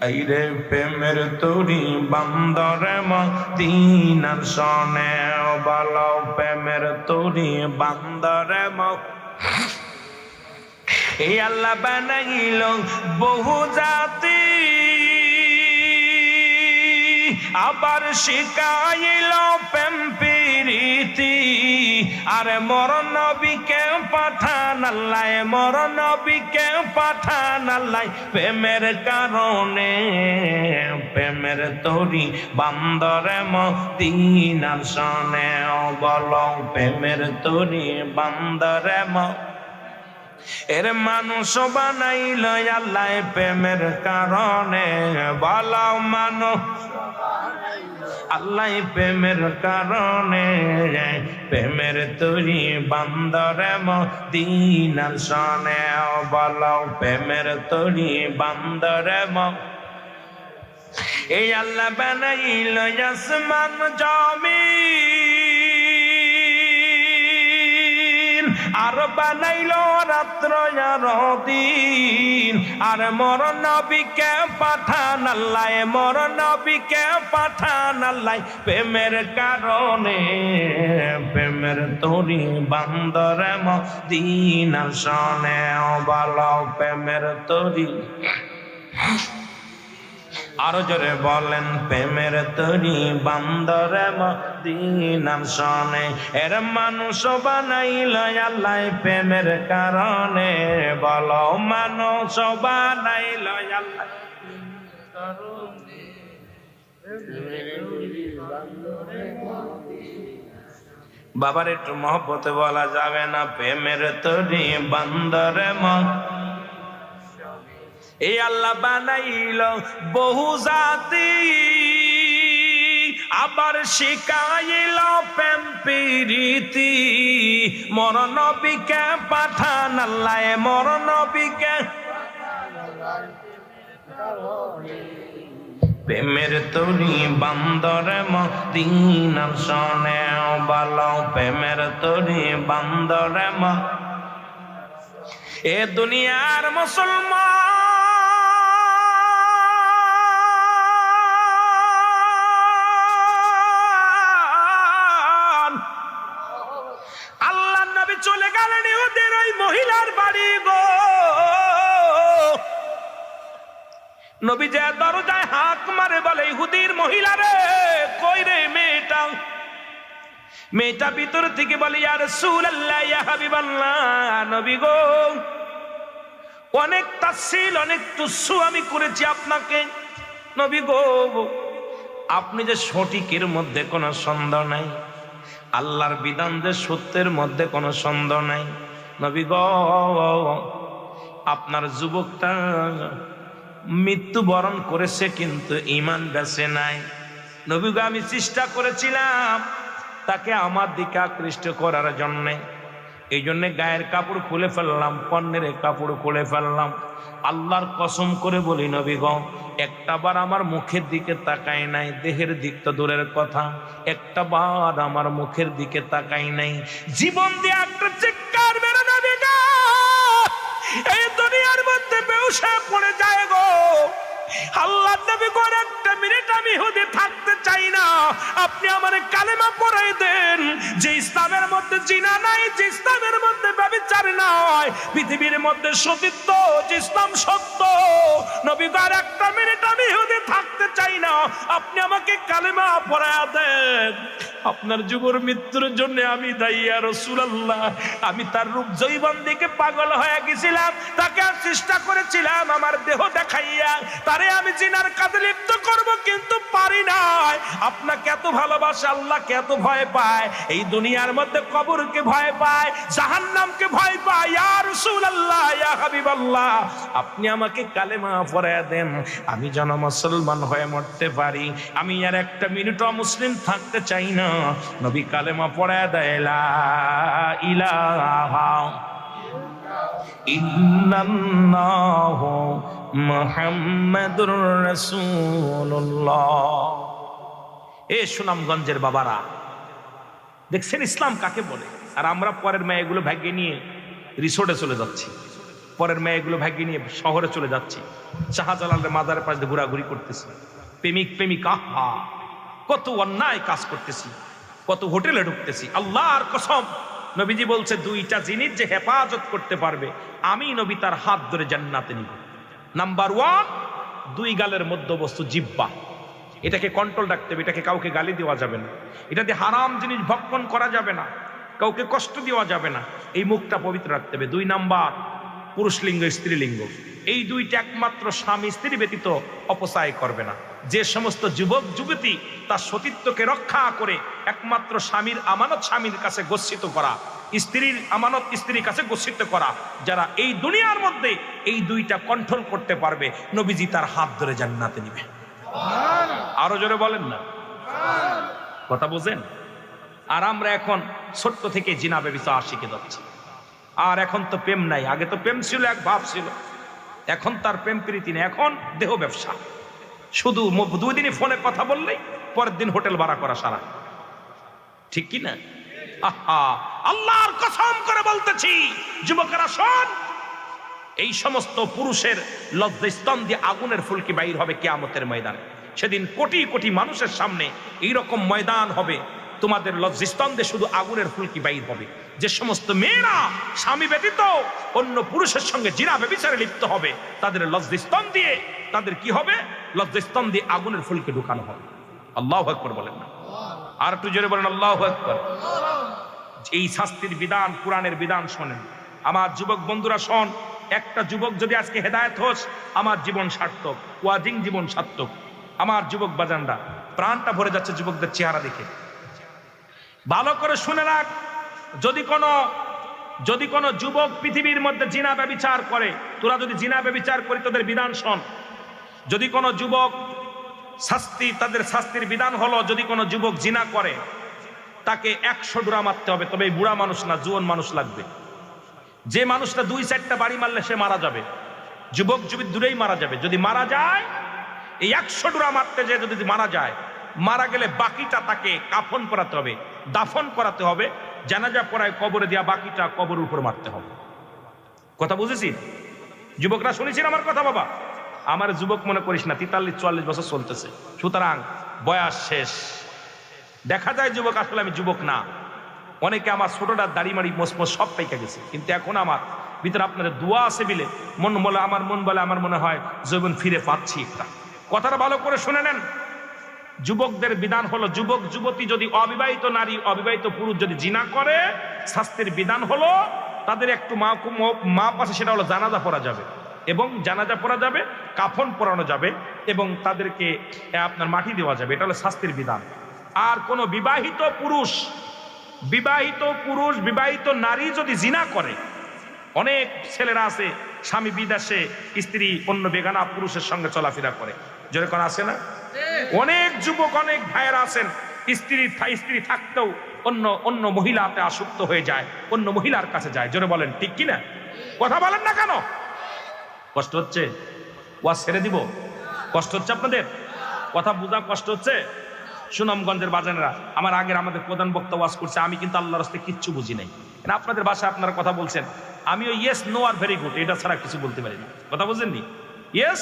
এই রে প্রেমের তরি বান্দরে মদিনার শনে, বলো প্রেমের তরি বান্দরে এই আল্লাহ বানাইল বহু জাতি, আবার শিখাইল প্রেম প্রীতি। আরে মর নবীকে পাঠান আল্লাহ, মর নবীকে পাঠান আল্লাহ প্রেমের কারণে, প্রেমের তরি বান্দরে মদিনার শনে, বলো প্রেমের তরি বান্দরে এর মানুষ বানাইল আল্লাহ প্রেমের কারণে, বলো মানুষ আল্লাহ প্রেমের কারণে, প্রেমের তরি বান্দরে মদিনার শনে, বলো প্রেমের তরি বান্দরে এই আল্লাহ বানাইল আসমান জমিন, আর বানাইল রাত্র আর দিন। আর মর নবীকে পাঠান আল্লাহ, মর নবীকে পাঠান আল্লাহ প্রেমের কারণে, প্রেমের তরি বান্দরে মদিনার শনে, বলো প্রেমের তরি আরো জোরে বলেন প্রেমের তরি বান্দরে মদিনার শনে, এর মানুষ বানাইল আল্লাহ প্রেমের কারণে, বলো মানুষ বানাইল আল্লাহ বাবার একটু মহব্বতে বলা যাবে না? প্রেমের তরি বান্দরে এই আল্লাহ বানাইল বহু জাতি, আবার শিখাইল প্রেম প্রীতি। মর নবীকে পাঠান আল্লাহ, মর নবীকে প্রেমের তরি বান্দরে মদিনার শনে, বলো প্রেমের তরি বান্দরে এ দুনিয়ার মুসলমান, আল্লাহর নবী চলে গেলেন ইহুদের ওই মহিলার বাড়ি গো। নবী যে দরজায় হাক মারে বলে, ইহুদির মহিলা রে, কই রে মেয়েটা? মেয়েটা ভিতর থেকে বলে, ইয়া রাসূলুল্লাহ, ইয়া হাবিবাল্লাহ, নবী গো, অনেক তাসিল অনেক তুচ্ছ আমি করেছি আপনাকে। নবী গো, আপনি যে সঠিকের মধ্যে কোনো সন্দেহ নাই, আল্লাহর বিধান যে সত্যের মধ্যে কোনো সন্দেহ নাই। নবী গো, আপনার যুবকটা মৃত্যুবরণ করেছে কিন্তু ঈমান বেঁচে নাই। নবী গো, আমি চেষ্টা করেছিলাম তাকে আমার দিকে আকৃষ্ট করার জন্যে, এই জন্যে গায়ের কাপড় খুলে ফেললাম, পণ্যের কাপড় খুলে ফেললাম। আল্লাহর কসম করে বলি নবী গো, একটা বার আমার মুখের দিকে তাকাই নাই, দেহের দিক তো দূরের কথা, একটা বার আমার মুখের দিকে তাকাই নাই। জীবন দিয়ে একটা চিৎকার বেরো নবী গো, এই দুনিয়ার মধ্যে বেহুশে পড়ে যায় গো। আল্লাহ নবী গো, একটা মিনিট আমি ইহুদি থাকতে চাই না, আপনি আমার কালেমা পড়াই দেন, যে ইসলামের মধ্যে জিনা নাই, যে ইসলামের মধ্যে ব্যভিচার নাই, পৃথিবীর মধ্যে সতীত্ব, যে ইসলাম সত্য। নবী গো, একটা মিনিট আমি ইহুদি থাকতে চাই না, আপনি আমাকে কালেমা পড়ায়া দেন। আপনার যুবর মৃত্যুর জন্য আমি দায়ী ইয়া রাসূলুল্লাহ। আমি তার রূপ যৌবন দেখে পাগল হয়ে গেছিলাম, তাকে চেষ্টা করেছিলাম আমার দেহ দেখাইয়া তারে আমি জিনার কাজে লিপ্ত করব, কিন্তু পারি নাই। আপনাকে এত ভালোবাসে, আল্লাহকে এত ভয় পায়, এই দুনিয়ার মধ্যে কবরকে ভয় পায়, জাহান্নামকে ভয় পায়। ইয়া রাসূলুল্লাহ, ইয়া হাবিবাল্লাহ, আপনি আমাকে কালেমা পড়ায়া দেন, আমি যেন মুসলমান হয়ে মরতে পারি। আমি আর একটা মিনিটও মুসলিম থাকতে চাই না। নবী কালেমা পড়ায়া দেয়, লা ইলাহা ইল্লাল্লাহু মুহাম্মাদুর রাসূলুল্লাহ। এ সুনামগঞ্জের বাবারা, দেখছেন ইসলাম কাকে বলে? আর আমরা পরের মেয়েগুলো ভাগ্যে নিয়ে রিসোর্টে চলে যাচ্ছি, পরের মেয়েগুলো ভাগ্যে নিয়ে শহরে চলে যাচ্ছি, শাহজালালের মাজারের পাশে ঘোরাঘুরি করতেছি, প্রেমিক প্রেমিকা, আহা কত অন্যায় কাজ করতেছি, কত হোটেলে ঢুকতেছি। আল্লাহর কসম, নবীজি বলছে দুইটা জিনিস যে হেফাজত করতে পারবে, আমি নবী তার হাত ধরে জান্নাতে নিব। নাম্বার 1, দুই গালের মধ্যবস্তু জিহ্বা, এটাকে কন্ট্রোল রাখতে হবে, এটাকে কাউকে গালি দেওয়া যাবে না, এটাতে হারাম জিনিস ভক্ষণ করা যাবে না, কাউকে কষ্ট দেওয়া যাবে না, এই মুখটা পবিত্র রাখতে হবে। 2 নাম্বার, পুরুষ লিঙ্গ স্ত্রীলিঙ্গ, এই দুইটা একমাত্র স্বামী স্ত্রী ব্যতীত অপচয় করবে না। যে সমস্ত যুবক যুবতী তার সতীত্বকে রক্ষা করে একমাত্র স্বামীর আমানত স্বামীর কাছে গচ্ছিত করা, স্ত্রীর আমানত স্ত্রীর কাছে গচ্ছিত করা, যারা এই দুনিয়ার মধ্যে এই দুইটা কন্ট্রোল করতে পারবে, নবীজি তার হাত ধরে জান্নাতে নিবে। আরো জোরে বলেন না, কথা বোঝেন? আর আমরা এখন ছোট্ট থেকে জিনা ব্যভিচার শিখে যাচ্ছি। আর এখন তো প্রেম নাই, আগে তো প্রেম ছিল, এক ভাব ছিল, এখন তার প্রেম প্রীতি নেই, এখন দেহ ব্যবসা। শুধু 2 দিনই ফোনে কথা বললেই পরের দিন হোটেল ভাড়া করা সারা, ঠিক কি না? আহা, আল্লাহর কসম করে বলতেছি যুবকেরা শোন, এই সমস্ত পুরুষের লজ্জাস্থান দিয়ে আগুনের ফুলকি বাইর হবে কিয়ামতের ময়দানে। সেদিন কোটি কোটি মানুষের সামনে এইরকম ময়দান হবে, তোমাদের লজ্জাস্থান দিয়ে শুধু আগুনের ফুলকি বাইর হবে। যে সমস্ত মেয়েরা স্বামী ব্যতীত অন্য পুরুষের সঙ্গে জিনা ব্যভিচারে লিপ্ত হবে, তাদের লজ্জাস্থান দিয়ে, তাদের কি হবে? লজ্জাস্থান দিয়ে আগুনের ফুলকি ঢুকানো হবে। আল্লাহু আকবার বলেন না? আর একটু জোরে বলেন আল্লাহু আকবার। এই শাস্তির বিধান, কোরআনের বিধান শোনেন আমার যুবক বন্ধুরা, শোন। একটা যুবক যদি আজকে হেদায়েত হোস, আমার জীবন সার্থক, ওয়াজিং জীবন সার্থক। আমার যুবক বাজানরা, প্রাণটা ভরে যাচ্ছে যুবকদের চেহারা দেখে। ভালো করে শুনে রাখ, যদি কোনো যুবক পৃথিবীর মধ্যে জিনা ব্যভিচার করে, তোরা যদি জিনা ব্যভিচার করি তোদের বিধান শোন। যদি কোনো যুবক তাদের শাস্তির বিধান হলো, যদি কোনো যুবক জিনা করে তাকে 100 ডোরা মারতে হবে, তবে এই বুড়া মানুষ না, জুয়ান মানুষ লাগবে। যে মানুষটা 2-4টা বাড়ি মারলে সে মারা যাবে, যুবক যুবতী দূরেই মারা যাবে। যদি মারা যায়, এই 100 ডোরা মারতে যে যদি মারা যায়, মারা গেলে বাকিটা তাকে কাফন পরাতে হবে, দাফন করাতে হবে, জানাজা পড়ায় কবরে দেওয়া, বাকিটা কবরের উপর মারতে হবে। কথা বুঝেছি? যুবকরা শুনেছেন আমার কথা? বাবা আমার যুবক মনে করিস না, 43-44 বছর চলতেছে, সুতরাং বয়স শেষ। দেখা যায় যুবক, আসলে আমি যুবক না। অনেকে আমার ছোটটা দাড়ি মাড়ি মোসমোস সব পাইকা গেছে, কিন্তু এখন আমার ভিতরে আপনাদের দোয়া আছে বিলে আমার মনে হয় যৌবন ফিরে পাচ্ছি একটা। কথাটা ভালো করে শুনে নেন। যুবকদের বিধান হলো, যুবক যুবতী যদি অবিবাহিত নারী, অবিবাহিত পুরুষ যদি জিনা করে, শাস্তির বিধান হলো তাদের একটু মা পাশে, সেটা হলো জানাজা পড়া যাবে, এবং জানাজা পড়া যাবে, কাফন পরানো যাবে, এবং তাদেরকে আপনার মাটি দেওয়া যাবে। এটা হলো শাস্তির বিধান। আর কোন বিবাহিত পুরুষ, বিবাহিত নারী যদি জিনা করে, অনেক ছেলেরা আছে স্বামী বিদেশে, স্ত্রী অন্য বেগানা পুরুষের সঙ্গে চলাফেরা করে, যেরকম আছে না? অনেক যুবক, অনেক ভাইয়েরা আছেন, স্ত্রী থাকতেও অন্য মহিলাতে আসক্ত হয়ে যায়, অন্য মহিলার কাছে যায়। জোরে বলেন ঠিক কিনা? কথা বলেন না কেন? কষ্ট হচ্ছে? ওয়াজ ছেড়ে দিব? কষ্ট হচ্ছে আপনাদের? কথা বুঝা কষ্ট হচ্ছে? সুনামগঞ্জের বাজানেরা, আমাদের প্রধান বক্তা ওয়াজ করছে, আমি কিন্তু আল্লাহর রাস্তায় কিচ্ছু বুঝি নাই। আপনাদের ভাষায় আপনারা কথা বলছেন, আমিও ইয়েস নো আর ভেরি গুড এটা ছাড়া কিছু বলতে পারি না। কথা বুঝেননি? Yes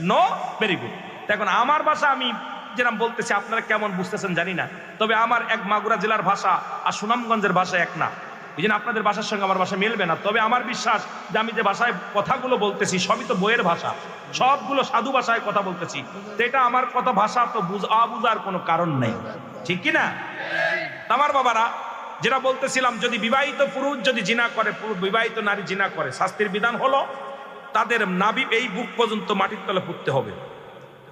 no very good. এখন আমার ভাষা আমি যেরকম বলতেছি, আপনারা কেমন বুঝতেছেন জানি না, তবে আমার এক মাগুরা জেলার ভাষা আর সুনামগঞ্জের ভাষা এক না। এই জন্য আপনাদের ভাষার সঙ্গে আমার ভাষা মিলবে না। তবে আমার বিশ্বাস যে আমি যে ভাষায় কথাগুলো বলতেছি সবই তো বইয়ের ভাষা, সবগুলো সাধু ভাষায় কথা বলতেছি। তো এটা আমার কথা ভাষা তো বুঝার কোনো কারণ নেই, ঠিক কিনা? আমার বাবারা, যেটা বলতেছিলাম, যদি বিবাহিত পুরুষ যদি জিনা করে, বিবাহিত নারী জিনা করে, শাস্তির বিধান হলো তাদের নাভি এই বুক পর্যন্ত মাটির তলে পুঁততে হবে,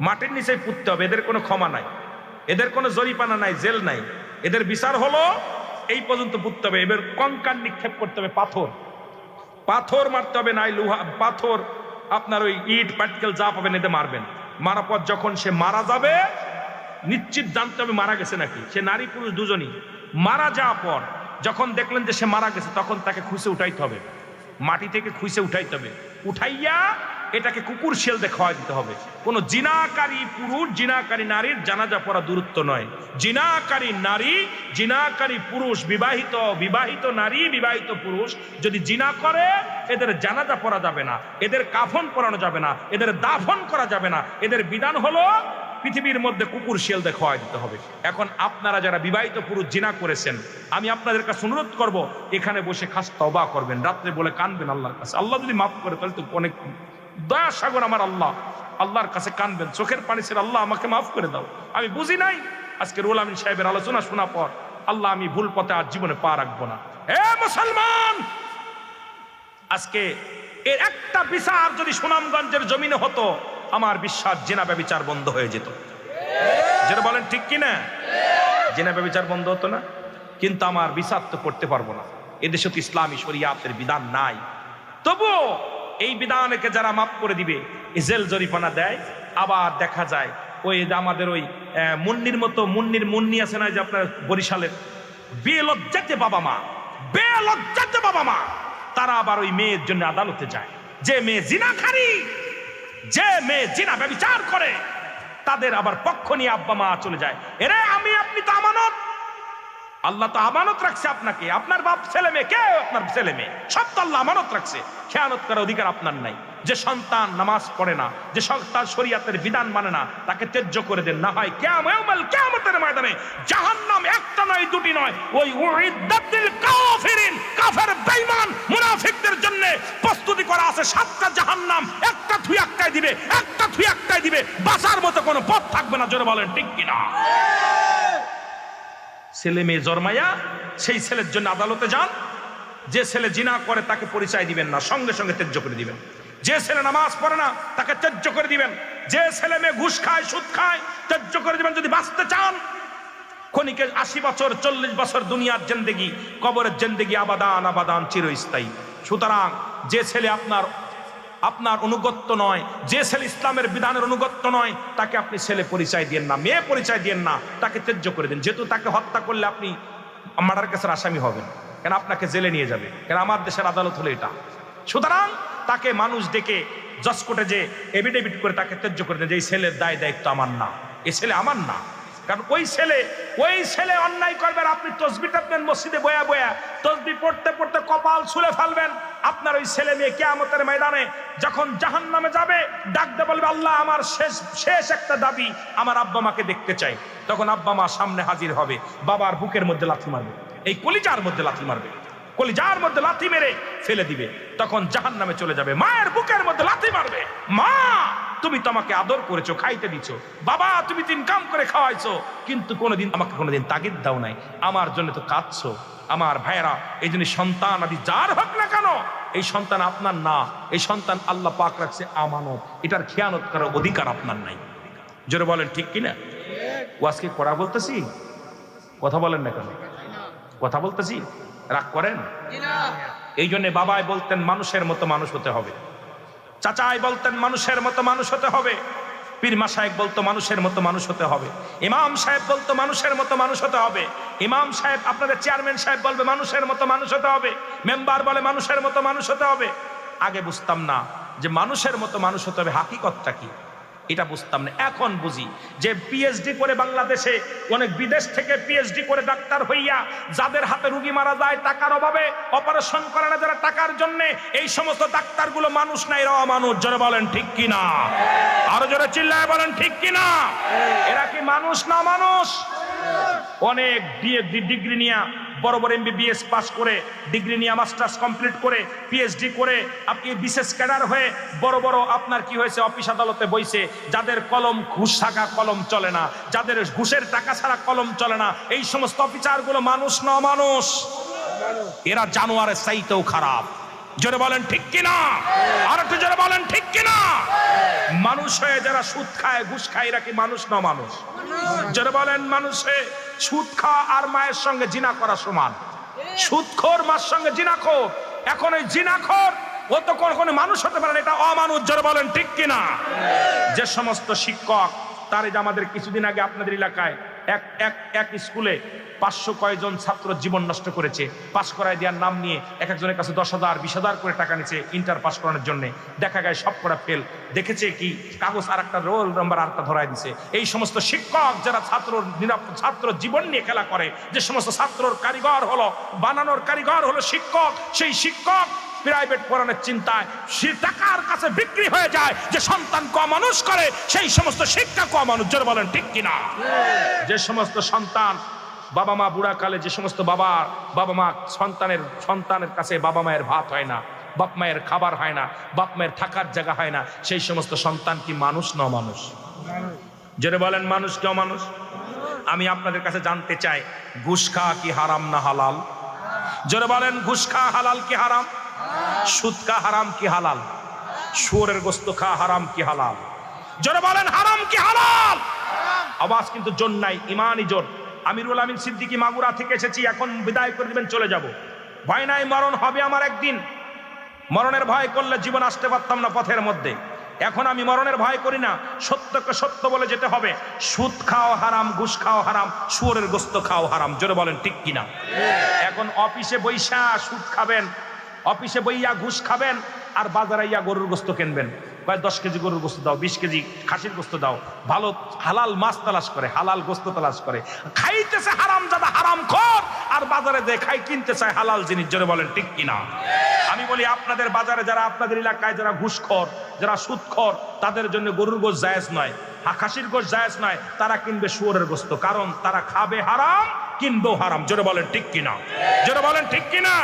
মাটির নিচেই পুঁততে হবে। এদের কোনো ক্ষমা নাই, এদের কোনো জরিমানা নাই, জেল নাই। এদের বিচার হলো এই পর্যন্ত পুঁততে হবে। এবার কঙ্কাল নিক্ষেপ করতে হবে, পাথর মারতে হবে, নাই লোহা পাথর, আপনার ওই ইট পাটকেল যা পাবেন এতে মারবেন। মারার পর যখন সে মারা যাবে, নিশ্চিত জানতে হবে মারা গেছে নাকি। সে নারী পুরুষ দুজনই। মারা যাওয়ার পর যখন দেখলেন যে সে মারা গেছে, তখন তাকে খুঁজে উঠাইতে হবে, মাটি থেকে খুঁজে উঠাইতে হবে। উঠাইয়া এটাকে কুকুর শেল দিয়ে খাওয়াই দিতে হবে। কোনো জিনাকারী পুরুষ, জিনাকারী নারীর জানাজা পড়া দূরত্ব নয়। জিনাকারী নারী, জিনাকারী পুরুষ, বিবাহিত নারী, বিবাহিত পুরুষ যদি জিনা করে, এদের জানাজা পড়া যাবে না, এদের কাফন পরানো যাবে না, এদের দাফন করা যাবে না। এদের বিধান হলো পৃথিবীর মধ্যে কুকুর শেল দিয়ে খাওয়াই দিতে হবে। এখন আপনারা যারা বিবাহিত পুরুষ জিনা করেছেন, আমি আপনাদের কাছে অনুরোধ করব, এখানে বসে খাস তওবা করবেন, রাত্রে বলে কানবেন আল্লাহর কাছে। আল্লাহ যদি মাফ করে তাহলে তো অনেক দয়া সাগর আমার আল্লাহ, আল্লাহর কাছে কানবেন, চোখের পানি ছেড়ে, আল্লাহ আমাকে মাফ করে দাও, আমি বুঝি নাই। আজকে রুহুল আমিন সাহেবের আলোচনা শোনা পর আল্লাহ, আমি ভুল পথে আর জীবনে পা রাখবো না। হে মুসলমান, আজকে এর একটা বিচার যদি সুনামগঞ্জের জমিনে হতো, আমার বিশ্বাস জিনা ব্যভিচার বন্ধ হয়ে যেত। যেটা বলেন ঠিক কিনা? জিনা ব্যভিচার বন্ধ হতো না। কিন্তু আমার বিচার তো করতে পারবো না, এদেশে তো ইসলামী শরিয়াতের বিধান নাই। তবুও এই বিধানকে যারা মাফ করে দিবে, জেল জরিমানা দেয়, আবার দেখা যায় ওই আমাদের ওই মুন্নি আছে না, যে আপনার বরিশালের বেলজ্জাতে বাবা মা, তারা আবার ওই মেয়ের জন্য আদালতে যায়। যে মেয়ে জিনাকারী, যে মেয়ে জিনা ব্যভিচার করে, তাদের আবার পক্ষ নিয়ে আব্বা মা চলে যায়। এরে আপনি তো আমানত, আল্লাহ তো আমানত রাখছে আপনাকে। আপনার বাপ ছেলে মেয়ে, কে আপনার ছেলে মেয়ে, সব তো আল্লাহ আমানত রাখছে। খেয়ানত করার অধিকার আপনার নাই। যে সন্তান নামাজ পড়ে না, যে সন্তান শরীয়তের বিধান মানে না, তাকে ত্যায্য করে দেন, না হয় কিয়ামতের ময়দানে জাহান্নাম একটা নয়, দুটি নয়, ওই উইদ্দাতিল কাফিরিন, কাফের বেঈমান মুনাফিকদের জন্য প্রস্তুতি করা আছে 7টা জাহান্নাম। একটা থুই একটাই দিবে, একটা থুই একটাই দিবে, বাঁচার মতো কোনো পথ থাকবে না। জোরে বলেন ঠিক কিনা? ছেলে মেয়ে জন্মায়া সেই ছেলের জন্য আদালতে যান। যে ছেলে জিনা করে তাকে পরিচয় দিবেন না, সঙ্গে সঙ্গে ত্যায্য করে দিবেন। যে ছেলে নামাজ পড়ে না তাকে ত্যায্য করে দিবেন। যে ছেলে মেয়ে ঘুষ খায়, সুদ খায়, ত্যায্য করে দিবেন। যদি বাঁচতে চান, ক্ষণিকে 80 বছর 40 বছর দুনিয়ার জিন্দেগি, কবরের জিন্দেগি আবাদান আবাদান চিরস্থায়ী। সুতরাং যে ছেলে আপনার অনুগত্য নয়, যে ছেলে ইসলামের বিধানের অনুগত্য নয়, তাকে আপনি ছেলে পরিচয় দিয়েন না, মেয়ে পরিচয় দিয়েন না, তাকে ত্যায্য করে দিন। যেহেতু তাকে হত্যা করলে আপনি মার্ডার কেসের আসামি হবেন, কেন আপনাকে জেলে নিয়ে যাবে, কেন আমার দেশের আদালত হলো এটা। সুতরাং তাকে মানুষ ডেকে জজ কোর্টে যে এফিডেভিট করে তাকে ত্যায্য করে দেন, যে এই ছেলের দায়িত্ব আমার না, এই ছেলে আমার না। কারণ ওই ছেলে অন্যায় করবেন, আপনি তসবিহ টাপবেন মসজিদে বয়া তসবিহ পড়তে পড়তে কপাল ছুলে ফেলবেন। আপনার ওই ছেলে মেয়ে কিয়ামতের ময়দানে যখন জাহান্নামে যাবে, ডাকতে বলবে, আল্লাহ আমার শেষ একটা দাবি, আমার আব্বা মাকে দেখতে চাই। তখন আব্বা মা সামনে হাজির হবে, বাবার বুকের মধ্যে লাথি মারবে, এই কলিজার মধ্যে লাথি মারবে, কলিজার মধ্যে লাথি মেরে ফেলে দিবে। তখন জাহান্নামে চলে যাবে, মায়ের বুকের মধ্যে লাথি মারবে। মা, তুমি তো আমাকে আদর করেছো, খাইতে দিছো, বাবা তুমি তো ইনকাম করে খাওয়াইছো, কিন্তু আমাকে কোনোদিন তাগিদ দাও নাই, আমার জন্য তো কাঁদছো। আমার ভাইয়েরা, এই জন্য সন্তান আদি যার হোক না কেন, এই সন্তান আপনার না, এই সন্তান আল্লাহ পাক রাখছে আমানত। এটার খেয়ানত করার অধিকার আপনার নাই। জোরে বলেন ঠিক কিনা? ও আজকে কড়া বলতেছি, কথা বলেন না কেন? কথা বলতেছি, রাগ করেন? এই জন্য বাবাই বলতেন মানুষের মতো মানুষ হতে হবে, চাচাই বলতেন মানুষের মতো মানুষ হতে হবে, পীর মাশায়েখ বলতো মানুষের মতো মানুষ হতে হবে, ইমাম সাহেব বলতো মানুষের মতো মানুষ হতে হবে, ইমাম সাহেব আপনাদের চেয়ারম্যান সাহেব বলবে মানুষের মতো মানুষ হতে হবে, মেম্বার বলে মানুষের মতো মানুষ হতে হবে। আগে বুঝতাম না যে মানুষের মতো মানুষ হতে হবে হাকিকতটা কি, এটা বুঝতাম না। এখন বুঝি যে পিএইচডি করে বাংলাদেশে, অনেক বিদেশ থেকে পিএইচডি করে ডাক্তার হইয়া যাদের হাতে রুগী মারা যায় টাকার অভাবে, অপারেশন করে না যারা টাকার জন্য, এই সমস্ত ডাক্তারগুলো মানুষ না, এরা অমানুষ। জোরে বলেন ঠিক কিনা? আরো জোরে চিল্লায় বলেন ঠিক কিনা? এরা কি মানুষ না মানুষ? অনেক ডিগ্রি নিয়ে বড় বড় MBBS পাস করে, ডিগ্রি নিয়ে মাস্টার্স কমপ্লিট করে, PhD করে আপনি বিশেষ ক্যাডার হয়ে বড় বড় আপনার কি হয়েছে অফিস আদালতে বইছে, যাদের কলম ঘুষ থাকা কলম চলে না, যাদের ঘুষের টাকা ছাড়া কলম চলে না, এই সমস্ত অফিসারগুলো মানুষ না অমানুষ? এরা জানোয়ারের চাইতেও খারাপ। জোরে বলেন ঠিক কিনা? আর একটু জোরে বলেন ঠিক কিনা? মানুষ হয়ে যারা সুদ খায় ঘুষ খায় এরা কি মানুষ না মানুষ? জোরে বলেন। মানুষে সুদ খাওয়া আর মায়ের সঙ্গে জিনা করা সমান। সুদখোর মার সঙ্গে জিনাখোর। এখন ওই জিনাখোর ও তো কখনো মানুষ হতে পারে না, এটা অমানুষ। জোরে বলেন ঠিক কিনা? যে সমস্ত শিক্ষক, তার এই যে আমাদের কিছুদিন আগে আপনাদের এলাকায় এক স্কুলে 500 কয়জন ছাত্র জীবন নষ্ট করেছে, পাশ করায় দেওয়ার নাম নিয়ে এক একজনের কাছে 10,000 20,000 করে টাকা নিচ্ছে ইন্টার পাস করানোর জন্য। দেখা যায় সব করা ফেল। দেখেছে কি কাগজ আর একটা রোল নাম্বার আর একটা ধরায় দিছে। এই সমস্ত শিক্ষক যারা ছাত্র জীবন নিয়ে খেলা করে, যে সমস্ত ছাত্রর কারিগর হলো, বানানোর কারিগর হলো শিক্ষক, সেই শিক্ষক প্রাইভেট পড়ানোর চিন্তায় সে টাকার কাছে বিক্রি হয়ে যায়। যে সন্তান মানুষ করে সেই সমস্ত শিক্ষা মানুষ। জোরে বলেন ঠিক কিনা? যে সমস্ত সন্তান বাবা মা বুড়া কালে, যে সমস্ত বাবা মা সন্তানের কাছে বাবা মায়ের ভাত হয় না, বাপ মায়ের খাবার হয় না, বাপ মায়ের থাকার জায়গা হয় না, সেই সমস্ত সন্তান কি মানুষ না মানুষ? জোরে বলেন মানুষ কি অমানুষ? আমি আপনাদের কাছে জানতে চাই, ঘুষ খাওয়া কি হারাম না হালাল? জোরে বলেন ঘুষ খাওয়া হালাল কি হারাম? সুদ খাওয়া হারাম কি হালাল? শুয়োরের গোশত খাওয়া হারাম কি হালাল? জোরে বলেন হারাম কি হালাল? আওয়াজ কিন্তু জোর নাই, ইমানই জোর। আমিরুল আমিন সিদ্দিকী মাগুরা থেকে এসেছি, এখন বিদায় করে দিবেন, চলে যাব। ভয় নাই, মরণ হবে আমার একদিন। মরণের ভয় করলে জীবন আসতে পারতাম না পথের মধ্যে। এখন আমি মরণের ভয় করি না, সত্যকে সত্য বলে যেতে হবে। সুদ খাও হারাম, ঘুষ খাও হারাম, শুয়োরের গোশত খাও হারাম। জোরে বলেন ঠিক কিনা? এখন অফিসে বইসা সুদ খাবেন, অফিসে বইয়া ঘুষ খাবেন, আর বাজারে ইয়া গরুর গোশত কিনবেন। কয় 10 কেজি গরুর গোশত দাও, 20 কেজি খাসির গোশত দাও। ভালো হালাল মাছ তালাশ করে, হালাল গোশত তালাশ করে, খাইতেছে হারাম জাদা হারাম খোর, আর বাজারে যে খাই কিনতে চায় হালাল জিনিস। জোরে বলেন ঠিক কিনা? আমি বলি আপনাদের বাজারে যারা, আপনাদের এলাকায় যারা ঘুষখোর, যারা সুদখোর, তাদের জন্য গরুর গোশত জায়েজ নয়, খাসির গোশত জায়েজ নয়। তারা কিনবে শুয়োরের গোশত, কারণ তারা খাবে হারাম, কিনবেও হারাম। জোরে বলেন ঠিক কিনা? জোরে বলেন ঠিক কিনা?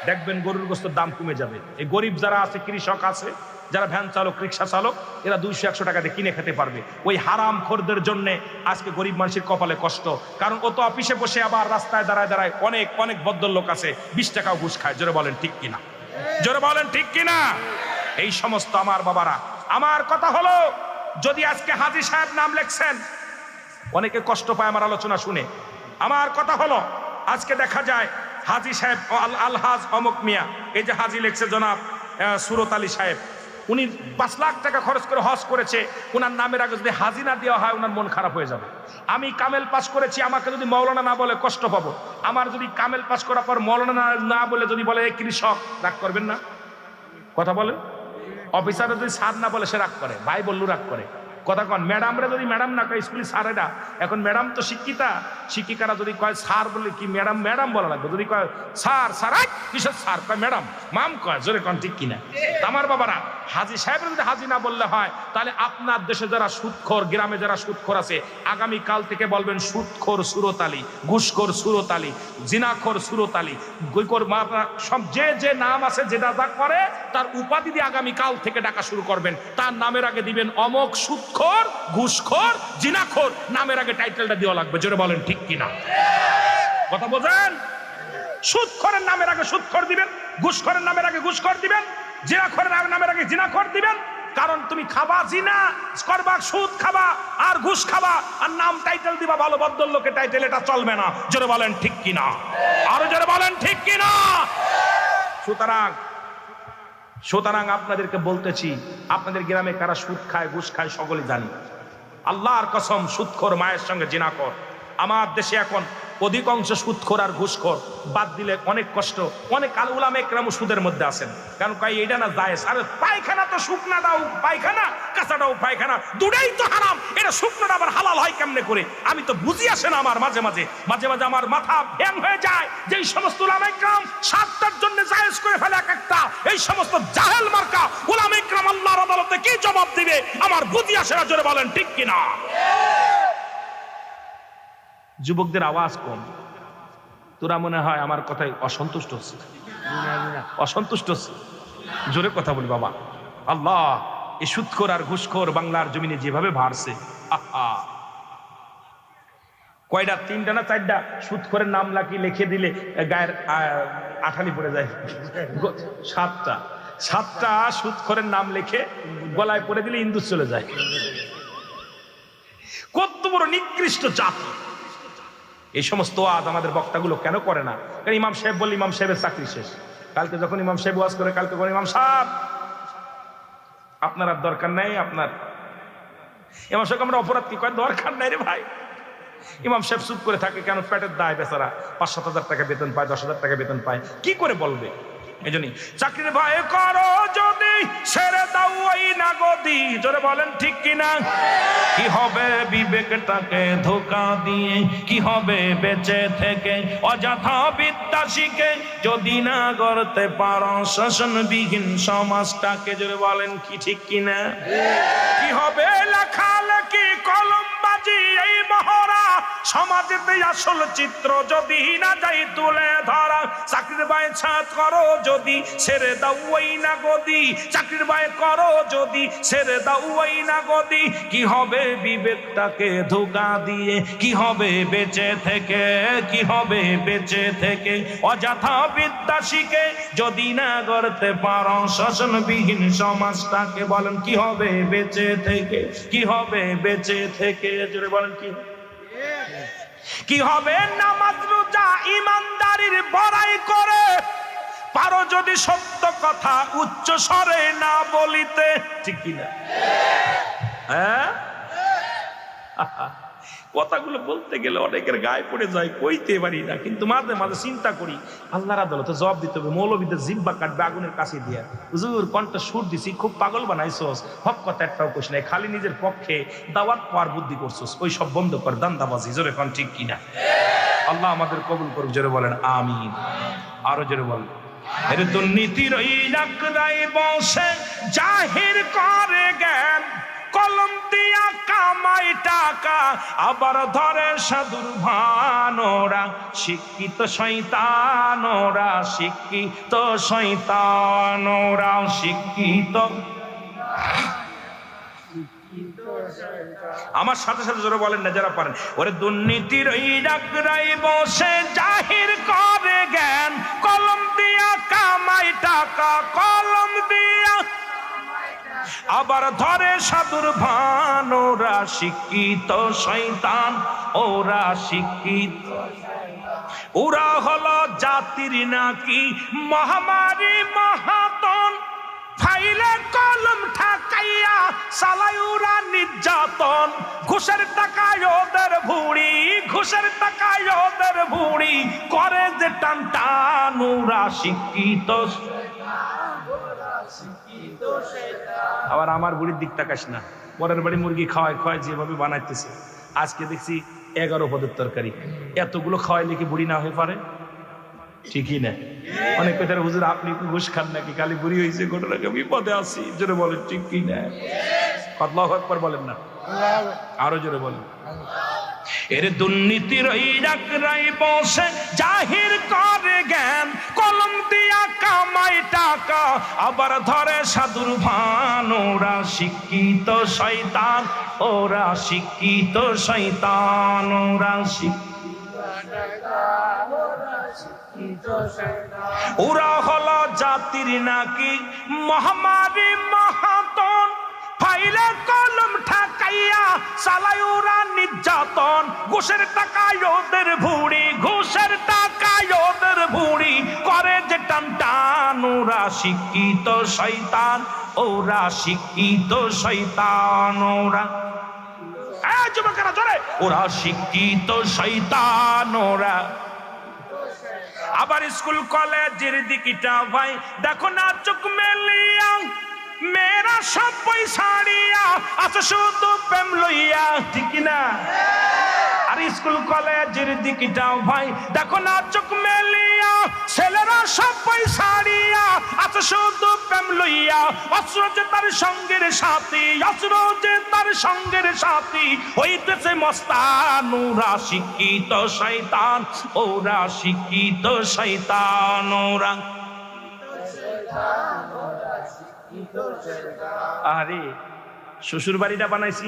দেখবেন গরুর গোশতের দাম কমে যাবে। এই গরিব যারা আছে, কৃষক আছে, যারা ভ্যান চালক, রিক্সা চালক, এরা 200-100 টাকাতে কিনে খেতে পারবে। ওই হারাম খোরদের জন্য আজকে গরিব মানুষের কপালে কষ্ট, কারণ ও তো অফিসে বসে আবার রাস্তায় দাঁড়ায় অনেক অনেক ভদ্রলোক আছে 20 টাকাও ঘুষ খায়। জোরে বলেন ঠিক কিনা? জোরে বলেন ঠিক কিনা? এই সমস্ত আমার বাবারা, আমার কথা হলো, যদি আজকে হাজী সাহেব নাম লেখছেন, অনেকে কষ্ট পায় আমার আলোচনা শুনে। আমার কথা হলো, আজকে দেখা যায় হাজী সাহেব আলহাজ অমুক মিয়া, এই যে হাজী লেখছে জনাব সুরত আলী সাহেব, উনি 5 লাখ টাকা খরচ করে হজ করেছে। ওনার নামের আগে যদি হাজি না দেওয়া হয়, ওনার মন খারাপ হয়ে যাবে। আমি কামেল পাস করেছি, আমাকে যদি মৌলানা না বলে কষ্ট পাবো। আমার যদি কামেল পাস করার পর মৌলানা না বলে যদি বলে কৃষক, রাগ করবেন না? কথা বলেন। অফিসার যদি স্যার না বলে সে রাগ করে, ভাই বললু রাগ করে। কথা কন। ম্যাডামরা যদি ম্যাডাম না কয়, স্কুলে স্যারেরা, এখন ম্যাডাম তো শিক্ষিকারা যদি কয় স্যার বলে কি ম্যাডাম ম্যাডাম বলা লাগবে। যদি কয় স্যার স্যার, কিসের স্যার, কয় ম্যাডাম, মাম কয়। জোরে কন ঠিক কিনা? আমার বাবারা, হাজী সাহেবের যদি হাজী না বললে হয়, তাহলে আপনার দেশে যারা সুদখোর, গ্রামে যারা সুদখোর আছে, আগামী কাল থেকে বলবেন সুদখোর সুরত আলী, ঘুষখোর সুরত আলী, জিনাখোর সুরত আলী, সব যে নাম আছে, যেটা যা করে তার উপাধি দিয়ে আগামী কাল থেকে ডাকা শুরু করবেন। তার নামের আগে দিবেন অমক সুদখোর, ঘুষখোর, জিনাখোর, নামের আগে টাইটেলটা দেওয়া লাগবে। জোরে বলেন ঠিক কিনা? কথা বোঝেন? সুদখোরের নামের আগে সুদখোর দিবেন, ঘুষখোরের নামের আগে ঘুষখোর দিবেন, জিনাখোরের নামের আগে জিনাখোর দিবেন। কারণ তুমি খাবা জিনা করবা, সুদ খাবা আর ঘুষ খাবা, আর নাম টাইটেল দিবা ভালো ভদ্রলোকের টাইটেল, এটা চলবে না। জোরে বলেন ঠিক কিনা? আরো জোরে বলেন ঠিক কিনা? সুতরাং আপনাদেরকে বলতেছি, আপনাদের গ্রামে কারা সুদ খায় ঘুষ খায় সকলে জানি। আল্লাহর কসম, সুদখোর মায়ের সঙ্গে জিনাখোর। আমার দেশে এখন অধিকাংশ সুদখোর আর ঘুষখোর বাদ দিলে অনেক কষ্ট। অনেক উলামা ইকরাম সুদের মধ্যে আছেন, কারণ কয় এটা না জায়েজ। আরে পায়খানা তো শুকনাটাও পায়খানা, কাঁচাটাও পায়খানা, দুটাই তো হারাম। এটা শুকনাটা আবার হালাল হয় কেমনে করে? আমি তো বুঝি আসে না আমার। মাঝে মাঝে আমার মাথা ভ্যাং হয়ে যায় যে এই সমস্ত উলামা ইকরাম 7টার জন্য জায়েজ করে ফেলে এক একটা। এই সমস্ত জাহেল মার্কা উলামা ইকরাম আল্লাহর আদালতে কি জবাব দিবে আমার বুঝি আসে না। জোরে বলেন ঠিক কিনা? যুবকদের আওয়াজ কম, তোরা মনে হয় আমার কথায় অসন্তুষ্ট হচ্ছে, অসন্তুষ্ট হচ্ছে। জোরে কথা বলি বাবা। আল্লাহ, এই সুদখোর আর ঘুষখোর বাংলার জমিনে যেভাবে ভারছে, আহা, কয়টা, 3টা না 4টা সুদখোরের নাম লিখে দিলে গায়ের আঠালি পড়ে যায়। 7টা সুদখোরের নাম লিখে গলায় পড়ে দিলে ইন্দুস চলে যায়। কত বড় নিকৃষ্ট জাতি! এই সমস্ত ওয়াজ আমাদের বক্তাগুলো কেন করে না? কারণ ইমাম সাহেব বললে ইমাম সাহেবের চাকরি শেষ। কালকে যখন ইমাম সাহেব ওয়াজ করে, কালকে বলে ইমাম সাহেব আপনার আর দরকার নাই, আপনার ইমাম সাহেব আমরা অপরাধ কি? কয় দরকার নাই রে ভাই। ইমাম সাহেব চুপ করে থাকে কেন? পেটের দায়, বেচারা 5-7 হাজার টাকা বেতন পায়, 10 হাজার টাকা বেতন পায়, কি করে বলবে? এই জন্যই চাকরির ভয় করো যদি, ছেড়ে দাও ওই না গদি। জোরে বলেন ঠিক কিনা? কি হবে বিবেকটাকে ধোকা দিয়ে? কি হবে বেঁচে থেকে অযথা বিদ্যা শিখে যদি না গড়তে পারো শাসনবিহীন সমাজটাকে? জোরে বলেন কি ঠিক কিনা? কি হবে লেখালেখি কলমবাজি এই মহড়া সমাজেতে আসল চিত্র যদি না যাই তুলে ধরা? চাকরির ভয় ছাদ করো যদি, ছেড়ে দাও ওই না গদি। চাকরির ভয় করো যদি, ছেড়ে দাও ওই না গদি। কি হবে বিবেকটাকে ধোকা দিয়ে? কি হবে বেঁচে থেকে? কি হবে বেঁচে থেকে অযথা বিদ্যা শিখে যদি না গড়তে পারো শাসনবিহীন সমাজটাকে? বলেন কি হবে বেঁচে থেকে? কি হবে বেঁচে থেকে? জোরে বলেন কি? কি হবে নামাজ রোজা ইমানদারির বড়াই করে পারো যদি সত্য কথা উচ্চ স্বরে না বলিতে? ঠিক কিনা? হ্যাঁ, কথাগুলো বলতে গেলে অনেকের গায়ে পড়ে যায়, কইতে পারি না, কিন্তু মাঝে মাঝে চিন্তা করি আল্লাহর আদালতে জবাব দিতে হবে। মৌলবীদের জিব্বা কাটবে আগুনের কাছে দিয়া, হুজুর কণ্ঠে সুর দিছি, খুব পাগল বানাইছস, হক কথা একটাও কোশ নাই, খালি নিজের পক্ষে দাওয়াত পাওয়ার বুদ্ধি করছস, ওই সব বন্ধ কর, দান্দাবাজি। জোরে কোন ঠিক কিনা? আল্লাহ আমাদের কবুল করুক। জোরে বলেন আমিন। আরো জোরে বলেন। এর দুর্নীতির ওই লাকড়াই বসে জাহির করে জ্ঞান, কলম দিয়া কামাই টাকা আবার ধরে সাধুর ভান। ওরা শিক্ষিত শয়তান, ওরা শিক্ষিত শয়তান, ওরা শিক্ষিত। আমার সাথে সাথে জোরে বলেন না যারা পারেন। ওরে দুর্নীতির ওই ডাকরাই বসে জাহির করে জ্ঞান, কলম দিয়া কামাই টাকা, কলম দিয়া আবার ধরে সাধুর ভান। ওরা শিক্ষিত শয়তান, ওরা শিক্ষিত। ওরা হলো জাতির নাকি মহামারী মহাতন, ফাইলে কলম ঠাকাইয়া চালায় ওরা নির্যাতন। ঘুষের টাকায় ওদের ভুড়ি, ঘুষের টাকায় ওদের ভুড়ি করে যে টান টান। ওরা শিক্ষিত। আবার আমার বুড়ির দিক তাকাস না, পরের বাড়ি মুরগি খাওয়ায় খাওয়ায় যেভাবে বানাইতেছে, আজকে দেখছি 11 পদের তরকারি, এতগুলো খাওয়াইলে কি বুড়ি না হয়ে পারে? ঠিকই না? অনেক কথা হুজুর আপনি কি ঘুষ খান নাকি, খালি বুড়ি হয়েছে ঘটনাকে বিপদে আছি। জোরে বলেন ঠিক কি না? আল্লাহু আকবার বলেন না, আরো জোরে বলেন। এর দুর্নীতির ওই ডাকরাই বসে জাহির করে জ্ঞান, কলম দিয়া কামাই টাকা আবার ধরে সাধুর ভান। ওরা শিক্ষিত শয়তান, ওরা শিক্ষিত শয়তান, ওরা ওরা হলো জাতির নাকি মহামারী মহাতন, ফাইলে কলম ঠাকাইয়া চালায় ওরা নির্যাতন। ঘুষের টাকায় ওদের ভুড়ি, ঘুষের টাকায় ওদের ভুড়ি করে যে টান টান। ওরা শিক্ষিত শয়তান, ওরা শিক্ষিত শয়তান, ওরা যুবকেরা জোরে, ওরা শিক্ষিত শয়তান। ওরা আবার স্কুল কলেজের দিকটা ভাই দেখো না চোখ মেলিয়া, মেয়েরা সব পয়সাড়িয়া আছে শুধু প্রেম লইয়া। ঠিক না? আর স্কুল কলেজের দিকটাও ভাই দেখো না চোখ মেলিয়া, ছেলেরা সব পয়সাড়িয়া আছে শুধু প্রেম লইয়া। অস্ত্র যে তার সঙ্গের সাথী, অস্ত্র যে তার সঙ্গের সাথী হইতেছে মস্তান, ওরা শিক্ষিত শয়তান, ওরা শিক্ষিত শয়তান, ওরা। আরে শ্বশুর বাড়িটা বানাইছি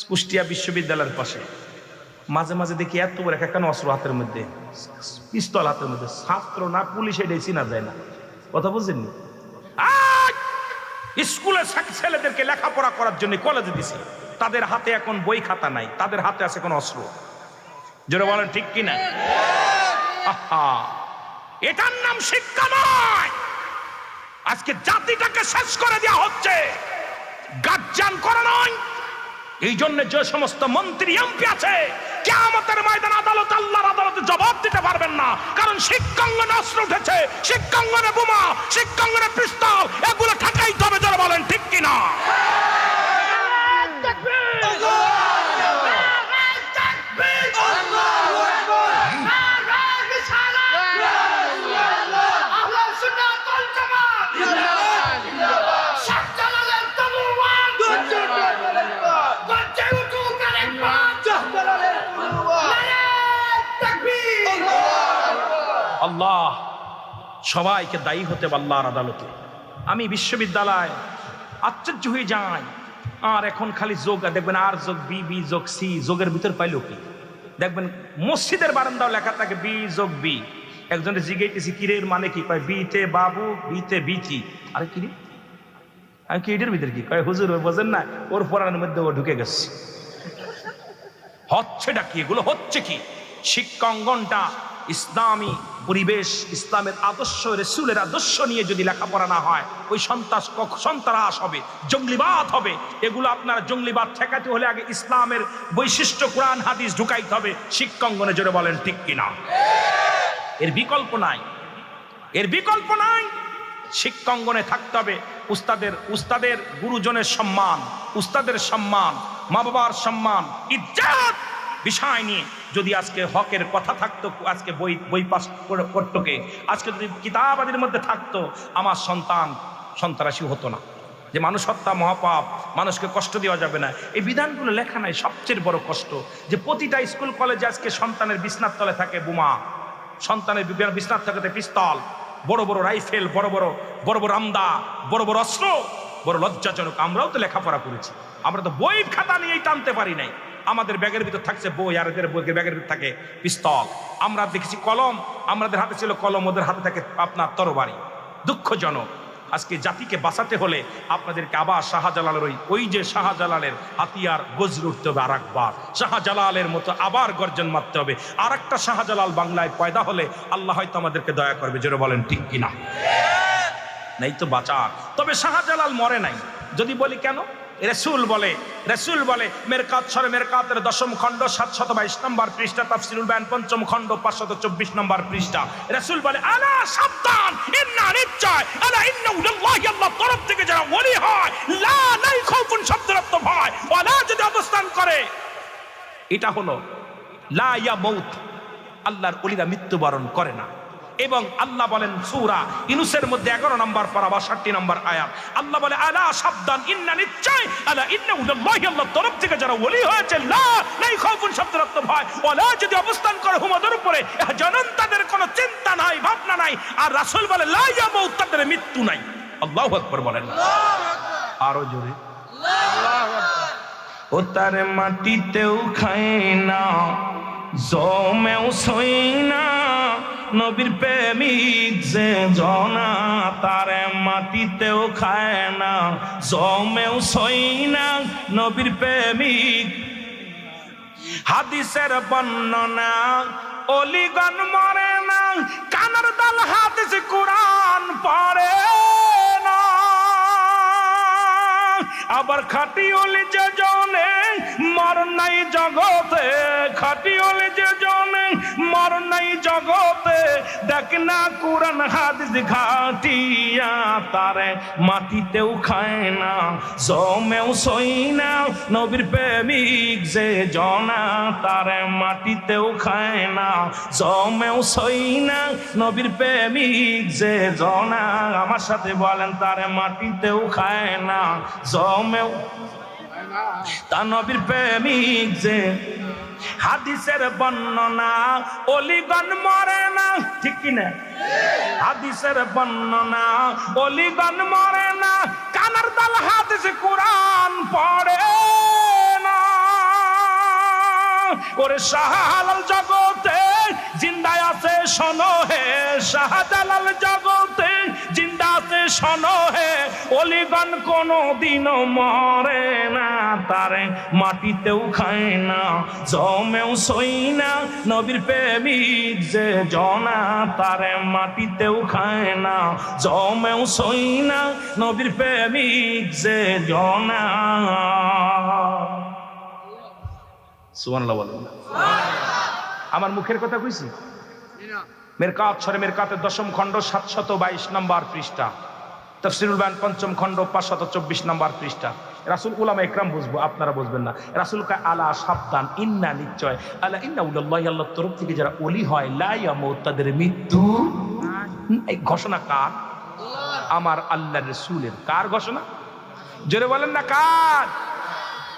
কুষ্টিয়া বিশ্ববিদ্যালয়ের পাশে, মাঝে মাঝে দেখি এত বড় একটা অস্ত্র হাতের মধ্যে, পিস্তল হাতের মধ্যে, ছাত্র না পুলিশ এটাই চিনা যায় না। কথা বুঝেননি? স্কুলে ছেলেদেরকে লেখাপড়া করার জন্য কলেজে দিছি, তাদের হাতে এখন বই খাতা নাই, তাদের হাতে আছে কোন অস্ত্র। জোরে বলেন ঠিক কিনা? আহা, এটার নাম শিক্ষা নয়। আজকে জাতিটাকে শেষ করে দেওয়া হচ্ছে, গার্জিয়ান করা নয়। এই জন্য যে সমস্ত মন্ত্রী এমপি আছে কিয়ামতের ময়দান আদালত, আল্লাহর আদালতে জবাব দিতে পারবেন না, কারণ শিক্ষাঙ্গনে অস্ত্র উঠেছে, শিক্ষাঙ্গনে বোমা, শিক্ষাঙ্গনে পিস্তল, এগুলো ঠেকাইতে হবে। যারা বলেন ঠিক কিনা? আল্লাহ সবাইকে দায়ী হতে আল্লাহর আদালতে। আমি বিশ্ববিদ্যালয় আশ্চর্য হয়ে যাই, আর এখন খালি যোগ দেখবেন, আর যোগ বি, বি যোগ সি, যোগের ভিতর পাইলো কি দেখবেন মসজিদের বারান্দাও লেখা থাকে বি যোগ বি। একজনের জিজ্ঞেস কিরের মানে কি? কয় বিতে বাবু, বিতে বিচি। আরে কিরে, আমি কি এটার ভিতরে কি কয়? হুজুর বোঝেন না, ওর পড়ানোর মধ্যে ও ঢুকে গেছে। হচ্ছেটা কি? এগুলো হচ্ছে কি? শিক্ষা অঙ্গনটা ইসলামী পরিবেশ, ইসলামের আদর্শ, রাসূলের আদর্শ নিয়ে যদি লেখাপড়া না হয়, ওই সন্ত্রাস হবে, জঙ্গলিবাদ হবে। এগুলো আপনার জঙ্গলিবাদ ঠেকাতে হলে আগে ইসলামের বৈশিষ্ট্য কোরআন হাদিস ঢুকাইতে হবে শিক্ষা অঙ্গনে। জোরে বলেন ঠিক কিনা? এর বিকল্প নাই, এর বিকল্প নাই। শিক্ষা অঙ্গনে থাকতে হবে উস্তাদের গুরুজনের সম্মান, উস্তাদের সম্মান, মা বাবার সম্মান, ইজ্জত বিষয় নিয়ে যদি আজকে হকের কথা থাকতো, আজকে বই পাস করতো কে? আজকে যদি কিতাবাদের মধ্যে থাকতো, আমার সন্তান সন্ত্রাসী হতো না। যে মানুষ হত্যা মহাপাপ, মানুষকে কষ্ট দেওয়া যাবে না, এই বিধানগুলো লেখা নাই। সবচেয়ে বড় কষ্ট যে প্রতিটা স্কুল কলেজে আজকে সন্তানের বিছনার তলে থাকে বোমা, সন্তানের বিছনার তলে পিস্তল, বড় বড় রাইফেল, বড় বড় আমদা, বড় বড় অস্ত্র। বড় লজ্জাজনক। আমরাও তো লেখাপড়া করেছি, আমরা তো বই খাতা নিয়েই টানতে পারি নাই। আমাদের ব্যাগের ভিতর থাকছে বই, আর এদের ব্যাগের ভিতর থাকে পিস্তল। আমরা দেখেছি কলম, আমাদের হাতে ছিল কলম, ওদের হাতে থাকে আপনার তরবারি। দুঃখজনক। আজকে জাতিকে বাঁচাতে হলে আপনাদেরকে আবার শাহজালালের ওই যে শাহজালালের হাতিয়ার গজরে উঠতে হবে। আর একবার শাহজালালের মতো আবার গর্জন মারতে হবে। আর একটা শাহজালাল বাংলায় পয়দা হলে আল্লাহ হয়তো আমাদেরকে দয়া করবে। জোরে বলেন ঠিক কিনা? নাই তো বাঁচার। তবে শাহজালাল মরে নাই। যদি বলি কেন? রাসূল বলে মেরকাত সরে মেরকাতের 10ম খণ্ড 722 নম্বর পৃষ্ঠা, তাফসীরুল বায়ান 5ম খণ্ড 524 নম্বর পৃষ্ঠা। রাসূল বলে আলা সাবধান, ইন্না নিশ্চয়, আলা ইন্নাহু লিল্লাহি, আল্লাহর তরফ থেকে যারা ওলি হয়, লা নাই খাউফুন শব্দের অর্থ ভয়, ওয়ালা যদি অবস্থান করে, এটা হলো লা ইয়ামুত, আল্লাহর ওলিরা মৃত্যুবরণ করে না। এবং আল্লাহ বলেন সূরা ইউনূসের মধ্যে 11 নম্বর পারা 62 নম্বর আয়াত, আল্লাহ বলে আলা সাবধান, ইন্না নিশ্চয়, আলা ইন্নাহু লিল্লাহি, আল্লাহর তরফ থেকে যারা ওলি হয়েছে, লা নাই খাউফুন শব্দের অর্থ ভয়, ওয়ালা যদি অবস্থান করে হুমাদের উপরে, জানান তাদের কোনো চিন্তা নাই, ভাবনা নাই। আর রাসূল বলে লা ইয়ামুত, তাদের মৃত্যু নাই। আল্লাহু আকবার বলেন। আরো জোরে আল্লাহু আকবার। ও তার মাটিতেও খায় না, জমেও সই না, নবীর প্রেমিক যে জনা, তার মাটিতেও খায় না, জমেও সই না, নবীর প্রেমিক। হাদিসের বর্ণনা, অলিগণ মরে না, কানার দল হাদিস কোরআন পড়ে না। আবার খাঁটি অলি যে জনে মর নাই জগতে, খাঁটি অলি যে জনে মর নাই জগতে, দেখ না কোরআন হাদিস ঘাটিয়া, তারে মাটিতেও খায় না, জমেও সই না, নবীর প্রেমিক যে জনা, তারে মাটিতেও খায় না, জমেও সই না, নবীর প্রেমিক যে জনা। আমার সাথে বলেন, তারে মাটিতেও খায় না, জমেও তা নবীর প্রেমিক যে হাদিসের বর্ণনা অলিগণ মরে না, ঠিক কিনা? হাদিসের বর্ণনা অলিগণ মরে না, কানার দাল হাদিস কোরআন পড়ে না। ওরে শাহজালাল জগতে জিন্দায় আছে শোনো হে, শাহজালাল জগতে জিন্দা আছে শোনো হে, অলিগণ কোনো দিনও মরে না, তারে মাটিতেও খায় না, জমেও সই না, নবীর প্রেমিক যে জনা, তারে মাটিতেও খায় না, জমেও সই না, নবীর প্রেমিক যে জনা। সুবহানাল্লাহ বলেন। আমার মুখের কথা কইছি? মেরকাত সরে মেরকাতের 10ম খণ্ড 722 নম্বর পৃষ্ঠা, তাফসীরুল বায়ান 5ম খণ্ড 524 নম্বর পৃষ্ঠা। রাসূল উলামা ইকরাম বুঝবো, আপনারা বুঝবেন না। রাসূল কা আলা সাবধান, ইন্না নিশ্চয়, আলা ইন্না উল্লাহি, আল্লাহর তরফ থেকে যারা ওলি হয়, লা ইয়ামুত, তাদের মৃত্যু। এই ঘোষণা কার? আমার আল্লাহর রাসূলের। কার ঘোষণা? জোরে বলেন না কার?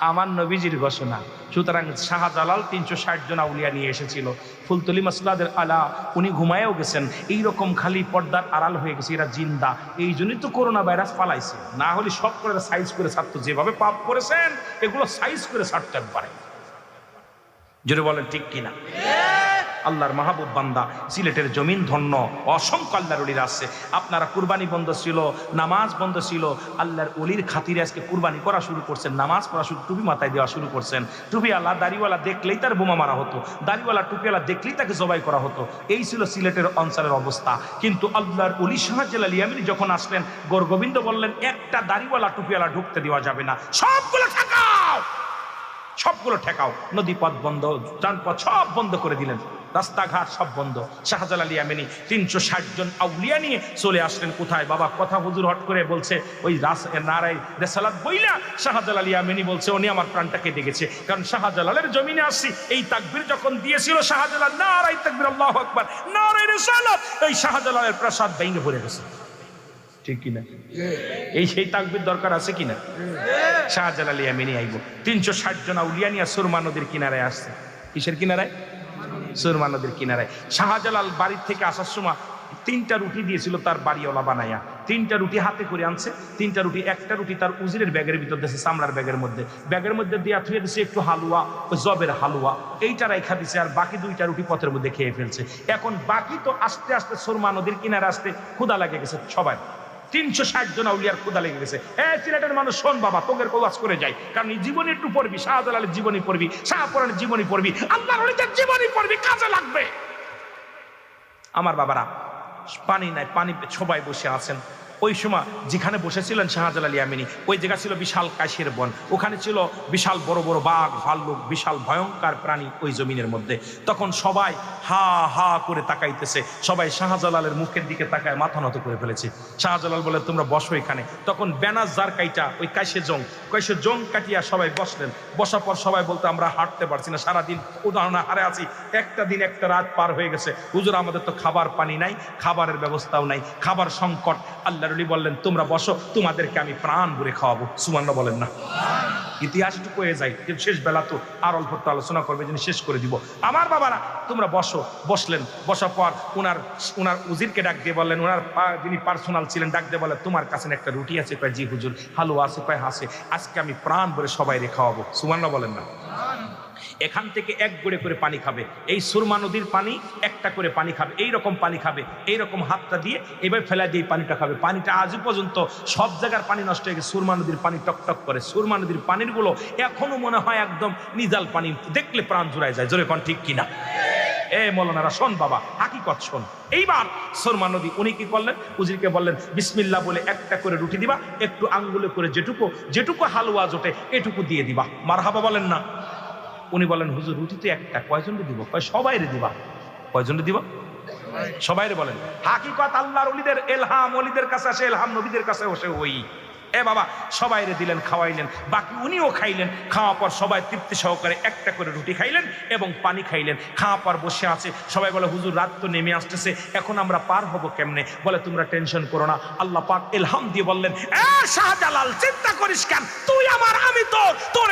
আমার নবীজির ঘোষণা। সুতরাং শাহজালাল 360 জন আউলিয়া নিয়ে এসেছিল। ফুলতলি মাসলাদের আলা উনি ঘুমায়েও গেছেন, এইরকম খালি পর্দার আড়াল হয়ে গেছে, এরা জিন্দা। এই জন্যই তো করোনা ভাইরাস পালাইছে, না হলে সব করে সাইজ করে ছাড়তো। যেভাবে পাপ করেছেন এগুলো সাইজ করে ছাড়তে পারে। জোরে বলেন ঠিক কিনা? আল্লাহর মাহবুব বান্দা, সিলেটের জমিন ধন্য, অসংখ্য আল্লাহর ওলিরা আছে। আপনারা কুরবানি বন্ধ ছিল, নামাজ বন্ধ ছিল, আল্লাহর ওলির খাতিরে আজকে কুরবানি করা শুরু করছেন, নামাজ পড়া শুরু, টুপি মাথায় দেওয়া শুরু করছেন। টুপিওয়ালা দাড়িওয়ালা দেখলেই তার বোমা মারা হতো, দাড়িওয়ালা টুপিওয়ালা দেখলেই তাকে জবাই করা হতো। এই ছিল সিলেটের অঞ্চলের অবস্থা। কিন্তু আল্লাহর ওলি শাহজালাল ইয়ামানি যখন আসলেন, গোরগোবিন্দ বললেন একটা দাড়িওয়ালা টুপিওয়ালা ঢুকতে দেওয়া যাবে না, সবগুলো ঠেকাও, সবগুলো ঠেকাও। নদী পথ বন্ধ, যানপথ সব বন্ধ করে দিলেন, রাস্তাঘাট সব বন্ধ। শাহজালাল ইয়ামানি 360 জন আউলিয়া নিয়ে চলে আসলেন। কোথায় বাবা? কথা হুজুর হট করে বলছে ওই নারায় রিসালাত বইলা শাহজালাল ইয়ামানি বলছে উনি আমার প্রাণটা কেটে গেছে, কারণ শাহজালালের জমিনে আসছি। এই তাকবীর যখন দিয়েছিল শাহজালাল, নারায় তাকবীর, আল্লাহু আকবার, নারায় রিসালাত, এই শাহজালালের প্রাসাদ ভেঙে পড়ে গেছে, ঠিক কিনা? এই সেই তাকবীর দরকার আছে কিনা? শাহজালাল ইয়ামানি আইব 360 জন আউলিয়া নিয়ে সুরমা নদীর কিনারায় আসছে। কিসের কিনারায়? সুরমা নদীর কিনারায়। শাহজালাল বাড়ির থেকে আসার সময় 3টা রুটি দিয়েছিল তার বাড়িওয়ালা বানাইয়া। 3টা রুটি হাতে করে আনছে, 3টা রুটি, একটা রুটি তার উজিরের ব্যাগের ভিতর দিয়েছে, চামড়ার ব্যাগের মধ্যে দিয়া থুয়ে দিছে একটু হালুয়া, জবের হালুয়া, এইটা রেখা দিছে, আর বাকি 2টা রুটি পথের মধ্যে খেয়ে ফেলছে। এখন বাকি তো আস্তে আস্তে সুরমা নদীর কিনারে আসতে ক্ষুধা লাগে গেছে সবাই। 360 জন আউলিয়ার ক্ষুধা লেগে গেছে। সিলেটের মানুষ শোন বাবা, তোদের কওয়াজ করে যাই, কারণ এই জীবনী একটু পড়বি, শাহজালালের জীবনী পড়বি, শাহপুরানের জীবনী পড়বি, আল্লাহর ওলিদের জীবনী পড়বি, কাজে লাগবে। আমার বাবারা, পানি নাই, পানি সবাই বসে আছেন। ওই সময় যেখানে বসেছিলেন শাহজালাল ইয়ামানি, ওই জায়গা ছিল বিশাল কাশের বন, ওখানে ছিল বিশাল বড় বড় বাঘ, ভাল্লুক, বিশাল ভয়ঙ্কর প্রাণী ওই জমিনের মধ্যে। তখন সবাই হা হা করে তাকাইতেছে, সবাই শাহজালালের মুখের দিকে তাকায় মাথা নত করে ফেলেছে। শাহজালাল বলে তোমরা বসো এখানে। তখন ব্যানার জার কাইটা ওই কাশে জং কাটিয়া সবাই বসলেন। বসার পর সবাই বলতে আমরা হাঁটতে পারছি না, সারাদিন উদাহরণে হারে আছি, একটা দিন একটা রাত পার হয়ে গেছে, হুজুর আমাদের তো খাবার পানি নাই, খাবারের ব্যবস্থাও নাই, খাবার সংকট। আল্লাহ বললেন তোমরা বসো, তোমাদেরকে আমি প্রাণ ভরে খাওয়াবো। সুবহানাল্লাহ বলেন না? ইতিহাস একটু কয়ে যাই, শেষ বেলা তো আর অল্প আলোচনা করবে, যিনি শেষ করে দিব। আমার বাবারা, তোমরা বসো। বসলেন। বসার পর উনার উজিরকে ডাক দিয়ে বললেন, উনার যিনি পার্সোনাল ছিলেন ডাক দিয়ে বললেন তোমার কাছে একটা রুটি আছে? কয় জি হুজুর। হালুয়া আছে? কয় আছে। আজকে আমি প্রাণ ভরে সবাই রে খাওয়াবো। সুবহানাল্লাহ বলেন না? এখান থেকে এক গড়ে করে পানি খাবে, এই সুরমা নদীর পানি একটা করে পানি খাবে, এইরকম পানি খাবে, এইরকম হাতটা দিয়ে এবার ফেলা দিয়ে পানিটা খাবে। পানিটা আজ পর্যন্ত সব জায়গার পানি নষ্ট হয়ে গেছে, সুরমা নদীর পানি টকটক করে। সুরমা নদীর পানির গুলো এখনো মনে হয় একদম নিজাল পানি, দেখলে প্রাণ জুড়ায় যায়। জোরে কোন ঠিক কিনা? মৌলানারা শোন বাবা, হাকিকত শোন। এইবার সুরমা নদী উনি কি করলেন? উজিরকে বললেন বিসমিল্লাহ বলে একটা করে রুটি দিবা, একটু আঙ্গুলে করে যেটুকু হালুয়া জোটে এটুকু দিয়ে দিবা। মারহাবা বলেন না? উনি বলেন হুজুর রুটি তো একটা, কয়জনকে দিব? কয় সবাইরে দিবা। কয়জনকে দিব? সবাইরে। বলেন হাকিকত আল্লাহর ওলিদের এলহাম, ওলিদের কাছে আসে এলহাম, নবীদের কাছে বসে ওই বাবা সবাইরে দিলেন, খাওয়াইলেন, বাকি উনিও খাইলেন। খাওয়া পর সবাই তৃপ্তি সহকারে একটা করে রুটি খাইলেন এবং পানি খাইলেন। খাওয়া পর বসে আছে সবাই, বলে হুজুর রাত তো নেমে আসতেছে, এখন আমরা পার হব কেমনে? বলে তোমরা টেনশন করো না, আল্লাহ পাক এলহাম দিয়ে বললেন শাহজালাল চিন্তা করিস কেন, তুই আমার আমি তোর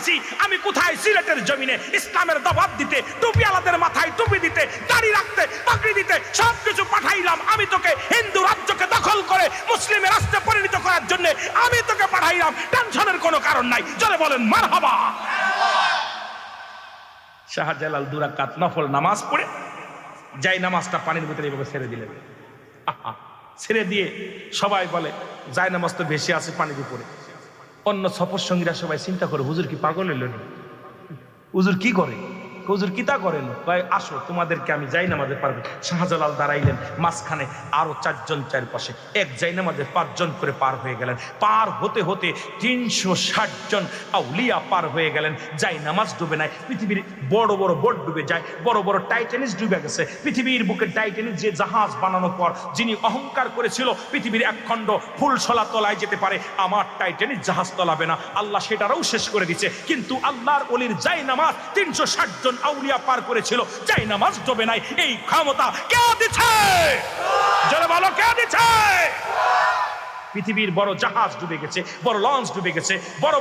পাঠাইছি আমি কোথায়? সিলেটের জমিনে ইসলামের দাওয়াত দিতে, টুপিওয়ালাদের মাথায় টুপি দিতে, দাড়ি রাখতে, পাগড়ি দিতে, সবকিছু পাঠাইলাম। আমি তোকে হিন্দু রাজ্যকে দখল করে মুসলিমের রাষ্ট্রে পরিণত করার জন্য আমি তোকে পাঠাইলাম। টেনশনের কোনো কারণ নাই। চলে বলেন মারহাবা। শাহজালাল 2 রাকাত নফল নামাজ পড়ে যাই নামাজটা পানির ভিতরে এভাবে ছেড়ে দিলেন। ছেড়ে দিয়ে সবাই বলে যাই নামাজ তো ভেসে আছে পানির উপরে। অন্য সফর সঙ্গীরা সবাই চিন্তা করে হুজুর কি পাগল হইল না? হুজুর কি করে? হুজুর কি তা করেন? আসো তোমাদেরকে আমি যাই নামাজে পারবো। শাহজালাল দাঁড়াইলেন মাঝখানে, আরো 4 জন চারপাশে, এক যাই নামাজে 5 জন করে পার হয়ে গেলেন। পার হতে হতে 360 জন আউলিয়া পার হয়ে গেলেন। যাই নামাজ ডুবে নাই। পৃথিবীর বড় বড় বোট ডুবে যায়, বড় বড় টাইটানিক ডুবে গেছে। পৃথিবীর বুকে টাইটানিক যে জাহাজ বানানোর পর যিনি অহংকার করেছিল পৃথিবীর এক খণ্ড ফুলছলা তলায় যেতে পারে, আমার টাইটানিক জাহাজ তলাবে না, আল্লাহ সেটারও শেষ করে দিচ্ছে। কিন্তু আল্লাহর ওলির যাই নামাজ 360 জন আউলিয়া পার করেছিল, যাই নামাজ ডুবে নাই। এই ক্ষমতা কে দিচ্ছে? যারা বলো কে দিচ্ছে? পৃথিবীর বড় জাহাজ ডুবে গেছে, বড় লঞ্চ ডুবে গেছে, বড়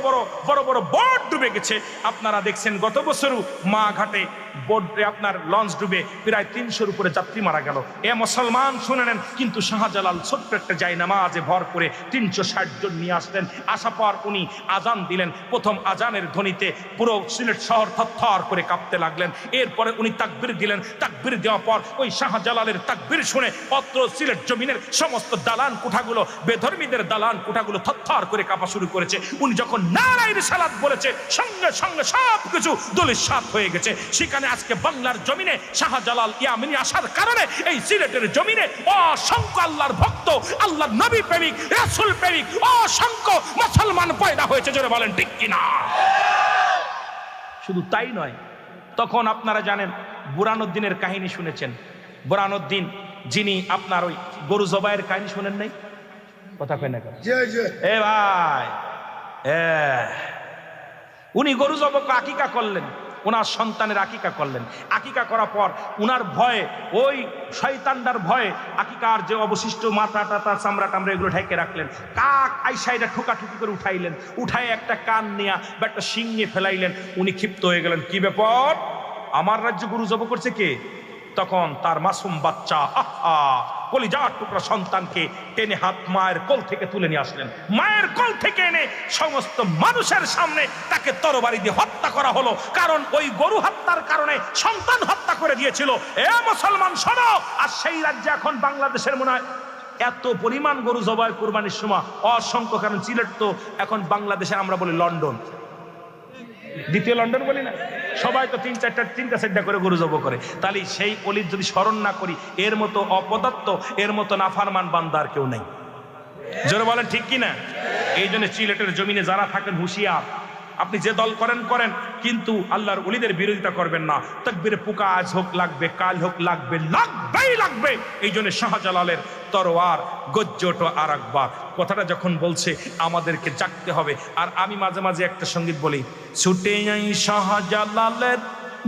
বড় বোট ডুবে গেছে। আপনারা দেখছেন গত বছরও মা ঘাটে বোট আপনার লঞ্চ ডুবে প্রায় 300-র উপরে যাত্রী মারা গেল। এ মুসলমান শুনে নেন, কিন্তু শাহজালাল ছোট্ট একটা জায় নামাজে ভর করে 360 জন নিয়ে আসলেন। আসা পর উনি আজান দিলেন। প্রথম আজানের ধ্বনিতে পুরো সিলেট শহর থরথর করে কাঁপতে লাগলেন। এরপরে উনি তাকবীর দিলেন। তাকবীর দেওয়ার পর ওই শাহজালালের তাকবীর শুনে অত্র সিলেট জমিনের সমস্ত দালান কোঠাগুলো, বেধর্মীদের দালান কোঠাগুলো থরথর করে কাঁপা শুরু করেছে। উনি যখন নারায়ে রিসালাত বলেছে, সঙ্গে সঙ্গে সবকিছু দলিসাৎ হয়ে গেছে। সেখানে আজকে বাংলার জমিনে শাহজালাল ইয়ামিনী আসার কারণে এই সিলেটের জমিনে অসংখ্য আল্লাহর ভক্ত, আল্লাহর নবী প্রেমিক, রাসূল প্রেমিক অসংখ্য মুসলমান পয়দা হয়েছে। জোরে বলেন ঠিক কিনা? শুধু তাই নয়, তখন আপনারা জানেন বুরহানুদ্দিনের কাহিনী শুনেছেন। বুরহানুদ্দিন যিনি আপনার ওই গরু জবাইয়ের কাহিনী শুনেন নাই? কথা কয় না কেন? এ ভাই, উনি গরু জবাই আকিকা করলেন, ওনার সন্তানের আকিকা করলেন। আকিকা করার পর উনার ভয়ে, ওই শয়তানদার ভয়ে আকিকার যে অবশিষ্ট মাথা টাতা চামড়া টামড়া এগুলো ঢেকে রাখলেন। কাক আইসাইডা ঠুকাঠুকি করে উঠাইলেন, উঠাই একটা কান নিয়ে বা একটা শিং নিয়ে ফেলাইলেন। উনি ক্ষিপ্ত হয়ে গেলেন, কি ব্যাপার, আমার রাজ্যে গরু জবাই করছে কে? তখন তার মাসুম বাচ্চা কলিজার টুকরা সন্তানকে টেনে হাত মায়ের কোল থেকে তুলে নিয়ে আসলেন। মায়ের কোল থেকে এনে সমস্ত মানুষের সামনে তাকে তরবারি দিয়ে হত্যা করা হলো। কারণ ওই গরু হত্যার কারণে সন্তান হত্যা করে দিয়েছিল। এ মুসলমান শোনো, আর সেই রাজ্যে এখন বাংলাদেশের মনে হয় এত পরিমাণ গরু জবাই কুরবানির সময় অসংখ্য। কারণ সিলেট তো এখন বাংলাদেশে আমরা বলি লন্ডন, দ্বিতীয় লন্ডন বলি না, সবাই তো 3-4টা করে গরু জবাই করে। তাহলে সেই অলির যদি স্মরণ না করি, এর মতো অপদার্থ, এর মতো নাফরমান বান্দা আর কেউ নাই। জোরে বলেন ঠিক কিনা? এই জন্য সিলেটের জমিনে যারা থাকেন হুঁশিয়ার, আপনি যে দল করেন করেন, কিন্তু আল্লাহর ওলিদের বিরোধিতা করবেন না। তাকবীরে পোকা আজ হোক লাগবে, কাল হোক লাগবে, লাগবেই লাগবে। এই জন্য শাহজালালের তরোয়ার গজ্জট আর আকবার কথাটা যখন বলছে আমাদেরকে জাগতে হবে। আর আমি মাঝে মাঝে একটা সঙ্গীত বলি, ছুটে যাই শাহজালালের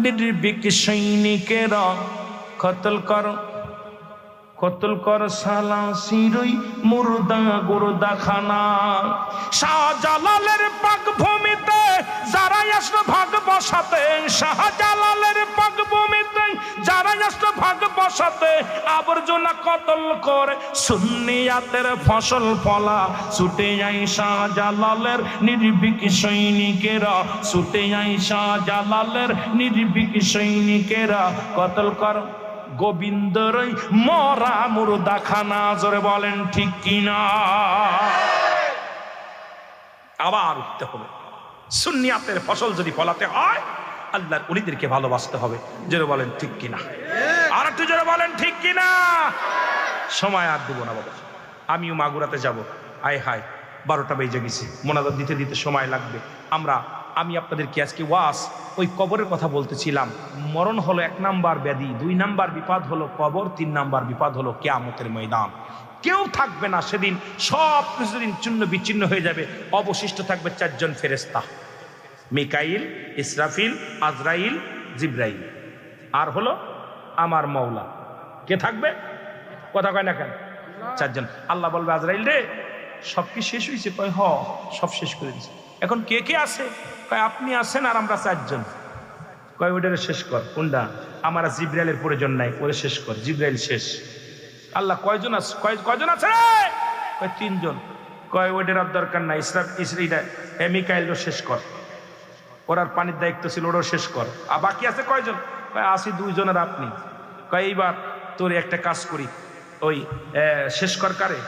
নির্ভীক সৈনিকেরা, কতল কর সালা সিরুই মুর্দা গুরদা খানা। শাহজালালের পাক ভূমিতে যারাই আসলো ভাগ বসাতে, শাহজালালের পাক ভূমিতে যারাই আসলো ভাগ বসাতে, আবর্জনা কতল করে সুন্নিয়াতের ফসল ফলা। ছুটে যাই শাহজালালের নির্ভীক সৈনিকেরা, ছুটে যাই শাহজালালের নির্ভীক সৈনিকেরা, কতল কর গোবিন্দরই মরা মুর্দা খানা। জোরে বলেন ঠিক কিনা? আবার উঠতে হবে। সুন্নিয়াতের ফসল যদি ফলাতে হয়, আল্লাহর ওলিদেরকে ভালোবাসতে হবে। জোরে বলেন ঠিক কিনা? আর একটু জোরে বলেন ঠিক কিনা? সময় আর দেবো না বাবা, আমিও মাগুরাতে যাব। আয় হায়, 12টা বেজে গেছে, মোনাজাত দিতে দিতে সময় লাগবে। আমি আপনাদেরকে আজকে ওই কবরের কথা বলতেছিলাম। মরণ হলো 1 নাম্বার ব্যাধি, 2 নাম্বার বিপদ হলো কবর, 3 নাম্বার বিপদ হলো কিয়ামতের ময়দান। কেউ থাকবে না সেদিন, সব কিছুদিন চূর্ণ বিচ্ছিন্ন হয়ে যাবে। অবশিষ্ট থাকবে 4 জন ফেরেশতা, মিকাইল, ইসরাফিল, আজরাইল, জিব্রাইল, আর হলো আমার মওলা। কে থাকবে? কথা কয় না কেন? 4 জন। আল্লাহ বলবে, আজরাইল রে, সব কি শেষ হয়েছে? কয় হ, সব শেষ করে দিয়েছে। এখন কে কে আছে? কয় আপনি আছেন আর আমরা 4 জন। কয় ওইটারে শেষ কর। কোনটা? আমার জিব্রাইলের প্রয়োজন নাই, ওরে শেষ কর। জিব্রাইল শেষ। আল্লাহ কয়জন আছে? কয়জন আছে রে? কয় 3 জন। কয় ওইটার আর দরকার নাই, ইসরাইলটা মিকাইলও শেষ কর, ওরার পানির দায়িত্ব ছিল, ওরাও শেষ কর। আর বাকি আছে কয়জন? কয় আসি 2 জন আর আপনি। কয় এইবার তোর একটা কাজ করি, ওই শেষ কর কারে?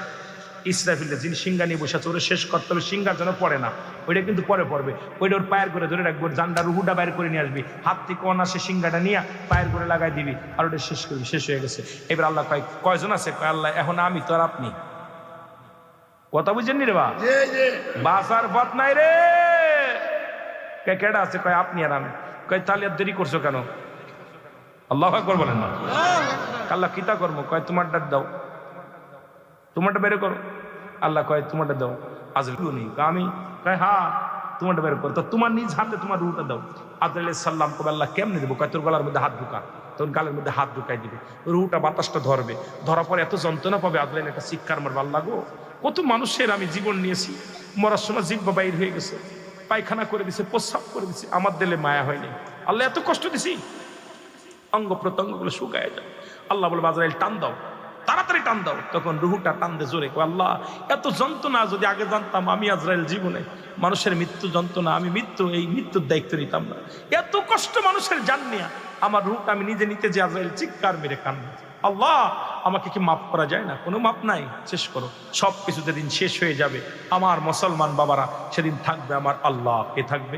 ইসরাফিলটা, যিনি সিংহা নিয়ে বসে আছে, ওরা শেষ করতে হবে, সিংহার যেন পড়ে না। ওইটা কিন্তু পরে পড়বে, ওইটা ওর পায়ের করে ধরে রাখবো, জান্ডার রুহুটা বাইর করে নিয়ে আসবি, হাত থেকে অনাসে সিংহাটা নিয়ে পায়ের করে লাগাই দিবি, আর ওটা শেষ করবি। শেষ হয়ে গেছে। এবার আল্লাহ কয় কয়জন আছে? কয় আল্লাহ এখন আমি তো আর আপনি। কথা বুঝছেন নি রে বা? বাসার পথ নাই রে। কেডা আছে? কয় আপনি আর আমি। কয় তাহলে আর দেরি করছো কেন? আল্লাহু আকবার বলেন না। আল্লাহ কিতা করবো? কয় তোমারটা দাও, তোমারটা বের করো। আল্লাহ কয় তোমারটা দাও। আজরাইল আমি কয় হ্যাঁ তোমারটা বের করো। তো তোমার নিজ হাতে তোমার রুহটা দাও। আজরাইল সাল্লাম কবে আল্লাহ কেমনে দেবো? কয় তোর গলার মধ্যে হাত ঢুকা। তখন গালের মধ্যে হাত ঢুকাই দিবে, রুহটা বাতাসটা ধরবে, ধরার পরে এত যন্ত্রণা পাবে, আজরাইল একটা চিৎকার মারবে, আল্লাহ গো কত মানুষের আমি জীবন নিয়েছি, মরার সময় জিহ্বা বাইর হয়ে গেছে, পায়খানা করে দিছে, প্রস্রাব করে দিছে, আমার দিলে মায়া হয়নি। আল্লাহ এত কষ্ট দিছি, অঙ্গ প্রত্যঙ্গগুলো শুকায় যায়। আল্লাহ বলবে আজরাইল টান দাও, তাড়াতাড়ি টান দাও। তখন রুহুটা টান দে জোরে। আল্লাহ এত যন্ত্রণা যদি আগে জানতাম, আমি আজরাইল জীবনে মানুষের মৃত্যু যন্ত্রণা, আমি এই মৃত্যুর দায়িত্ব নিতাম না। এত কষ্ট মানুষের জান নিয়া আমার রুহটা আমি নিজে নিতে যে আজরাইল চিৎকার মেরে কান্না। আল্লাহ আমাকে কি মাফ করা যায় না? কোনো মাফ নাই, শেষ করো। সব কিছু যেদিন শেষ হয়ে যাবে আমার মুসলমান বাবারা, সেদিন থাকবে আমার আল্লাহ। কে থাকবে?